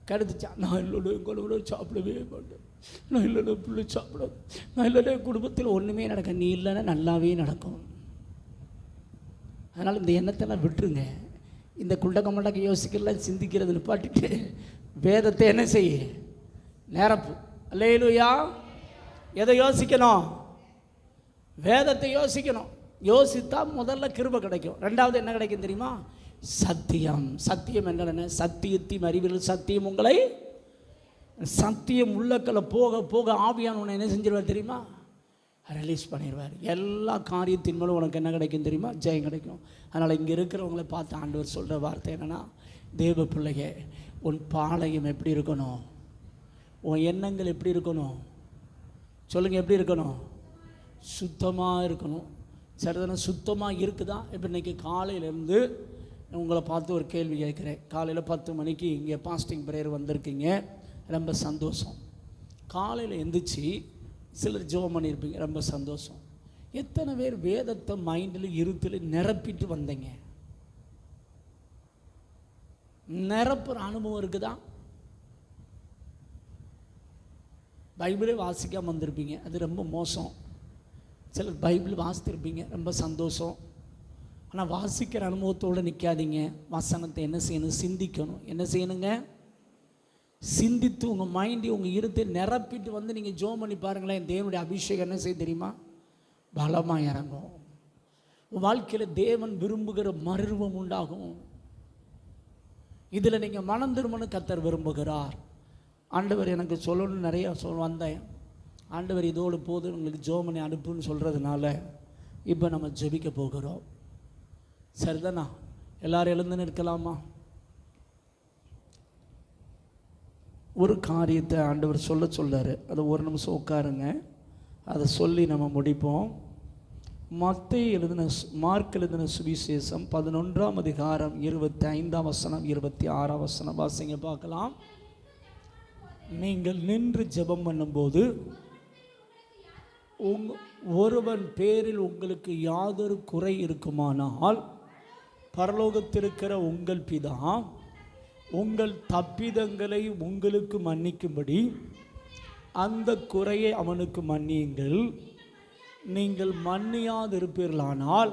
கெடுத்துச்சான். நான் இல்லைன்னா என் குழந்தை சாப்பிடவே மாட்டேன், நான் இல்லைன்னா பிள்ளை சாப்பிடாது, நான் இல்லைன்னா என் குடும்பத்தில் ஒன்றுமே நடக்க. நீ இல்லைன்னா நல்லாவே நடக்கும். அதனால் இந்த எண்ணத்தெல்லாம் விட்டுருங்க. இந்த குண்டக்க யோசிக்கலாம் சிந்திக்கிறது நிப்பாட்டிட்டு வேதத்தை என்ன செய்ய? நிரப்பு. அல்லேலூயா. எதை யோசிக்கணும்? வேதத்தை யோசிக்கணும். யோசித்தா முதல்ல கிருபை கிடைக்கும். 2வது என்ன கிடைக்கும் தெரியுமா? சத்தியம். சத்தியம் என்ன? சத்தியத்தின் அறிவில் சத்தியம் உங்களை, சத்தியம் உள்ளக்களை போக போக ஆவியான உன்னை என்ன செஞ்சிருவார் தெரியுமா? ரிலீஸ் பண்ணிடுவார். எல்லா காரியத்தின் மூலம் உனக்கு என்ன கிடைக்கும் தெரியுமா? ஜெயம் கிடைக்கும். அதனால் இங்கே இருக்கிறவங்கள பார்த்து ஆண்டவர் சொல்கிற வார்த்தை என்னென்னா, தேவ பிள்ளைக, உன் பாளையம் எப்படி இருக்கணும்? உன் எண்ணங்கள் எப்படி இருக்கணும்? சொல்லுங்கள், எப்படி இருக்கணும்? சுத்தமாக இருக்கணும். சரிதானே? சுத்தமாக இருக்குதா? இப்போ இன்றைக்கி காலையிலேருந்து உங்களை பார்த்து ஒரு கேள்வி கேட்குறேன். காலையில் 10 மணிக்கு இங்கே பாஸ்டிங் ப்ரேயர் வந்திருக்கீங்க, ரொம்ப சந்தோஷம். காலையில் எந்திரிச்சு சிலர் ஜெபம் பண்ணியிருப்பீங்க, ரொம்ப சந்தோஷம். எத்தனை பேர் வேதத்தை மைண்டில் இருத்தில் நிரப்பிட்டு வந்தீங்க? நிரப்புற அனுபவம் இருக்குதா? பைபிளே வாசிக்காமல் வந்திருப்பீங்க, அது ரொம்ப மோசம். சிலர் பைபிள் வாசித்திருப்பீங்க, ரொம்ப சந்தோஷம். ஆனால் வாசிக்கிற அனுபவத்தோடு நிற்காதீங்க. வசனத்தை என்ன செய்யணும்? சிந்திக்கணும். என்ன செய்யணுங்க? சிந்தித்து உங்கள் மைண்டை உங்கள் இருத்தை நிரப்பிட்டு வந்து நீங்கள் ஜெபம் பண்ணி பாருங்களேன். தேவனுடைய அபிஷேகம் என்ன செய்ய தெரியுமா? பலமாக இறங்கும். உங்கள் வாழ்க்கையில் தேவன் விரும்புகிற மறுரூபம் உண்டாகும். இதில் நீங்கள் மனம் திரும்பணும் கர்த்தர் விரும்புகிறார். ஆண்டவர் எனக்கு சொல்லணும்னு நிறையா வந்தேன். ஆண்டவர் இதோடு போது உங்களுக்கு ஜெபம் பண்ணி அனுப்புன்னு சொல்கிறதுனால இப்போ நம்ம ஜெபிக்க போகிறோம். சரிதானா? எல்லாரும் எழுந்து நிற்கலாமா? ஒரு காரியத்தை ஆண்டவர் சொல்லார். அது ஒரு நிமிஷம் உட்காருங்க, அதை சொல்லி நம்ம முடிப்போம். மார்க் எழுதின சுவிசேஷம் 11ஆம் அதிகாரம் 25ஆம் வசனம் 26ஆம் வசனம் வாசிங்க பார்க்கலாம். நீங்கள் நின்று ஜெபம் பண்ணும்போது ஒருவன் பேரில் உங்களுக்கு யாதொரு குறை இருக்குமானால் பரலோகத்திருக்கிற உங்கள் பிதா உங்கள் தப்பிதங்களை உங்களுக்கு மன்னிக்கும்படி அந்த குறையை அவனுக்கு மன்னியுங்கள். நீங்கள் மன்னியாதிருப்பீர்களானால்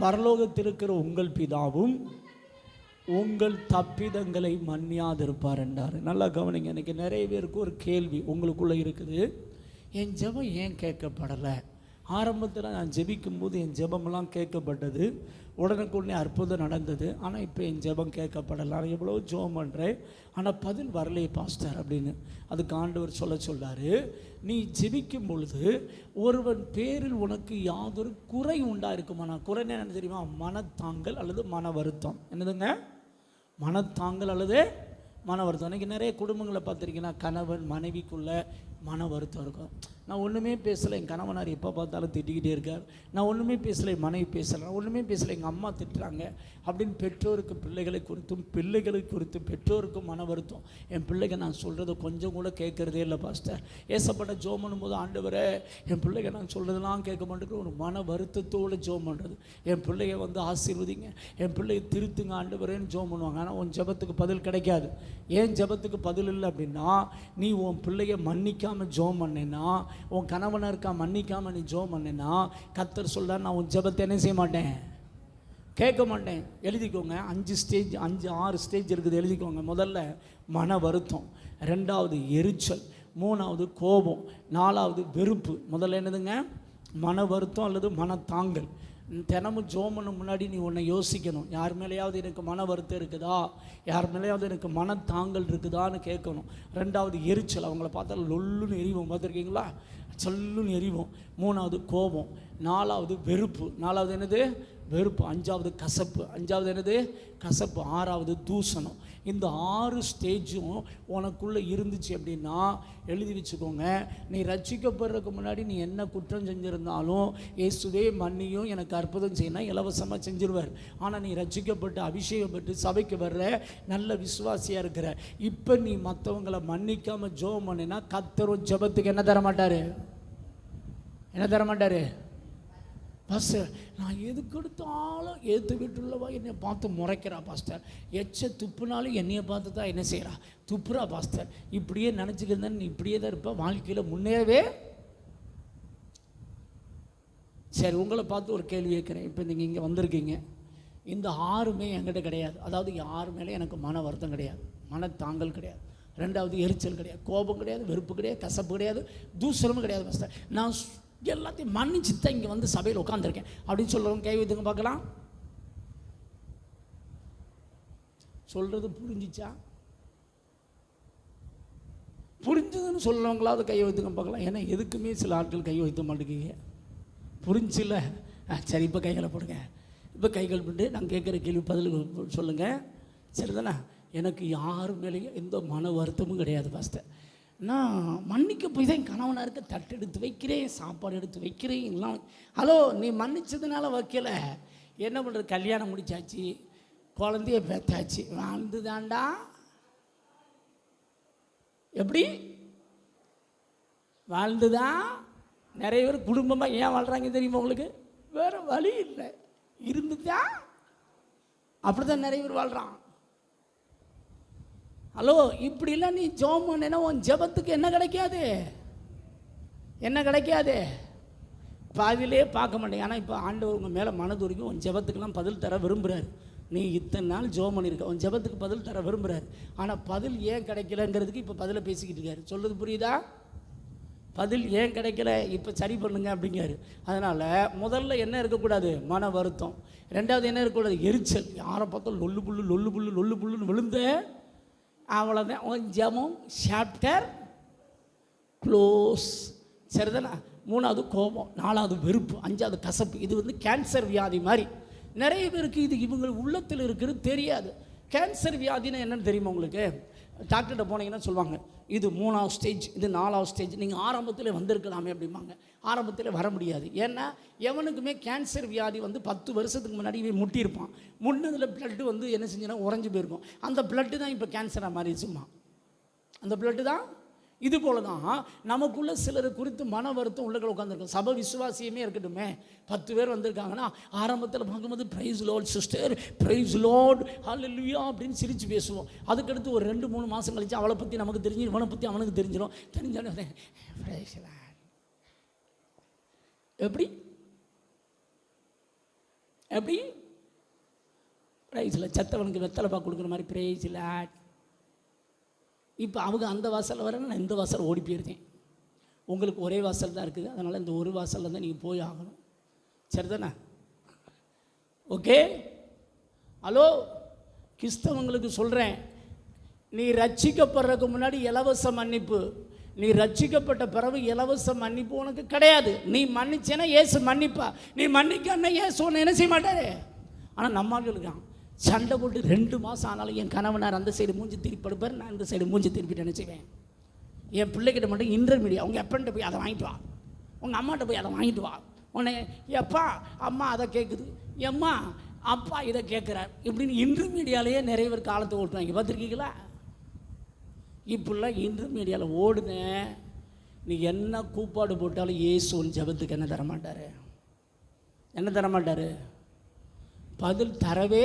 பரலோகத்திருக்கிற உங்கள் பிதாவும் உங்கள் தப்பிதங்களை மன்னியாதிருப்பார் என்றார். நல்லா கவனிங்க. இன்றைக்கி நிறைய பேருக்கு ஒரு கேள்வி உங்களுக்குள்ளே இருக்குது, என் ஜெபம் ஏன் கேட்கப்படலை? ஆரம்பத்தில் நான் ஜெபிக்கும்போது என் ஜெபமெல்லாம் கேட்கப்பட்டது, உடனுக்குடனே அற்புதம் நடந்தது. ஆனால் இப்போ என் ஜெபம் கேட்கப்படலை. நான் எவ்வளோ ஜெபம் பண்ணுறேன், ஆனால் பதில் வரலையே பாஸ்டர் அப்படின்னு. அதுக்கு ஆண்டவர் சொல்லார், நீ ஜெபிக்கும் பொழுது ஒருவன் பேரில் உனக்கு யாதொரு குறை உண்டாயிருக்குமா? நான் குறைன்னு என்ன தெரியுமா? மனத்தாங்கல் அல்லது மன வருத்தம். என்னதுங்க? மனத்தாங்கல் அல்லது மன வருத்தம். இன்றைக்கி நிறைய குடும்பங்களை பார்த்துருக்கீங்கன்னா கணவன் மனைவிக்குள்ளே மன வருத்தம் இருக்கும். நான் ஒன்றுமே பேசலை, என் கணவனார் எப்போ பார்த்தாலும் திட்டிக்கிட்டே இருக்கார். நான் ஒன்றுமே பேசலை, மனைவி பேசலை. நான் ஒன்றுமே பேசலை, எங்கள் அம்மா திட்டுறாங்க அப்படின்னு பெற்றோருக்கு பிள்ளைகளை குறித்தும் பிள்ளைகளை குறித்து பெற்றோருக்கும் மன வருத்தம். என் பிள்ளைங்க நான் சொல்கிறத கொஞ்சம் கூட கேட்குறதே இல்லை பாஸ்டர். ஏசப்பட்ட ஜெபம் பண்ணும்போது ஆண்டவரே என் பிள்ளைங்க நான் சொல்கிறதெல்லாம் கேட்க மாட்டேங்கிற ஒரு மன வருத்தத்தோடு ஜெபம் பண்ணுறது. என் பிள்ளைங்க வந்து ஆசீர்வதிங்க, என் பிள்ளையை திருத்துங்க ஆண்டவரேன்னு ஜெபம் பண்ணுவாங்க. ஆனால் உன் ஜெபத்துக்கு பதில் கிடைக்காது. ஏன் ஜெபத்துக்கு பதில் இல்லை அப்படின்னா, நீ உன் பிள்ளைய மன்னிக்காமல் ஜெபம் பண்ணேன்னா, உன் கணவனை இருக்கா மன்னிக்காமல் நீ ஜெபம் பண்ணேன்னா கர்த்தர் சொல்கிறார், நான் உன் ஜெபத்தை என்ன செய்ய மாட்டேன், கேட்க மாட்டேன். எழுதிக்கோங்க. 6 ஸ்டேஜ் இருக்குது, எழுதிக்கோங்க. முதல்ல மன வருத்தம், 2வது எரிச்சல், 3வது கோபம், 4வது வெறுப்பு. முதல்ல என்னதுங்க? மன வருத்தம் அல்லது மனத்தாங்கல். தினமும் ஜெபம் பண்ண முன்னாடி நீ ஒன்றை யோசிக்கணும், யார் மேலேயாவது எனக்கு மன வருத்தம் இருக்குதா, யார் மேலேயாவது எனக்கு மனத்தாங்கல் இருக்குதான்னு கேட்கணும். 2வது எரிச்சல், அவங்கள பார்த்தா லொல்லுன்னு எரிவோம், பார்த்துருக்கீங்களா? சொல்லுன்னு எரிவோம். 3வது கோபம், 4வது வெறுப்பு, 4வது என்னது? வெறுப்பு. 5வது கசப்பு, 5வது என்னது? கசப்பு. 6வது தூஷணம். இந்த 6 ஸ்டேஜும் உனக்குள்ளே இருந்துச்சு அப்படின்னா எழுதி வச்சுக்கோங்க. நீ ரட்சிக்கப்படுறதுக்கு முன்னாடி நீ என்ன குற்றம் செஞ்சுருந்தாலும் இயேசுவே மன்னியும் எனக்கு அற்புதம் செய்யணும் இலவசமாக செஞ்சிருவார். ஆனால் நீ ரட்சிக்கப்பட்டு அபிஷேகம் பெற்று சபைக்கு வர்ற நல்ல விசுவாசியாக இருக்கிற, இப்போ நீ மற்றவங்களை மன்னிக்காமல் ஜெபம் பண்ணினா கர்த்தர் ஜெபத்துக்கு என்ன தர மாட்டார்? என்ன தர மாட்டார்? பாஸ்டர் நான் எதுக்கு எடுத்தாலும் ஏற்று வீட்டுள்ளவா என்னை பார்த்து முறைக்கிறா பாஸ்டர், எச்ச துப்புனாலும் என்னையை பார்த்து தான் என்ன செய்கிறா, துப்புரா பாஸ்டர். இப்படியே நினச்சிக்கிறேன், நீ இப்படியே தான் இருப்ப, வாழ்க்கையில் முன்னேறவே. சரி, உங்களை பார்த்து ஒரு கேள்வி கேட்குறேன். இப்போ நீங்கள் இங்கே வந்திருக்கீங்க, இந்த 6மே என்கிட்ட கிடையாது. அதாவது யார் மேலே எனக்கு மன வருத்தம் கிடையாது, மனத்தாங்கல் கிடையாது, 2வது எரிச்சல் கிடையாது, கோபம் கிடையாது, வெறுப்பு கிடையாது, கசப்பு கிடையாது, தூசணமும் கிடையாது பாஸ்டர். நான் எல்லாத்தையும் மன்னிச்சு தான் இங்கே வந்து சபையில் உட்காந்துருக்கேன் அப்படின்னு சொல்கிறவங்க கை வைத்துங்க பார்க்கலாம். சொல்கிறது புரிஞ்சிச்சா? புரிஞ்சதுன்னு சொல்கிறவங்களாவது கை வைத்துங்க பார்க்கலாம். ஏன்னா எதுக்குமே சில ஆட்கள் கை வைத்த மாட்டேங்குங்க. புரிஞ்சில்ல? சரி, இப்போ கைகளை போடுங்க. இப்போ கைகள் போட்டு நான் கேட்குற கேள்வி பதில் சொல்லுங்கள். சரிதானே? எனக்கு யார் மேலேயும் எந்த மன வருத்தமும் கிடையாது பாஸ்டர். நான் மன்னிக்க போய் தான் என் கணவனாக இருக்க தட்டு எடுத்து வைக்கிறேன், சாப்பாடு எடுத்து வைக்கிறேன் எல்லாம். ஹலோ, நீ மன்னிச்சதுனால வைக்கலை, என்ன பண்ணுறது? கல்யாணம் முடிச்சாச்சு, குழந்தைய பெற்றாச்சு, வாழ்ந்து தாண்டா. எப்படி வாழ்ந்துதான்? நிறைய பேர் குடும்பமாக ஏன் வாழ்கிறாங்க தெரியுமா உங்களுக்கு? வேறு வழி இல்லை, இருந்துதான் அப்படி தான் நிறைய பேர் வாழ்கிறான். ஹலோ, இப்படிலாம் நீ ஜெபம் பண்ணேன்னா உன் ஜெபத்துக்கு என்ன கிடைக்காது? என்ன கிடைக்காது? பாதிலே பார்க்க மாட்டேங்க. ஆனால் இப்போ ஆண்டவர் உங்கள் மேலே மனதுருக்கி உன் ஜெபத்துக்கெல்லாம் பதில் தர விரும்புகிறார். நீ இத்தனை நாள் ஜெபம் பண்ணியிருக்க, உன் ஜெபத்துக்கு பதில் தர விரும்புகிறார். ஆனால் பதில் ஏன் கிடைக்கலங்கிறதுக்கு இப்போ பதிலை பேசிக்கிட்டு இருக்காரு. சொல்கிறது புரியுதா? பதில் ஏன் கிடைக்கல, இப்போ சரி பண்ணுங்க அப்படிங்காரு. அதனால் முதல்ல என்ன இருக்கக்கூடாது? மன வருத்தம். 2வது என்ன இருக்கக்கூடாது? எரிச்சல். யாரை பார்த்தோம் லொல்லு புல்லுன்னு விழுந்த அவ்வளோதான். உன் ஜெபம் சாப்டர் க்ளோஸ். சரிதானே? 3வது கோபம், 4வது வெறுப்பு, 5வது கசப்பு. இது கேன்சர் வியாதி மாதிரி. நிறைய பேருக்கு இது இவங்க உள்ளத்தில் இருக்கிறது தெரியாது. கேன்சர் வியாதினா என்னன்னு தெரியுமா உங்களுக்கு? டாக்டர்கிட்ட போனீங்கன்னா சொல்லுவாங்க, இது 3வது ஸ்டேஜ், இது 4வது ஸ்டேஜ். நீங்கள் ஆரம்பத்தில் வந்திருக்கலாமே அப்படிம்பாங்க. ஆரம்பத்தில் வர முடியாது. ஏன்னா எவனுக்குமே கேன்சர் வியாதி 10 வருஷத்துக்கு முன்னாடி முட்டியிருப்பான். முன்னதில் பிளட்டு என்ன செஞ்சுன்னா உறைஞ்சி போயிருக்கும். அந்த பிளட்டு தான் இப்போ கேன்சராக மாறிடுச்சுமா. அந்த பிளட்டு தான். இது போல தான் நமக்குள்ள சிலர் குறித்து மன வருத்தம் உள்ளுக்குள்ள உட்காந்துருக்கும். சபை விசுவாசியுமே இருக்கட்டுமே, 10 பேர் வந்திருக்காங்கன்னா ஆரம்பத்தில் பார்க்கும்போது praise lord sister, praise lord, hallelujah அப்படின்னு சிரித்து பேசுவோம். அதுக்கடுத்து ஒரு 2-3 மாதம் கழிச்சு அவளை பற்றி நமக்கு தெரிஞ்சு, இவனை பற்றி அவனுக்கு தெரிஞ்சிடும். தெரிஞ்சாலும் பிரைஸ் லார்ட். எப்படி எப்படி பிரைஸில் செத்தவனுக்கு வெத்தலைப்பா கொடுக்குற மாதிரி பிரைஸ் லார்ட். இப்போ அவங்க அந்த வாசல் வரேன்னு நான் இந்த வாசல் ஓடி போயிருக்கேன். உங்களுக்கு ஒரே வாசல் தான் இருக்குது, அதனால் இந்த ஒரு வாசலில் தான் நீங்கள் போய் ஆகணும். சரிதானே? ஓகே. ஹலோ, கிறிஸ்தவங்களுக்கு சொல்கிறேன், நீ ரட்சிக்கப்படுறதுக்கு முன்னாடி இலவச மன்னிப்பு, நீ ரட்சிக்கப்பட்ட பிறகு இலவச மன்னிப்பு உனக்கு கிடையாது. நீ மன்னிச்சேன்னா இயேசு மன்னிப்பா, நீ மன்னிக்கன்னா இயேசு ஒன்று என்ன செய்ய மாட்டாரு. ஆனால் நம்மளுக்கு சண்டை போட்டு 2 மாதம் ஆனாலும் என் கணவனார் அந்த சைடு மூஞ்சி திருப்பி படுப்பார், நான் இந்த சைடு மூஞ்சி திருப்பிட்டு என்ன செய்வேன். என் பிள்ளைகிட்ட மட்டும் இன்டர்மீடியட், அவங்க எப்பன்ட்ட போய் அதை வாங்கிட்டு வா, உங்கள் அம்மாட்ட போய் அதை வாங்கிட்டு வா. உடனே எப்பா அம்மா அதை கேட்குது, எம்மா அப்பா இதை கேட்குறார், இப்படின்னு இன்டர்மீடியாலேயே நிறைய பேர் காலத்தை ஓட்டுவாங்க. பார்த்துருக்கீங்களா? இப்படிலாம் இன்டர்மீடியாவில் ஓடுனேன். நீ என்ன கூப்பாடு போட்டாலும் இயேசுவின் ஜெபத்துக்கு என்ன தரமாட்டார், என்ன தரமாட்டார், பதில் தரவே.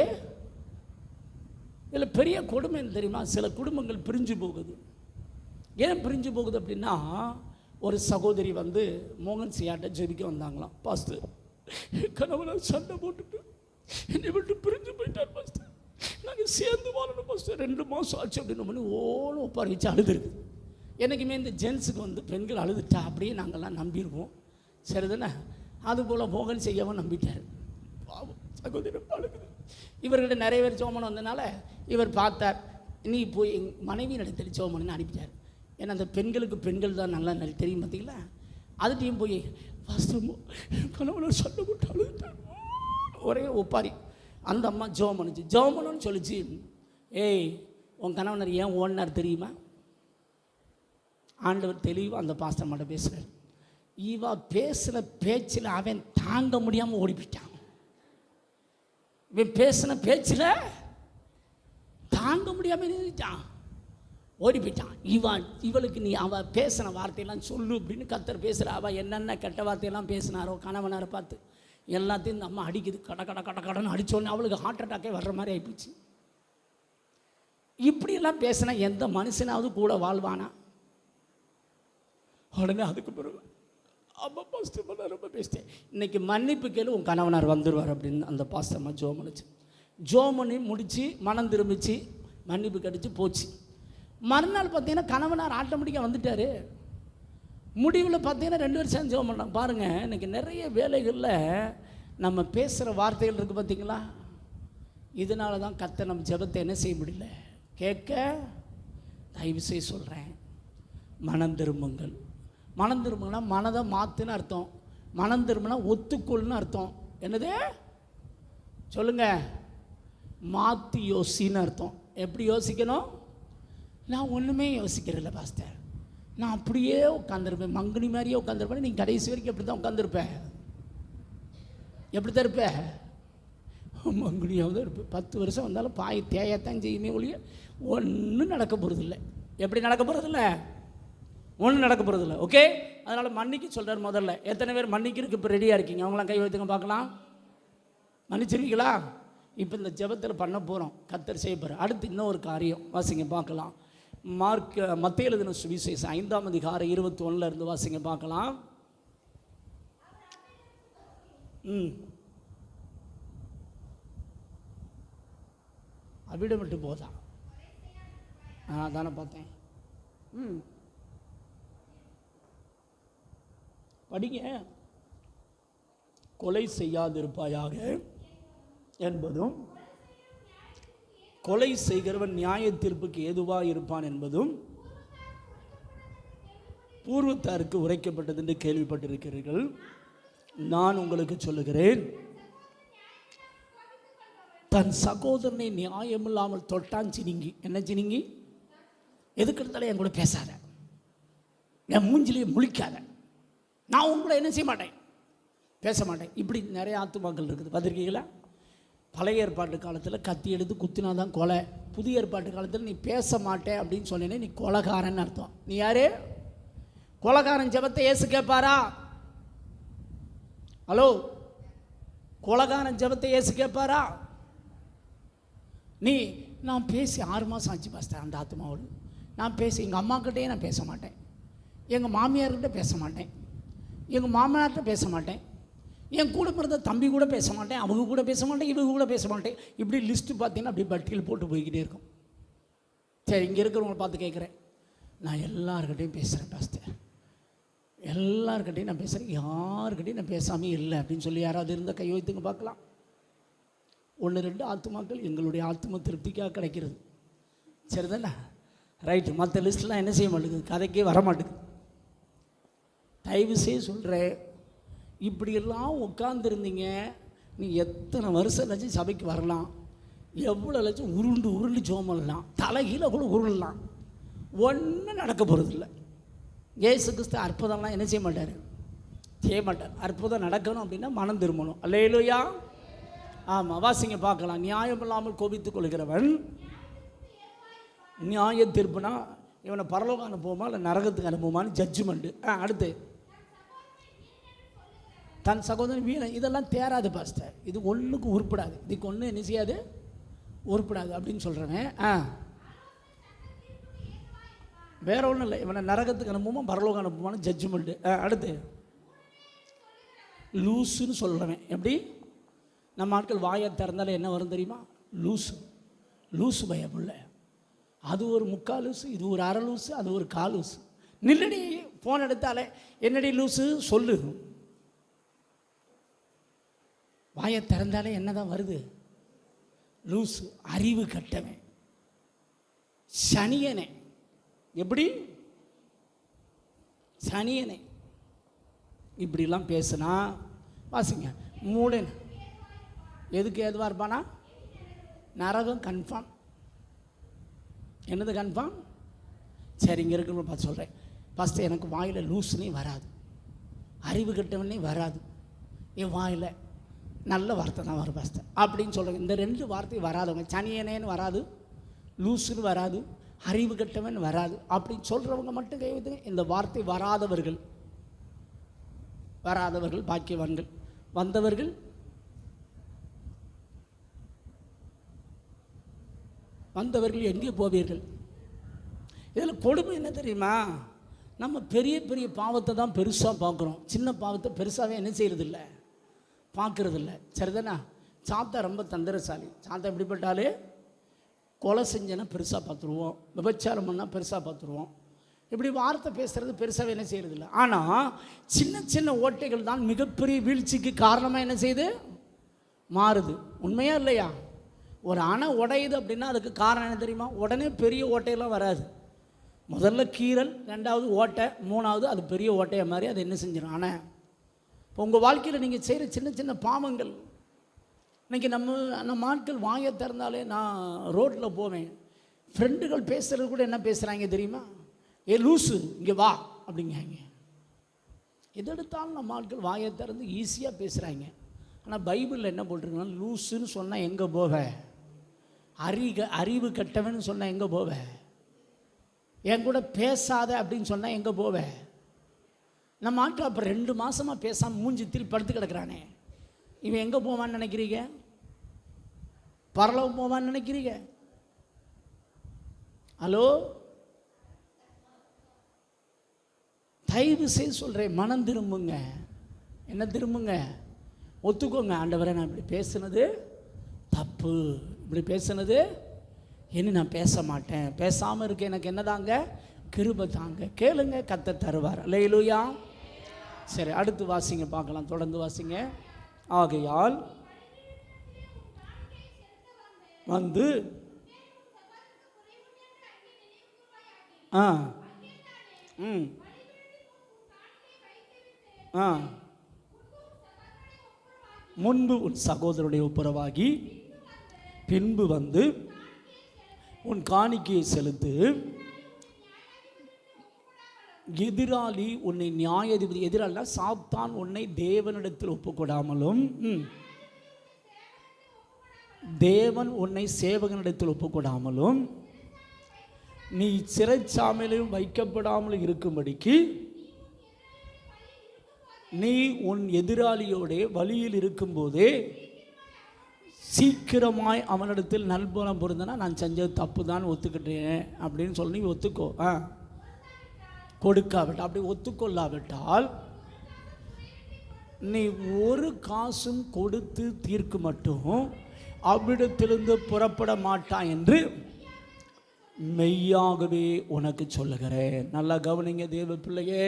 இதில் பெரிய கொடுமை என்ன தெரியுமா? சில குடும்பங்கள் பிரிஞ்சு போகுது. ஏன் பிரிஞ்சு போகுது அப்படின்னா, ஒரு சகோதரி மோகன் சியாட்ட ஜெபிக்க வந்தாங்களாம். பாஸ்டர், கணவனை சண்டை போட்டுட்டு என்னை விட்டு பிரிஞ்சு போயிட்டார் பாஸ்டர், நாங்கள் சேர்ந்து வாழணும் பாஸ்டர், 2 மாதம் ஆச்சு அப்படின்னு பண்ணி ஓலம் ஒப்பாரி வச்சு அழுதுருக்கு. என்றைக்குமே இந்த ஜென்ஸுக்கு பெண்கள் அழுதுட்டா அப்படியே நாங்கள்லாம் நம்பிடுவோம். சரிதானே? அதுபோல் மோகன் செய்யவும் நம்பிட்டார். சகோதரி அழுகுது. இவர்கிட்ட நிறைய பேர் சோமன் வந்தனால இவர் பார்த்தார், நீ போய் எங்கள் மனைவி நடத்தி சோமன்னு அனுப்பிட்டார். ஏன்னா அந்த பெண்களுக்கு பெண்கள் தான் நல்லா தெரியும் பார்த்தீங்களா. அதுட்டையும் போய் கணவன் சண்டை போட்டு அழுதுட்டார், ஒரே ஒப்பாரி. அந்த அம்மா ஜோமனுச்சு. ஜோமனுன்னு சொல்லிச்சு, ஏய் உன் கணவனர் ஏன் ஓடினார் தெரியுமா? ஆண்டவர் தெளிவாக அந்த பாஸ்டர் மட்டும் பேசுகிறார். இவா பேசின பேச்சில் அவன் தாங்க முடியாமல் ஓடி போயிட்டான். இவன் பேசின பேச்சில் தாங்க முடியாமல் இருந்துட்டான், ஓடி போயிட்டான். இவளுக்கு நீ அவள் பேசின வார்த்தையெல்லாம் சொல்லு அப்படின்னு கர்த்தர் பேசுகிற. அவள் என்னென்ன கெட்ட வார்த்தையெல்லாம் பேசினாரோ கணவனாரை பார்த்து எல்லாத்தையும் இந்த அம்மா அடிக்குது. கடன்னு அடித்தோடனே அவளுக்கு ஹார்ட் அட்டாக்கே வர்ற மாதிரி ஆகிப்போச்சு. இப்படியெல்லாம் பேசினா எந்த மனுஷனாவது கூட வாழ்வானா? உடனே அதுக்கு பிறகு அம்மா பாஸ்டர் பண்ண ரொம்ப பேசிட்டேன், இன்றைக்கி மன்னிப்பு கேளு, உன் கணவனார் வந்துடுவார் அப்படின்னு அந்த பாஸ்டம்மா ஜோமனுச்சு. ஜோமனி முடித்து மனம் திரும்பிச்சு, மன்னிப்பு கடிச்சு போச்சு. மறுநாள் பார்த்தீங்கன்னா கணவனார் ஆட்டோமேட்டிக்காக வந்துட்டார். முடிவில் பார்த்தீங்கன்னா 2 பேரும் சேர்ந்து ஜோம் பண்ணாங்க. பாருங்கள், இன்றைக்கி நிறைய வேலைகளில் நம்ம பேசுகிற வார்த்தைகள் இருக்குது பார்த்தீங்களா. இதனால தான் கர்த்தர் நம்ம ஜெபத்தை என்ன செய்ய முடியல, கேட்க. தயவு செய்து சொல்கிறேன், மனம் திரும்புங்கள். மனம் திரும்புனா மனதை மாற்றுன்னு அர்த்தம். மனம் திரும்பினா ஒத்துக்கொள்னு அர்த்தம். என்னது சொல்லுங்க? மாற்றி யோசின்னு அர்த்தம். எப்படி யோசிக்கணும்? நான் ஒன்றுமே யோசிக்கிறதில்ல பாஸ்டர், நான் அப்படியே உட்காந்துருப்பேன், மங்குனி மாதிரியே உட்காந்துருப்பேன். நீங்கள் கடைசி வரைக்கும் எப்படி தான் உட்காந்துருப்பேன்? எப்படி தான் இருப்பேன்? மங்குனியாவது தான் இருப்பேன். 10 வருஷம் வந்தாலும் பாய் தேயத்தான் செய்யுமே ஒழிய ஒன்றும் நடக்க போகிறதில்ல. எப்படி நடக்க போகிறதில்ல? ஒன்றும் நடக்க போகிறதில்ல. ஓகே, அதனால் மன்னிக்க சொல்கிறார். முதல்ல எத்தனை பேர் மன்னிக்கிறதுக்கு இப்போ ரெடியாக இருக்கீங்க? அவங்களாம் கை வைத்துங்க பார்க்கலாம். மன்னிச்சிருக்கீங்களா? இப்போ இந்த ஜெபத்தில் பண்ண போகிறோம், கர்த்தர் செய்ய போகிறார். அடுத்து இன்னொரு காரியம் வாசிங்க பார்க்கலாம். மத்தேயு எழுதின சுவிசேஷம் 5ஆம் அதிகாரம் 21 இருந்து வாசிங்க பார்க்கலாம். அவிட மட்டும் போதா? தானே பார்த்தேன். படிங்க. கொலை செய்யாதிருப்பாயாக என்பதும் கொலை செய்கிறவன் நியாய தீர்ப்புக்கு ஏதுவாக இருப்பான் என்பதும் பூர்வத்தாருக்கு உரைக்கப்பட்டது என்று கேள்விப்பட்டிருக்கிறீர்கள். நான் உங்களுக்கு சொல்லுகிறேன், தன் சகோதரனை நியாயமில்லாமல் தொட்டான் சினிங்கி. என்ன சினிங்கி? எதுக்கு இருந்தாலும் என் கூட பேசாத, என் மூஞ்சிலேயே முழிக்காத, நான் உன் கூட என்ன செய்ய மாட்டேன், பேச மாட்டேன். இப்படி நிறைய ஆத்துமாக்கள் இருக்குது, பார்த்துருக்கீங்களா? பழைய ஏற்பாட்டு காலத்தில் கத்தி எடுத்து குத்தினா தான் கொலை. புதிய ஏற்பாட்டு காலத்தில் நீ பேச மாட்டேன் அப்படின்னு சொன்னேன்னே நீ கொலைகாரன்னு அர்த்தம். நீ யாரு? கொலைகாரன் ஜெபத்தை இயேசு கேட்பாரா? ஹலோ, கொலைகாரன் ஜெபத்தை இயேசு கேட்பாரா? நீ நான் பேசி 6 மாதம் ஆச்சு பாஸ்டர் அந்த ஆத்மாவோடு. நான் பேசி எங்கள் அம்மாக்கிட்டே நான் பேச மாட்டேன், எங்கள் மாமியார்கிட்ட பேச மாட்டேன், எங்கள் மாமனார்கிட்ட பேச மாட்டேன், என் கூட பிறந்த தம்பி கூட பேச மாட்டேன், அவங்க கூட பேச மாட்டேன், இவங்க கூட பேச மாட்டேன். இப்படி லிஸ்ட்டு பார்த்தீங்கன்னா அப்படி பட்டியல் போட்டு போய்கிட்டே இருக்கும். சரி, இங்கே இருக்கிறவங்களை பார்த்து கேட்குறேன், நான் எல்லாருக்கிட்டையும் பேசுகிறேன் பாஸ்டர், எல்லாருக்கிட்டையும் நான் பேசுகிறேன், யாருக்கிட்டையும் நான் பேசாமே இல்லை அப்படின்னு சொல்லி யாராவது இருந்தால் கை வைத்துங்க பார்க்கலாம். 1-2 ஆத்துமாக்கள் எங்களுடைய ஆத்ம திருப்திக்காக கிடைக்கிறது. சரிதானே? ரைட்டு. மற்ற லிஸ்ட்லாம் என்ன செய்ய மாட்டேங்குது, கதைக்கே வர மாட்டேங்குது. தயவு செய்ய சொல்கிறேன், இப்படியெல்லாம் உட்காந்துருந்தீங்க, நீ எத்தனை வருஷம் லட்சம் சபைக்கு வரலாம், எவ்வளோ லட்சம் உருண்டு ஜோமல்லாம், தலைகீழ கூட உருளலாம், ஒன்றும் நடக்க போகிறதில்ல. இயேசு கிறிஸ்து அற்புதம்லாம் என்ன செய்ய மாட்டார், செய்ய மாட்டார். அற்புதம் நடக்கணும் அப்படின்னா மனம் திரும்பணும். அல்லேலூயா. ஆமாம், வாசிங்க பார்க்கலாம். நியாயம் இல்லாமல் கோபித்துக் கொள்கிறவன் நியாய தீர்ப்புனா இவனை பரலோகம் அனுப்புவோமா இல்லை நரகத்துக்கு அனுப்புவோமான்னு ஜட்ஜ்மெண்ட்டு. அடுத்து தன் சகோதரன் வீணன். இதெல்லாம் தேராது பாஸ்டர், இது ஒன்றுக்கு உருப்படாது, இதுக்கு ஒன்று என்ன செய்யாது, உருப்படாது அப்படின்னு சொல்கிறவன் வேற ஒன்றும் இல்லை, இவனை நரகத்துக்கு அனுப்புவோமா பரலோகம் அனுப்புவோமான்னு ஜட்ஜ்மெண்ட்டு. அடுத்து லூஸுன்னு சொல்கிறவன். எப்படி? நம்ம ஆட்கள் வாயை திறந்தாலும் என்ன வரும் தெரியுமா? லூசு பயப்புள்ள. அது ஒரு 3/4 லூசு, இது ஒரு 1/2 லூசு, அது ஒரு 1/4 லூசு. நில்லடி, ஃபோன் எடுத்தாலே என்னடி லூசு சொல்லு. வாயை திறந்தாலே என்னதான் வருது? லூசு. அறிவு கட்டவன், சனியனே. எப்படி? சனியனே. இப்படிலாம் பேசுனா வாசிங்க. மூடன் எதுக்கு ஏதுவாக இருப்பானா? நரகம் கன்ஃபார்ம். என்னது கன்ஃபார்ம்? சரி, இங்கே இருக்கிறவங்க பார்த்து சொல்கிறேன். ஃபஸ்ட்டு எனக்கு வாயில் லூசுனே வராது, அறிவு கட்டவனே வராது, என் வாயில் நல்ல வார்த்தை தான் வரும் ஃபஸ்ட்டு அப்படின்னு சொல்கிறேன். இந்த 2 வார்த்தை வராதவங்க, சனியனேன்னு வராது, லூசுன்னு வராது, அறிவு கட்டவன் வராது அப்படின்னு சொல்கிறவங்க மட்டும் கை வைத்துங்க. இந்த வார்த்தை வராதவர்கள் பாக்கியவான்கள். வந்தவர்கள் எங்கே போவீர்கள்? இதில் கொடுமை என்ன தெரியுமா? நம்ம பெரிய பெரிய பாவத்தை தான் பெருசாக பார்க்குறோம், சின்ன பாவத்தை பெருசாகவே என்ன செய்கிறதில்ல, பார்க்குறதில்ல. சரிதானா? சாத்தா ரொம்ப தந்திரசாலி. சாத்தா எப்படிப்பட்டாலே கொலை செஞ்சேன்னா பெருசாக பார்த்துருவோம், விபச்சாரம் பண்ணால் பெருசாக பார்த்துருவோம், இப்படி வார்த்தை பேசுகிறது பெருசாகவே என்ன செய்கிறதில்ல. ஆனால் சின்ன சின்ன ஓட்டைகள் தான் மிகப்பெரிய வீழ்ச்சிக்கு காரணமாக என்ன செய்யுது, மாறுது. உண்மையா இல்லையா? ஒரு அணை உடையுது அப்படின்னா அதுக்கு காரணம் என்ன தெரியுமா? உடனே பெரிய ஓட்டையெல்லாம் வராது. முதல்ல கீறல், 2வது ஓட்டை, 3வது அது பெரிய ஓட்டையை மாதிரி அது என்ன செஞ்சிடும் அணை. இப்போ உங்கள் வாழ்க்கையில் நீங்கள் செய்கிற சின்ன சின்ன பாவங்கள், இன்றைக்கி நம்ம ஆட்கள் வாயை திறந்தாலே, நான் ரோட்டில் போவேன், ஃப்ரெண்டுகள் பேசுகிறது கூட என்ன பேசுகிறாங்க தெரியுமா? ஏ லூசு இங்கே வா அப்படிங்காங்க. எதெடுத்தாலும் நம்ம ஆட்கள் வாயை திறந்து ஈஸியாக பேசுகிறாங்க. ஆனால் பைபிளில் என்ன போட்டிருக்கோன்னா, லூசுன்னு சொன்னால் எங்கே போவ, அறிவு கட்டவன்னு சொன்னால் எங்கே போவ, என் கூட பேசாத அப்படின்னு சொன்னால் எங்கே போவ. நம்ம ஆட்கள் அப்போ 2 மாதமாக பேசாமல் மூஞ்சி திருப்பி படுத்து கிடக்கிறானே, இவன் எங்கே போவான்னு நினைக்கிறீங்க? பரலோகம் போவான்னு நினைக்கிறீங்க? ஹலோ, தயவு செய்து சொல்கிறேன், மனம் திரும்புங்க. என்ன திரும்புங்க? ஒத்துக்கோங்க, ஆண்டவரை நான் இப்படி பேசுனது தப்பு, இப்படி பேசுனது இனி நான் பேச மாட்டேன், பேசாமல் இருக்க எனக்கு என்ன தாங்க, கிருபை தாங்க. கேளுங்க, கர்த்தர் தருவார். அல்லேலூயா. சரி, அடுத்து வாசிங்க பார்க்கலாம், தொடர்ந்து வாசிங்க. ஆகையால் வந்து ஆ ம் ஆ முன்பு உன் சகோதரனுடைய ஒப்புரவாகி பின்பு வந்து உன் காணிக்கையை செலுத்து. எதிராளி உன்னை நியாயாதிபதி, எதிராளினா சாத்தான் உன்னை தேவனிடத்தில் ஒப்புக்கொடாமலும் தேவன் உன்னை சேவகனிடத்தில் ஒப்புக்கொடாமலும் நீ சிறைச்சாலையிலும் வைக்கப்படாமலும் இருக்கும்படிக்கு நீ உன் எதிராளியோட வழியில் இருக்கும்போதே சீக்கிரமாய் அவனிடத்தில் நல்புறம் பொருந்தனா நான் செஞ்சது தப்பு தான் ஒத்துக்கிட்டேன் அப்படின்னு சொல்லி நீ ஒத்துக்கோ. கொடுக்காவிட்டால், அப்படி ஒத்துக்கொள்ளாவிட்டால் நீ ஒரு காசும் கொடுத்து தீர்க்க மட்டும் அவ்விடத்திலிருந்து புறப்பட மாட்டான் என்று மெய்யாகவே உனக்கு சொல்லுகிறேன். நல்லா கவனிங்க தேவ பிள்ளையே.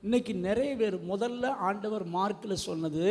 இன்றைக்கி நிறைய பேர் முதல்ல ஆண்டவர் மார்க்கில் சொன்னது,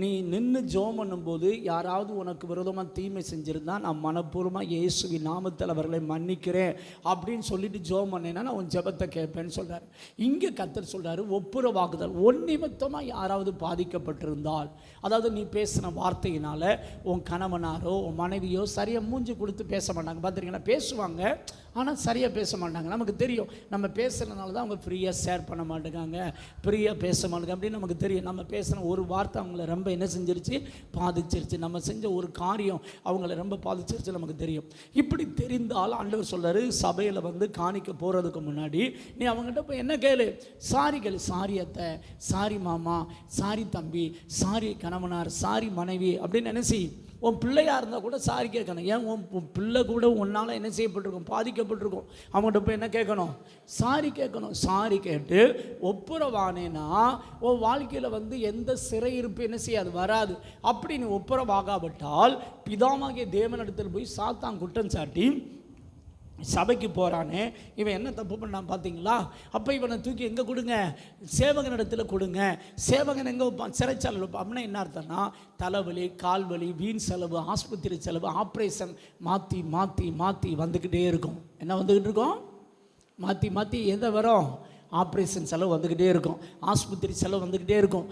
நீ நின்று ஜெபம் பண்ணும்போது யாராவது உனக்கு விரோதமாக தீமை செஞ்சுருந்தா நான் மனப்பூர்வமாக இயேசுவின் நாமத்தில் அவர்களை மன்னிக்கிறேன் அப்படின்னு சொல்லிட்டு ஜெபம் பண்ணேன்னா நான் உன் ஜெபத்தை கேட்பேன்னு சொல்கிறார். இங்கே கர்த்தர் சொல்கிறாரு ஒப்புரவாகுதல். ஒன் நிமித்தமாக யாராவது பாதிக்கப்பட்டிருந்தால், அதாவது நீ பேசின வார்த்தையினால் உன் கணவனாரோ உன் மனைவியோ சரியாக மூஞ்சி கொடுத்து பேச மாட்டாங்க. பார்த்துருக்கீங்கன்னா பேசுவாங்க ஆனால் சரியாக பேச மாட்டாங்க. நமக்கு தெரியும் நம்ம பேசுகிறதுனால தான் அவங்க ஃப்ரீயாக ஷேர் பண்ண மாட்டேங்காங்க, ஃப்ரீயாக பேச மாட்டேங்க அப்படின்னு நமக்கு தெரியும். நம்ம பேசின ஒரு வார்த்தை அவங்கள ரொம்ப என்ன செஞ்சிருச்சு, பாதிச்சிருச்சு. நம்ம செஞ்ச ஒரு காரியம் அவங்கள ரொம்ப பாதிச்சிருச்சு நமக்கு தெரியும். இப்படி தெரிந்தால் ஆண்டவர் சொல்கிறாரு, சபையில் வந்து காணிக்க போகிறதுக்கு முன்னாடி நீ அவங்ககிட்ட போய் என்ன கேளு, சாரி கேளு. சாரி அத்தை, சாரி மாமா, சாரி தம்பி, சாரி கணவனார், சாரி மனைவி அப்படின்னு நினைச்சி. உன் பிள்ளையாக இருந்தால் கூட சாரி கேட்கணும். ஏன் உன் பிள்ளை கூட உன்னால் என்ன செய்யப்பட்டிருக்கும், பாதிக்கப்பட்டிருக்கும். அவங்கள்ட்ட போய் என்ன கேட்கணும், சாரி கேட்கணும். சாரி கேட்டு ஒப்புரவானேன்னா உன் வாழ்க்கையில் வந்து எந்த சிறையிருப்பு என்ன செய்யாது, வராது. அப்படி நீ ஒப்புரவாகாவிட்டால் பிதாவாகிய தேவனிடத்தில் போய் சாத்தான் குற்றம் சாட்டி சபைக்கு போகிறானே இவன் என்ன தப்பு பண்ணான் பார்த்தீங்களா, அப்போ இவனை தூக்கி எங்கே கொடுங்க, சேவகன் இடத்துல கொடுங்க. சேவகன் எங்கே வைப்பான், சிறைச்சாலை வைப்பான். அப்படின்னா என்ன அர்த்தம்னா தலைவலி, கால்வலி, வீண் செலவு, ஆஸ்பத்திரி செலவு, ஆப்ரேஷன் மாற்றி மாற்றி மாற்றி வந்துக்கிட்டே இருக்கும். என்ன வந்துக்கிட்டு இருக்கோம், மாற்றி மாற்றி எதை வரும், ஆப்ரேஷன் செலவு வந்துக்கிட்டே இருக்கும், ஆஸ்பத்திரி செலவு வந்துக்கிட்டே இருக்கும்.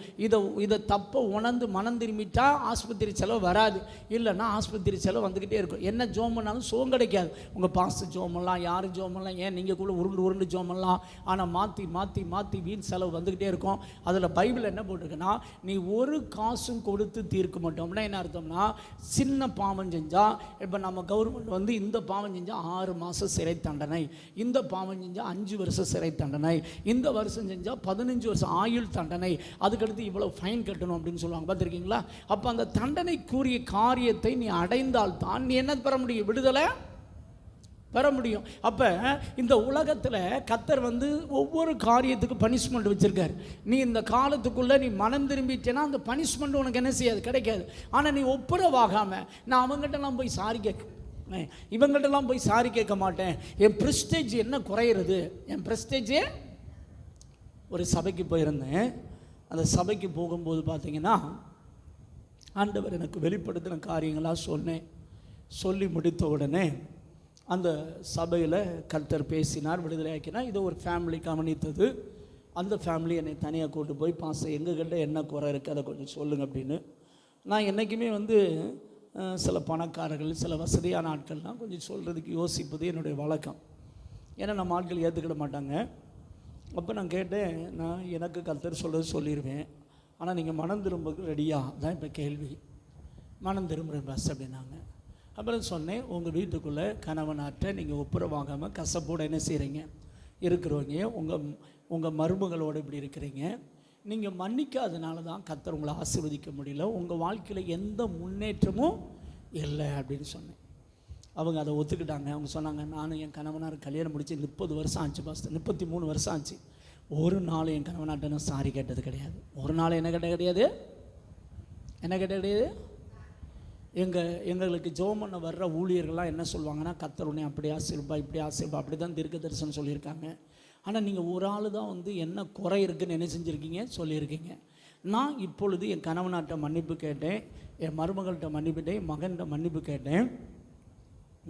இதை தப்பை உணர்ந்து மனம் திரும்பிட்டா ஆஸ்பத்திரி செலவு வராது, இல்லைன்னா ஆஸ்பத்திரி செலவு வந்துக்கிட்டே இருக்கும். என்ன ஜோம் பண்ணாலும் சுகம் கிடைக்காது. உங்கள் பாஸ்டர் ஜோம் பண்ணலாம், யாரும் ஜோம் பண்ணலாம், ஏன் நீங்கள் கூட உருண்டு ஜோம் பண்ணலாம். ஆனால் மாற்றி மாற்றி மாற்றி வீண் செலவு வந்துக்கிட்டே இருக்கும். அதில் பைபிள் என்ன போட்டிருக்குன்னா, நீ ஒரு காசும் கொடுத்து தீர்க்க மாட்டோம்னா என்ன அர்த்தம்னா, சின்ன பாவம் செஞ்சால், இப்போ நம்ம கவர்மெண்ட் வந்து இந்த பாவம் செஞ்சால் 6 மாதம் சிறை தண்டனை, இந்த பாவம் செஞ்சால் 5 வருஷம் சிறை தண்டனை, இந்த வருஷம் செஞ்சால் 15 வருஷம் ஆயுள் தண்டனை, அதுக்கடுத்து இவ்வளோ ஃபைன் கட்டணும் அப்படின்னு சொல்லுவாங்க. பார்த்துருக்கீங்களா? அப்போ அந்த தண்டனைக்குரிய காரியத்தை நீ அடைந்தால் தான் நீ என்ன பெற முடியும், விடுதலை பெற முடியும். அப்போ இந்த உலகத்தில் கர்த்தர் வந்து ஒவ்வொரு காரியத்துக்கு பனிஷ்மெண்ட் வச்சுருக்காரு. நீ இந்த காலத்துக்குள்ளே நீ மனம் திரும்பிட்டேன்னா அந்த பனிஷ்மெண்ட் உனக்கு என்ன செய்யாது, கிடைக்காது. ஆனால் நீ ஒப்புரவாகாமல் நான் அவங்ககிட்டலாம் போய் சாரி இவங்கள்ட்டெல்லாம் போய் சாரி கேட்க மாட்டேன், என் ப்ரெஸ்டேஜ் என்ன குறையிறது, என் ப்ரெஸ்டேஜே. ஒரு சபைக்கு போயிருந்தேன். அந்த சபைக்கு போகும்போது பார்த்தீங்கன்னா ஆண்டவர் எனக்கு வெளிப்படுத்தின காரியங்களாக சொன்னேன். சொல்லி முடித்த உடனே அந்த சபையில் கர்த்தர் பேசினார், விடுதலை ஆக்கினார். இதை ஒரு ஃபேமிலி கவனித்தது. அந்த ஃபேமிலி என்னை தனியாக கூட்டு போய் எங்ககிட்ட என்ன குறை இருக்குது அதை கொஞ்சம் சொல்லுங்கள் அப்படின்னு. நான் என்றைக்குமே வந்து சில பணக்காரர்கள், சில வசதியான ஆட்கள்லாம் கொஞ்சம் சொல்கிறதுக்கு யோசிப்பது என்னுடைய வழக்கம். ஏன்னா நம்ம ஆட்கள் ஏற்றுக்கிட மாட்டாங்க. அப்போ நான் கேட்டேன், நான் எனக்கு கர்த்தர் சொல்கிறது சொல்லிடுவேன், ஆனால் நீங்கள் மனம் திரும்புறதுக்கு ரெடியா தான் இப்போ கேள்வி. மனம் திரும்புகிறேன் பஸ் அப்படின்னாங்க. அப்புறம் சொன்னேன், உங்கள் வீட்டுக்குள்ளே கணவனாற்ற நீங்கள் ஒப்புரவாகாமல் கசப்போடு என்ன செய்கிறீங்க இருக்கிறவங்க, உங்கள் மருமகளோடு இப்படி இருக்கிறீங்க, நீங்கள் மன்னிக்காதனால தான் கர்த்தர் உங்களை ஆசீர்வதிக்க முடியல, உங்கள் வாழ்க்கையில் எந்த முன்னேற்றமும் இல்லை அப்படின்னு சொன்னேன். அவங்க அதை ஒத்துக்கிட்டாங்க. அவங்க சொன்னாங்க, நானும் என் கணவனார் கல்யாணம் முடிச்சு 30 வருஷம் ஆச்சு பாஸ்டர், 33 வருஷம் ஆச்சு, ஒரு நாள் என் கணவனாட்ட நான் சாரி கேட்டது கிடையாது. ஒரு நாள் என்ன கேட்ட கிடையாது, என்ன கேட்ட கிடையாது. எங்களுக்கு ஜெபம் பண்ண வர்ற ஊழியர்கள்லாம் என்ன சொல்லுவாங்கன்னா, கர்த்தர் உன்னை அப்படி ஆசீர்வா, இப்படி ஆசீர்வா, அப்படி தான் தீர்க்க தரிசனம் சொல்லியிருக்காங்க. ஆனால் நீங்கள் ஒரு ஆள் தான் வந்து என்ன குறை இருக்குன்னு என்ன செஞ்சுருக்கீங்க, சொல்லியிருக்கீங்க. நான் இப்பொழுது என் கணவனாட்ட மன்னிப்பு கேட்டேன், என் மருமகள்கிட்ட மன்னிப்புட்டேன், என் மகன்கிட்ட மன்னிப்பு கேட்டேன்.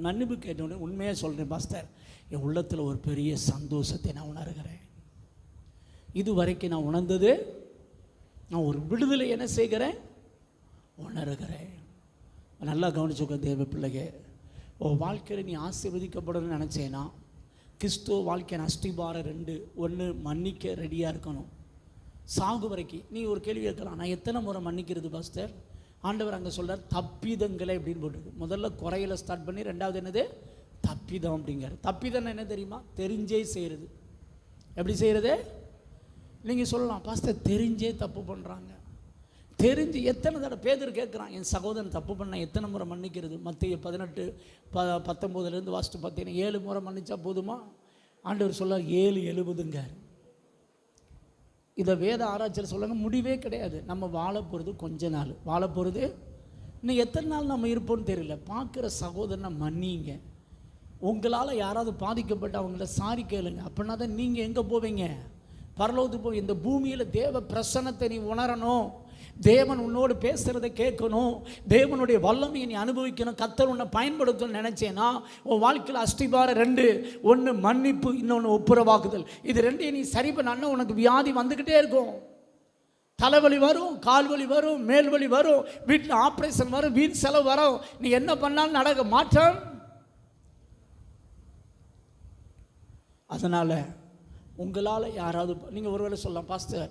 மன்னிப்பு கேட்டோடனே உண்மையாக சொல்கிறேன் பாஸ்டர், என் உள்ளத்தில் ஒரு பெரிய சந்தோஷத்தை நான் உணர்கிறேன். இது வரைக்கும் நான் உணர்ந்தது, நான் ஒரு விடுதலை என்ன செய்கிறேன், உணர்கிறேன். நல்லா கவனிச்சுக்க தேவ பிள்ளைங்க, உன் வாழ்க்கையில் நீ ஆசீர்வதிக்கப்படணும்னு நினச்சேன்னா கிறிஸ்துவ வாழ்க்கையின் அஸ்திபாரம் 2. 1, மன்னிக்க ரெடியாக இருக்கணும். சாகு வரைக்கும் நீ ஒரு கேள்வி கேட்கலாம், நான் எத்தனை முறை மன்னிக்கிறது பாஸ்டர்? ஆண்டவர் அங்கே சொல்கிறார் தப்பிதங்களை அப்படின்னு போட்டுருக்கு. முதல்ல குறையில ஸ்டார்ட் பண்ணி, ரெண்டாவது என்னது தப்பிதம் அப்படிங்கிறார். தப்பிதம் என்ன தெரியுமா? தெரிஞ்சே செய்கிறது. எப்படி செய்கிறது? நீங்கள் சொல்லலாம், பாஸ்டர் தெரிஞ்சே தப்பு பண்ணுறாங்க. தெரிஞ்சு எத்தனை தடவை பேதர் கேட்குறான், என் சகோதரன் தப்பு பண்ண எத்தனை முறை மன்னிக்கிறது? மத்திய 18:19 வாசித்து பார்த்தீங்கன்னா 7 முறை மன்னிச்சா போதுமா? ஆண்டவர் சொல்ல 7:70ங்க. இதை வேத ஆராய்ச்சியில் சொல்லுங்க, முடிவே கிடையாது. நம்ம வாழ போகிறது கொஞ்ச நாள், வாழ போகிறது இன்னும் எத்தனை நாள் நம்ம இருப்போம்னு தெரியல. பார்க்குற சகோதரனை மன்னிங்க. உங்களால் யாராவது பாதிக்கப்பட்டு அவங்கள சாரி கேளுங்க. அப்படின்னா தான் நீங்கள் எங்கே போவீங்க? பரலோகத்துக்கு போய். இந்த பூமியில் தேவ பிரசன்னத்தை நீ உணரணும், தேவன் உன்னோடு பேசுகிறத கேட்கணும், தேவனுடைய வல்லமையை நீ அனுபவிக்கணும், கர்த்தர் உன்னை பயன்படுத்தணும்னு நினச்சேன்னா உன் வாழ்க்கையில் அஸ்திபாரம் 2. 1 மன்னிப்பு, இன்னொன்று ஒப்புரவாக்குதல். இது 2 நீ சரி பண்ணான்னா உனக்கு வியாதி வந்துக்கிட்டே இருக்கும். தலைவலி வரும், கால்வலி வரும், மேல்வலி வரும், வீட்டில் ஆப்ரேஷன் வரும், வீண் செலவு வரும். நீ என்ன பண்ணாலும் நடக்க மாற்றம். அதனால் உங்களால் யாராவது, நீங்கள் ஒருவேளை சொல்லலாம், பாஸ்டர்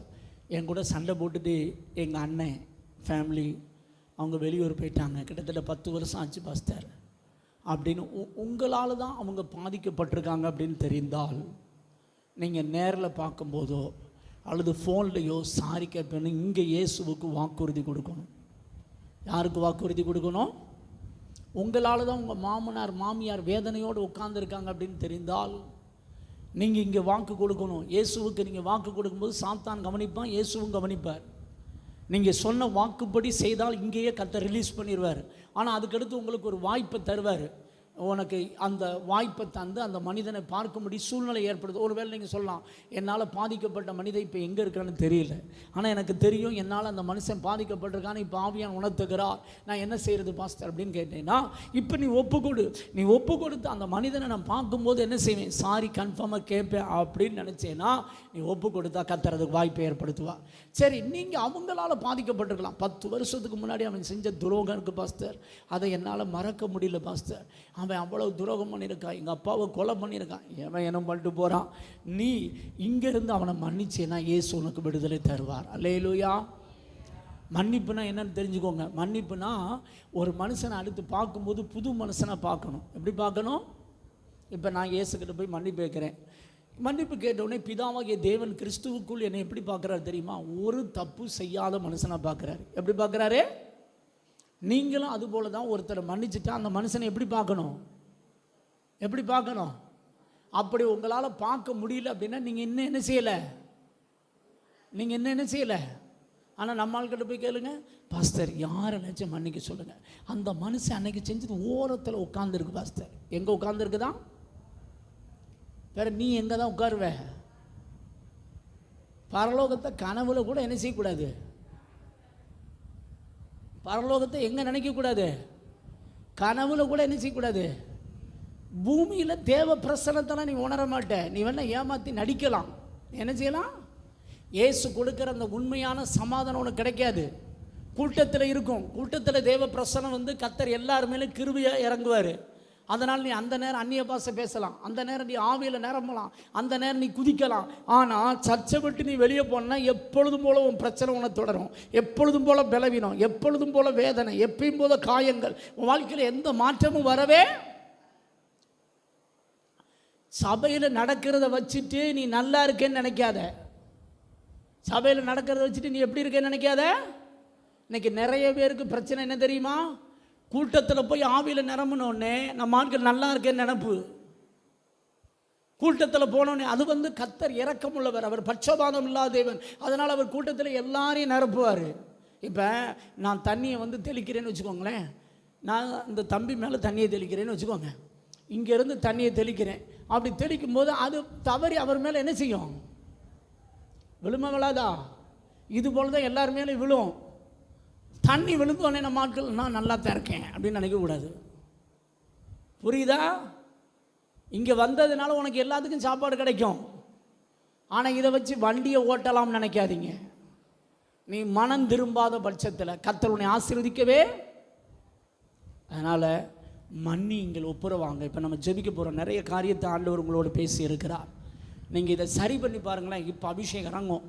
என் கூட சண்டை போட்டுட்டு எங்கள் அண்ணன் ஃபேமிலி அவங்க வெளியூர் போயிட்டாங்க, கிட்டத்தட்ட 10 வருஷம் ஆச்சு பாஸ்டர் அப்படின்னு உங்களால் தான் அவங்க பாதிக்கப்பட்டிருக்காங்க அப்படின்னு தெரிந்தால், நீங்கள் நேரில் பார்க்கும்போதோ அல்லது ஃபோன்லையோ சாரி கேட்பேன்னு இங்கே இயேசுவுக்கு வாக்குறுதி கொடுக்கணும். யாருக்கு வாக்குறுதி கொடுக்கணும்? உங்களால் தான் உங்கள் மாமனார் மாமியார் வேதனையோடு உட்கார்ந்துருக்காங்க அப்படின்னு தெரிந்தால் நீங்கள் இங்கே வாக்கு கொடுக்கணும். இயேசுவுக்கு நீங்கள் வாக்கு கொடுக்கும்போது சாத்தான் கவனிப்பான், இயேசுவும் கவனிப்பார். நீங்கள் சொன்ன வாக்குப்படி செய்தால் இங்கேயே கர்த்தர் ரிலீஸ் பண்ணிடுவார். ஆனால் அதுக்கடுத்து உங்களுக்கு ஒரு வாய்ப்பை தருவார். உனக்கு அந்த வாய்ப்பை தந்து அந்த மனிதனை பார்க்கும்படி சூழ்நிலை ஏற்படுது. ஒருவேளை நீங்கள் சொல்லலாம், என்னால் பாதிக்கப்பட்ட மனிதன் இப்போ எங்கே இருக்கான்னு தெரியல, ஆனால் எனக்கு தெரியும் என்னால் அந்த மனுஷன் பாதிக்கப்பட்டிருக்கான்னு இப்போ ஆவியான் உணர்த்துகிறார், நான் என்ன செய்கிறது பாஸ்டர் அப்படின்னு கேட்டேன்னா, இப்போ நீ ஒப்புக்கொடு. நீ ஒப்பு கொடுத்து அந்த மனிதனை நான் பார்க்கும்போது என்ன செய்வேன், சாரி கன்ஃபார்மாக கேட்பேன் அப்படின்னு நினச்சேன்னா நீ ஒப்பு கொடுத்தா கர்த்தர் அதுக்கு வாய்ப்பை ஏற்படுத்துவா. சரி, நீங்கள் அவங்களால பாதிக்கப்பட்டிருக்கலாம். 10 வருஷத்துக்கு முன்னாடி அவன் செஞ்ச துரோகம் இருக்குது பாஸ்டர், அதை என்னால் மறக்க முடியல பாஸ்டர், அவன் அவ்வளவு துரோகம் பண்ணியிருக்கான், எங்கள் அப்பாவை கொலை பண்ணியிருக்கான், எவன் என்ன பண்ணிட்டு போகிறான். நீ இங்கேருந்து அவனை மன்னிச்சேன்னா இயேசு உனக்கு விடுதலை தருவார். அல்லேலூயா. மன்னிப்புனா என்னன்னு தெரிஞ்சுக்கோங்க. மன்னிப்புனா ஒரு மனுஷனை அடுத்து பார்க்கும்போது புது மனுஷனாக பார்க்கணும். எப்படி பார்க்கணும்? இப்போ நான் இயேசுக்கிட்ட போய் மன்னிப்பு கேட்குறேன். மன்னிப்பு கேட்டவுடனே பிதாவாகிய தேவன் கிறிஸ்துவுக்குள் என்னை எப்படி பார்க்குறாரு தெரியுமா? ஒரு தப்பு செய்யாத மனுஷனாக பார்க்குறாரு. எப்படி பார்க்குறாரு? நீங்களும் அதுபோல தான் ஒருத்தரை மன்னிச்சுட்டா அந்த மனுஷனை எப்படி பார்க்கணும்? எப்படி பார்க்கணும்? அப்படி உங்களால் பார்க்க முடியல அப்படின்னா நீங்கள் இன்னும் என்ன செய்யலை? நீங்கள் இன்னும் என்ன செய்யலை? ஆனால் நம்ம ஆள்கிட்ட போய் கேளுங்க, பாஸ்டர் யாரை நினச்சி மன்னிக்க சொல்லுங்கள். அந்த மனுஷன் அன்னைக்கு செஞ்சது ஓரத்தில் உட்காந்துருக்கு பாஸ்டர். எங்கே உட்காந்துருக்குதான்? வேற நீ எங்கே தான் உட்காருவ? பரலோகத்தை கனவுல கூட என்ன செய்யக்கூடாது? பரலோகத்தை எங்கே நினைக்கக்கூடாது? கனவுல கூட என்ன செய்யக்கூடாது? பூமியில் தேவ பிரசன்னத்தெல்லாம் நீ உணர மாட்ட. நீ வேணா ஏமாற்றி நடிக்கலாம். என்ன செய்யலாம்? இயேசு கொடுக்குற அந்த உண்மையான சமாதானம் உனக்கு கிடைக்காது. கூட்டத்தில் இருக்கும். கூட்டத்தில் தேவ பிரசன்னம் வந்து கர்த்தர் எல்லாருமேலும் கிருபையாக இறங்குவார். அதனால் நீ அந்த நேரம் அந்நிய பாஷை பேசலாம், அந்த நேரம் நீ ஆவியில் நிரம்பலாம், அந்த நேரம் நீ குதிக்கலாம். ஆனால் சர்ச்சை விட்டு நீ வெளியே போனால் எப்பொழுதும் போல உன் பிரச்சனை உனக்கு தொடரும். எப்பொழுதும் போல பலவீனம், எப்பொழுதும் போல வேதனை, எப்பயும் போல காயங்கள். உன் வாழ்க்கையில் எந்த மாற்றமும் வரவே. சபையில் நடக்கிறத வச்சுட்டு நீ நல்லா இருக்கேன்னு நினைக்காத. சபையில் நடக்கிறத வச்சுட்டு நீ எப்படி இருக்கேன்னு நினைக்காத. இன்னைக்கு நிறைய பேருக்கு பிரச்சனை என்ன தெரியுமா? கூட்டத்தில் போய் ஆவியில் நிரம்பினோடனே நம்ம ஆட்கள் நல்லா இருக்கேன்னு நினப்பு. கூட்டத்தில் போனோடனே அது வந்து கர்த்தர் இரக்கமுள்ளவர், அவர் பட்சபாதம் இல்லாத தேவன். அதனால் அவர் கூட்டத்தில் எல்லாரையும் நிரப்புவார். இப்போ நான் தண்ணியை வந்து தெளிக்கிறேன்னு வச்சுக்கோங்களேன், நான் இந்த தம்பி மேலே தண்ணியை தெளிக்கிறேன்னு வச்சுக்கோங்க, இங்கேருந்து தண்ணியை தெளிக்கிறேன். அப்படி தெளிக்கும் போது அது தவறி அவர் மேலே என்ன செய்யும்? விழும விழாதா? இது போல தான் எல்லார் மேலே விழும். தண்ணி விழுந்தோடனே நம்ம ஆட்கள் நான் நல்லா தான் இருக்கேன் அப்படின்னு நினைக்கக்கூடாது. புரியுதா? இங்கே வந்ததுனால உனக்கு எல்லாத்துக்கும் சாப்பாடு கிடைக்கும். ஆனால் இதை வச்சு வண்டியை ஓட்டலாம்னு நினைக்காதீங்க. நீ மனம் திரும்பாத பட்சத்தில் கர்த்தர் உன்னை ஆசீர்வதிக்கவே. அதனால் மன்னியுங்கள், ஒப்புரவாங்க. இப்போ நம்ம ஜெபிக்க போகிறோம். நிறைய காரியத்தை ஆண்டவர் உங்களோட பேசி இருக்கிறார். நீங்கள் இதை சரி பண்ணி பாருங்களேன். இப்போ அபிஷேகம் இறங்கும்.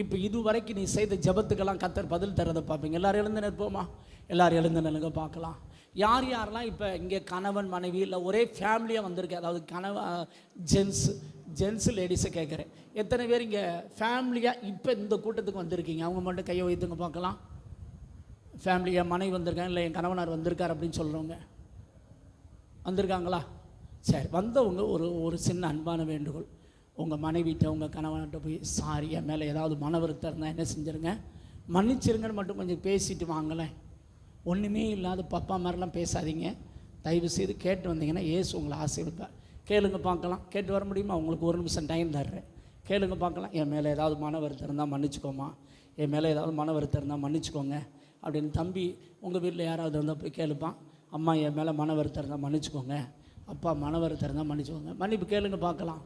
இப்போ இது வரைக்கும் நீ செய்த ஜெபத்துக்கெல்லாம் கர்த்தர் பதில் தரதை பார்ப்பீங்க. எல்லோரும் எழுந்து நிற்போமா? எல்லோரும் எழுந்து நிலுங்க பார்க்கலாம். யார் யாரெல்லாம் இப்போ இங்கே கணவன் மனைவி இல்லை ஒரே ஃபேமிலியாக வந்திருக்கு, அதாவது ஜென்ஸு லேடிஸை கேட்குறேன். எத்தனை பேர் இங்கே ஃபேமிலியாக இப்போ இந்த கூட்டத்துக்கு வந்திருக்கீங்க? அவங்க மட்டும் கையை வைத்துங்க பார்க்கலாம். ஃபேமிலியாக மனைவி வந்திருக்காங்க, இல்லை என் கணவனார் வந்திருக்கார் அப்படின்னு சொல்கிறவங்க வந்திருக்காங்களா? சரி, வந்தவங்க ஒரு சின்ன அன்பான வேண்டுகோள். உங்கள் மனைவிட்ட உங்கள் கணவன்கிட்ட போய் சாரி, என் மேலே ஏதாவது மன வருத்தம் இருந்தால் என்ன செஞ்சுருங்க, மன்னிச்சிருங்கன்னு மட்டும் கொஞ்சம் பேசிட்டு வாங்கலேன். ஒன்றுமே இல்லாத பப்பா மாதிரிலாம் பேசாதீங்க. தயவு செய்து கேட்டு வந்தீங்கன்னா ஏசு உங்களை ஆசீர்வதிப்பார். கேளுங்க பார்க்கலாம். கேட்டு வர முடியுமா? உங்களுக்கு 1 நிமிஷம் டைம் தர்றேன். கேளுங்க பார்க்கலாம். என் மேலே ஏதாவது மன வருத்தம் இருந்தால் மன்னிச்சிக்கோமா, என் மேலே ஏதாவது மன வருத்தம் இருந்தால் மன்னிச்சிக்கோங்க அப்படின்னு. தம்பி உங்கள் வீட்டில் யாராவது இருந்தால் போய் கேளுப்பான். அம்மா என் மேலே மன வருத்தம் இருந்தால் மன்னிச்சிக்கோங்க, அப்பா மன வருத்தம் இருந்தால் மன்னிச்சிக்கோங்க. மன்னிப்பு கேளுங்க பார்க்கலாம்.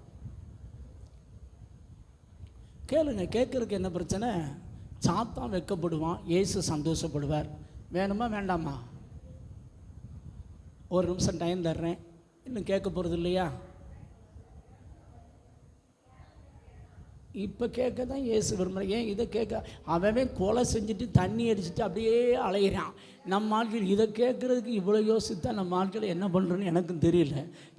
கேளுங்க. கேட்குறதுக்கு என்ன பிரச்சனை? சாத்தான் வெட்கப்படுவான், இயேசு சந்தோஷப்படுவார். வேணுமா வேண்டாமா? 1 நிமிஷம் டைம் தர்றேன். இன்னும் கேட்க போகிறது இல்லையா? இப்போ கேட்க தான் இயேசு விரும்புகிறேன். ஏன் இதை கேட்க? அவன் கொலை செஞ்சுட்டு தண்ணி அடிச்சுட்டு அப்படியே அலையிறான். நம்ம ஆட்கள் இதை கேட்குறதுக்கு இவ்வளோ யோசித்தா நம்ம ஆட்கள் என்ன பண்ணுறோன்னு எனக்கும் தெரியல.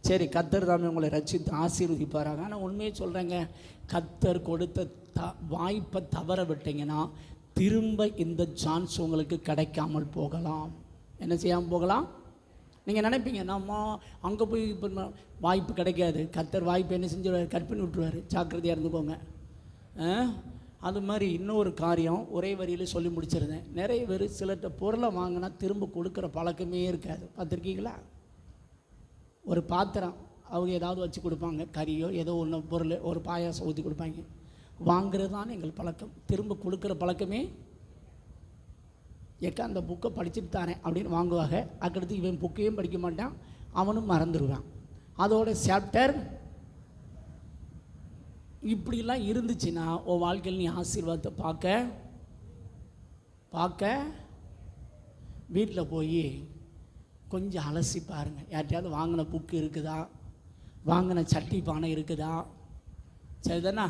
சரி, கர்த்தர் தாமே உங்களை ரட்சித்து ஆசீர்வதிப்பாராங்க. ஆனால் உண்மையை சொல்கிறேங்க, கர்த்தர் கொடுத்த வாய்ப்பை தவற விட்டீங்கன்னா திரும்ப இந்த சான்ஸ் உங்களுக்கு கிடைக்காமல் போகலாம். என்ன செய்யாமல் போகலாம்? நீங்கள் நினைப்பீங்க நம்ம அங்கே போய் இப்போ வாய்ப்பு கிடைக்காது. கர்த்தர் வாய்ப்பு என்ன செஞ்சுருவார்? கட் பண்ணி விட்டுருவார். ஜாக்கிரதையாக இருந்துக்கோங்க. அது மாதிரி இன்னொரு காரியம் ஒரே வரியில் சொல்லி முடிச்சிருந்தேன். நிறைய பேர் சிலர்கிட்ட பொருளை வாங்கினா திரும்ப கொடுக்குற பழக்கமே இருக்காது. பார்த்துருக்கீங்களா? ஒரு பாத்திரம் அவங்க ஏதாவது வச்சு கொடுப்பாங்க, கறியோ ஏதோ ஒன்று பொருள், ஒரு பாயாசம் ஊற்றி கொடுப்பாங்க. வாங்கிறது தான் எங்கள் பழக்கம். திரும்ப கொடுக்குற பழக்கமே ஏக்கா அந்த புக்கை படிச்சுட்டு தானே அப்படின்னு வாங்குவாங்க. அதுக்கடுத்து இவன் புக்கையும் படிக்க மாட்டான், அவனும் மறந்துடுவான். அதோட சாப்டர் இப்படிலாம் இருந்துச்சுன்னா உன் வாழ்க்கையில் நீ ஆசீர்வாதத்தை பார்க்க வீட்டில் போய் கொஞ்சம் அலசி பாருங்கள். யார்கிட்டையாவது வாங்கின புக்கு இருக்குதா, வாங்கின சட்டி பானை இருக்குதா? சரிதானா?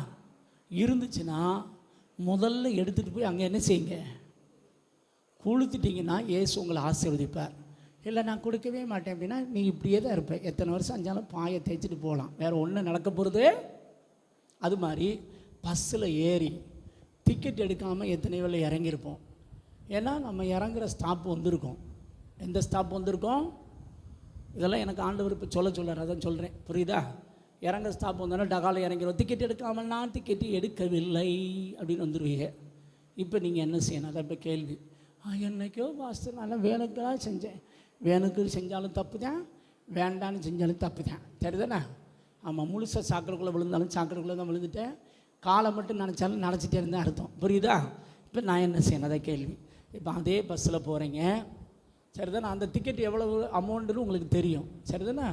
இருந்துச்சுன்னா முதல்ல எடுத்துகிட்டு போய் அங்கே என்ன செய்யுங்க, கொடுத்துட்டிங்கன்னா ஏசு உங்களை ஆசீர்வதிப்பார். இல்லை நான் கொடுக்கவே மாட்டேன் அப்படின்னா நீ இப்படியே தான் இருப்பேன். எத்தனை வருஷம் அஞ்சாலும் பாயை தேய்ச்சிட்டு போகலாம், வேறு ஒன்றும் நடக்க போகிறது. அது மாதிரி பஸ்ஸில் ஏறி டிக்கெட் எடுக்காமல் எத்தனை வேலை இறங்கியிருப்போம். ஏன்னா நம்ம இறங்குற ஸ்டாப் வந்திருக்கோம். எந்த ஸ்டாப் வந்திருக்கோம்? இதெல்லாம் எனக்கு ஆண்டவர் இப்போ சொல்கிறார், அதான் சொல்கிறேன். புரியுதா? இறங்குற ஸ்டாப் வந்தோன்னா டகால இறங்கிடுவோம். டிக்கெட் எடுக்காமல் நான் டிக்கெட்டு எடுக்கவில்லை அப்படின்னு வந்துடுவீங்க. இப்போ நீங்கள் என்ன செய்யணும்? அதான் இப்போ கேள்வி. என்னைக்கோ பாஸ்டர் நான் வேணுக்கெல்லாம் செஞ்சேன். வேணுக்கு செஞ்சாலும் தப்பு தான், வேண்டான்னு செஞ்சாலும் தப்பு தான். சரிதானே? ஆமாம், முழுசாக சாக்கடைக்குள்ளே விழுந்தாலும் சாக்கடைக்குள்ளே தான் விழுந்துட்டேன். காலை மட்டும் நினச்சாலும் நினச்சிட்டே இருந்தேன் அர்த்தம். புரியுதா? இப்போ நான் என்ன செய்யணும்? அதை கேள்வி. இப்போ அதே பஸ்ஸில் போகிறீங்க, சரிதானே? அந்த டிக்கெட் எவ்வளவு அமௌண்ட்டுன்னு உங்களுக்கு தெரியும். சரிதானே?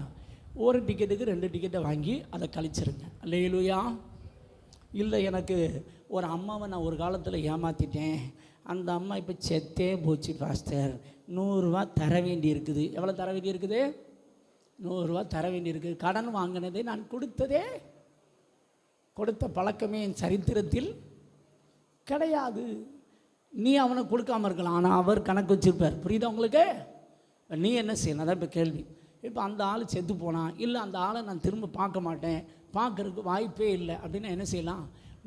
ஒரு டிக்கெட்டுக்கு 2 டிக்கெட்டை வாங்கி அதை கழிச்சிருங்க. அல்லேலூயா. இல்லை எனக்கு ஒரு அம்மாவை நான் ஒரு காலத்தில் ஏமாற்றிட்டேன், அந்த அம்மா இப்போ செத்தே போச்சு பாஸ்டர், 100 ரூபா தர வேண்டி இருக்குது. எவ்வளோ தர வேண்டி இருக்குது? 100 ரூபா தர வேண்டி இருக்குது. கடன் வாங்கினதே நான் கொடுத்த பழக்கமே என் சரித்திரத்தில் கிடையாது. நீ அவனை கொடுக்காமல் இருக்கலாம், ஆனால் அவர் கணக்கு வச்சுருப்பார். புரியுதா உங்களுக்கு? நீ என்ன செய்யணும்? அதான் இப்போ கேள்வி. இப்போ அந்த ஆள் செத்து போனான், இல்லை அந்த ஆளை நான் திரும்ப பார்க்க மாட்டேன், பார்க்குறதுக்கு வாய்ப்பே இல்லை அப்படின்னா என்ன செய்யலாம்?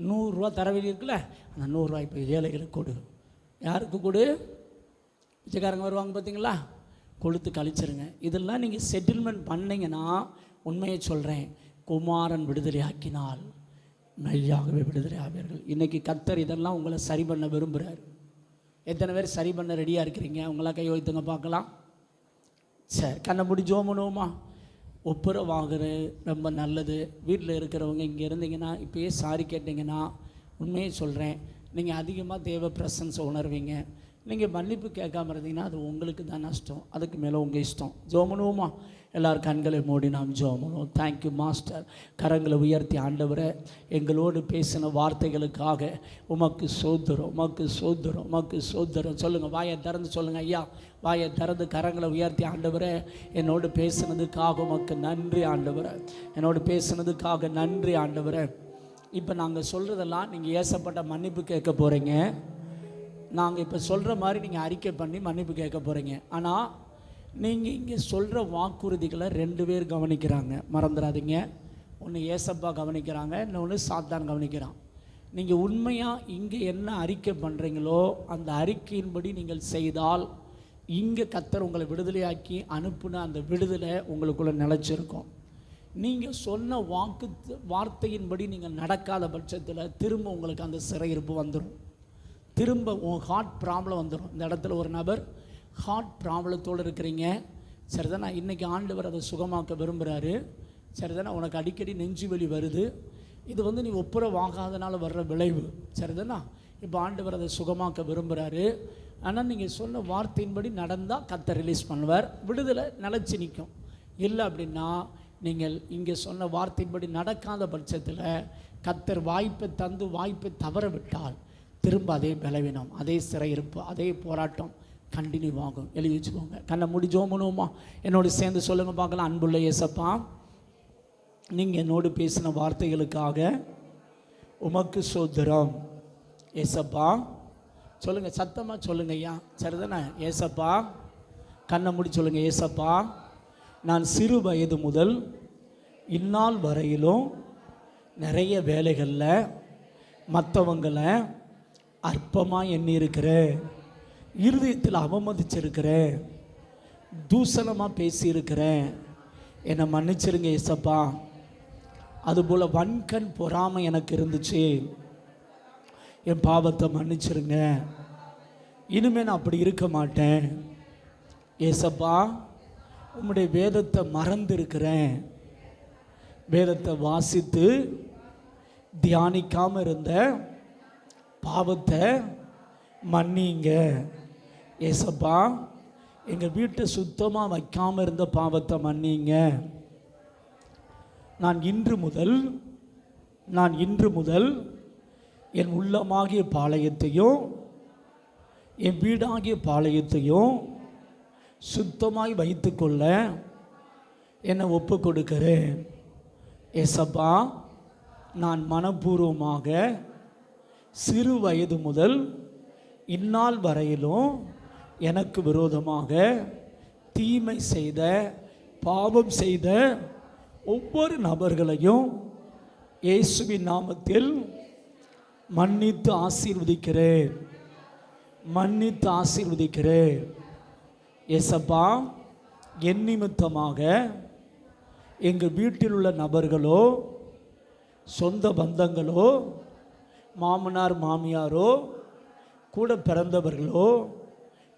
100 ரூபா தர வேண்டி இருக்குல்ல, அந்த 100 ரூபாய் இப்போ ஏழைகளுக்கு கொடு. யாருக்கு கொடு? பிச்சைக்காரங்க வருவாங்க பார்த்தீங்களா, கொடுத்து கழிச்சிருங்க. இதெல்லாம் நீங்கள் செட்டில்மெண்ட் பண்ணிங்கன்னா உண்மையை சொல்கிறேன், குமாரன் விடுதலை ஆக்கினால் மெய்யாகவே விடுதலை ஆவீர்கள். இன்றைக்கி கர்த்தர் இதெல்லாம் உங்களை சரி பண்ண விரும்புகிறார். எத்தனை பேர் சரி பண்ண ரெடியாக இருக்கிறீங்க? உங்களாம் கை வைத்துங்க பார்க்கலாம். சரி, கண்ணை மூடி ஜெபம் பண்ணுவோமா? ஒப்புரவாகிறது ரொம்ப நல்லது. வீட்டில் இருக்கிறவங்க இங்கே இருந்தீங்கன்னா இப்போயே சாரி கேட்டிங்கன்னா உண்மையை சொல்கிறேன், நீங்கள் அதிகமாக தேவ பிரசன்ஸை உணர்வீங்க. நீங்கள் மன்னிப்பு கேட்காம இருந்தீங்கன்னா அது உங்களுக்கு தான் நஷ்டம். அதுக்கு மேலே உங்கள் இஷ்டம். ஜோமனுமா எல்லாரும் கண்களை மூடி நாம் ஜோமனும். Thank you master. கரங்களை உயர்த்தி ஆண்டவரை எங்களோடு பேசின வார்த்தைகளுக்காக உமக்கு சோதரம், உமக்கு சோதரம், உமக்கு சோதரம். சொல்லுங்கள், வாயை திறந்து சொல்லுங்கள். ஐயா வாயை திறந்து கரங்களை உயர்த்தி ஆண்டவரை என்னோடு பேசினதுக்காக உமக்கு நன்றி ஆண்டவரை, என்னோடு பேசினதுக்காக நன்றி ஆண்டவரை. இப்போ நாங்கள் சொல்கிறதெல்லாம் நீங்கள் ஏசப்பட்ட மன்னிப்பு கேட்க போகிறீங்க. நாங்கள் இப்போ சொல்கிற மாதிரி நீங்கள் அறிக்கை பண்ணி மன்னிப்பு கேட்க போகிறீங்க. ஆனால் நீங்கள் இங்கே சொல்கிற வாக்குறுதிகளை 2 பேர் கவனிக்கிறாங்க, மறந்துடாதீங்க. ஒன்று ஏசப்பா கவனிக்கிறாங்க, இன்னொன்று சாத்தான் கவனிக்கிறான். நீங்கள் உண்மையாக இங்கே என்ன அறிக்கை பண்ணுறீங்களோ அந்த அறிக்கையின்படி நீங்கள் செய்தால் இங்கே கர்த்தர் உங்களை விடுதலையாக்கி அனுப்புன அந்த விடுதலை உங்களுக்குள்ளே நிலச்சிருக்கும். நீங்கள் சொன்ன வார்த்தையின்படி நீங்கள் நடக்காத பட்சத்தில் திரும்ப உங்களுக்கு அந்த சிறையிருப்பு வந்துடும். திரும்ப உங்கள் ஹார்ட் ப்ராப்ளம் வந்துடும். இந்த இடத்துல ஒரு நபர் ஹார்ட் ப்ராப்ளத்தோடு இருக்கிறீங்க, சரிதானே? இன்றைக்கி ஆண்டவர் அதை சுகமாக்க விரும்புகிறாரு, சரிதானே? உனக்கு அடிக்கடி நெஞ்சு வலி வருது, இது நீ ஒப்புரவாகாதனால வர்ற விளைவு, சரிதானா? இப்போ ஆண்டவர் அதை சுகமாக்க விரும்புகிறாரு. ஆனால் நீங்கள் சொன்ன வார்த்தையின்படி நடந்தால் கர்த்தர் ரிலீஸ் பண்ணுவார், விடுதலை நிலச்சி நிற்கும். இல்லை அப்படின்னா நீங்கள் இங்கே சொன்ன வார்த்தையின்படி நடக்காத பட்சத்தில் கர்த்தர் வாய்ப்பை தந்து வாய்ப்பை தவற விட்டால் திரும்ப அதே பலவீனம், அதே சிறையிருப்பு, அதே போராட்டம் கண்டினியூ ஆகும். எழுதி வச்சுக்கோங்க. கண்ணை மூடி ஜெபம் பண்ணுவோமா? என்னோடு சேர்ந்து சொல்லுங்கள் பார்க்கலாம். அன்புள்ள இயேசப்பா, நீங்கள் என்னோடு பேசின வார்த்தைகளுக்காக உமக்கு சோத்திரம். ஏசப்பா சொல்லுங்கள், சத்தமாக சொல்லுங்க ஐயா, சரிதானே? ஏசப்பா கண்ணை மூடி சொல்லுங்கள். ஏசப்பா, நான் சிறு வயது முதல் இந்நாள் வரையிலும் நிறைய வேலைகளில் மற்றவங்களை அற்பமாக எண்ணியிருக்கிறேன், இருதயத்தில் அவமதிச்சிருக்கிறேன், தூசணமாக பேசியிருக்கிறேன். என்னை மன்னிச்சிருங்க ஏசப்பா. அதுபோல் வன்கண் பொறாமை எனக்கு இருந்துச்சு, என் பாவத்தை மன்னிச்சிருங்க. இனிமேல் நான் அப்படி இருக்க மாட்டேன் ஏசப்பா. உம்முடைய வேதத்தை மறந்துருக்கிறேன், வேதத்தை வாசித்து தியானிக்காமல் இருந்த பாவத்தை மன்னிங்க ஏசப்பா. எங்கள் வீட்டை சுத்தமாக வைக்காமல் இருந்த பாவத்தை மன்னிங்க. நான் இன்று முதல் என் உள்ளமாகிய பாளையத்தையும் என் வீடாகிய பாளையத்தையும் சுத்தமாய் வைத்துக்கொள்ள என்னை ஒப்பு கொடுக்கிறேன் ஏசப்பா. நான் மனப்பூர்வமாக சிறு வயது முதல் இந்நாள் வரையிலும் எனக்கு விரோதமாக தீமை செய்த, பாவம் செய்த ஒவ்வொரு நபர்களையும் இயேசுவின் நாமத்தில் மன்னித்து ஆசீர்வதிக்கிறேன் ஏசப்பா. என் நிமித்தமாக எங்கள் வீட்டில் உள்ள நபர்களோ, சொந்த பந்தங்களோ, மாமனார் மாமியாரோ, கூட பிறந்தவர்களோ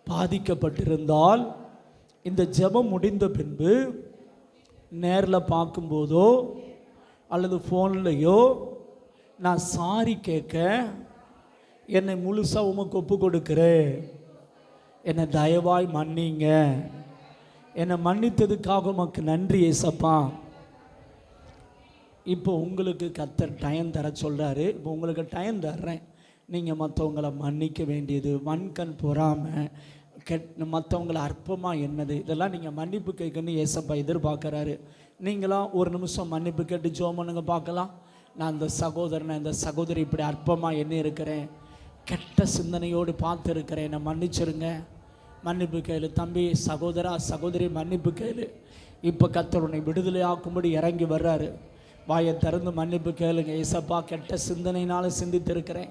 பாதிக்கப்பட்டிருந்தால் இந்த ஜெபம் முடிந்த பின்பு நேரில் பார்க்கும்போதோ அல்லது ஃபோன்லையோ நான் சாரி கேட்க என்னை முழுசாக உமக்கு ஒப்பு கொடுக்கிறேன். என்னை தயவாய் மன்னிங்க. என்னை மன்னித்ததுக்காக உமக்கு நன்றி ஏசப்பா. இப்போ உங்களுக்கு கர்த்தர் டைம் தர சொல்கிறாரு. இப்போ உங்களுக்கு டைம் தர்றேன். நீங்கள் மற்றவங்களை மன்னிக்க வேண்டியது, வன்கண் பொறாமல், மற்றவங்களை அற்பமாக என்னது, இதெல்லாம் நீங்கள் மன்னிப்பு கேட்கணும்னு ஏசப்பா எதிர்பார்க்குறாரு. நீங்களாம் ஒரு நிமிஷம் மன்னிப்பு கேட்டு ஜெபம் பண்ணுங்க பார்க்கலாம். நான் இந்த சகோதரனை, இந்த சகோதரி இப்படி அற்பமாக எண்ணி இருக்கிறேன், கெட்ட சிந்தனையோடு பார்த்து இருக்கிறேன், என்னை மன்னிச்சிருங்க. மன்னிப்பு கேளு தம்பி, சகோதரா, சகோதரி, மன்னிப்பு கேளு. இப்போ கர்த்தர் உன்னை விடுதலை ஆக்கும்படி இறங்கி வர்றாரு. வாயை திறந்து மன்னிப்பு கேளுங்க. ஏசப்பா, கெட்ட சிந்தனையினால சிந்தித்து இருக்கிறேன்,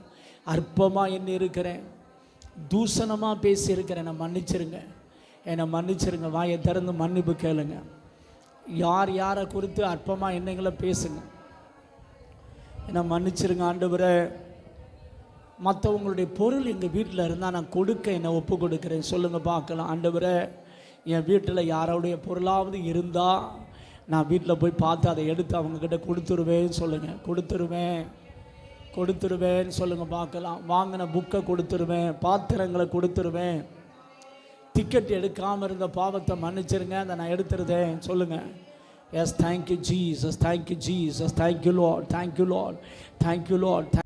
அற்பமாக எண்ணி இருக்கிறேன், தூஷணமாக பேசியிருக்கிறேன், என்னை மன்னிச்சிருங்க. வாயை திறந்து மன்னிப்பு கேளுங்க. யாரை குறித்து அற்பமாக எண்ணங்களை பேசுங்க. என்னை மன்னிச்சிருங்க ஆண்டவரே. மற்றவங்களுடைய பொருள் எங்கள் வீட்டில் இருந்தால் நான் கொடுக்க என்னை ஒப்பு கொடுக்குறேன். சொல்லுங்கள் பார்க்கலாம். ஆண்டவரே, என் வீட்டில் யாரோடைய பொருளாவது இருந்தால் நான் வீட்டில் போய் பார்த்து அதை எடுத்து அவங்கக்கிட்ட கொடுத்துருவேன்னு சொல்லுங்கள். கொடுத்துருவேன்னு சொல்லுங்கள் பார்க்கலாம். வாங்கின புக்கை கொடுத்துருவேன், பாத்திரங்களை கொடுத்துருவேன், டிக்கெட் எடுக்காமல் இருந்த பாவத்தை மன்னிச்சிருங்க, அதை நான் எடுத்துருதேன் சொல்லுங்கள். Yes, thank you Jesus, thank you Jesus, thank you Lord, thank you Lord, thank you Lord.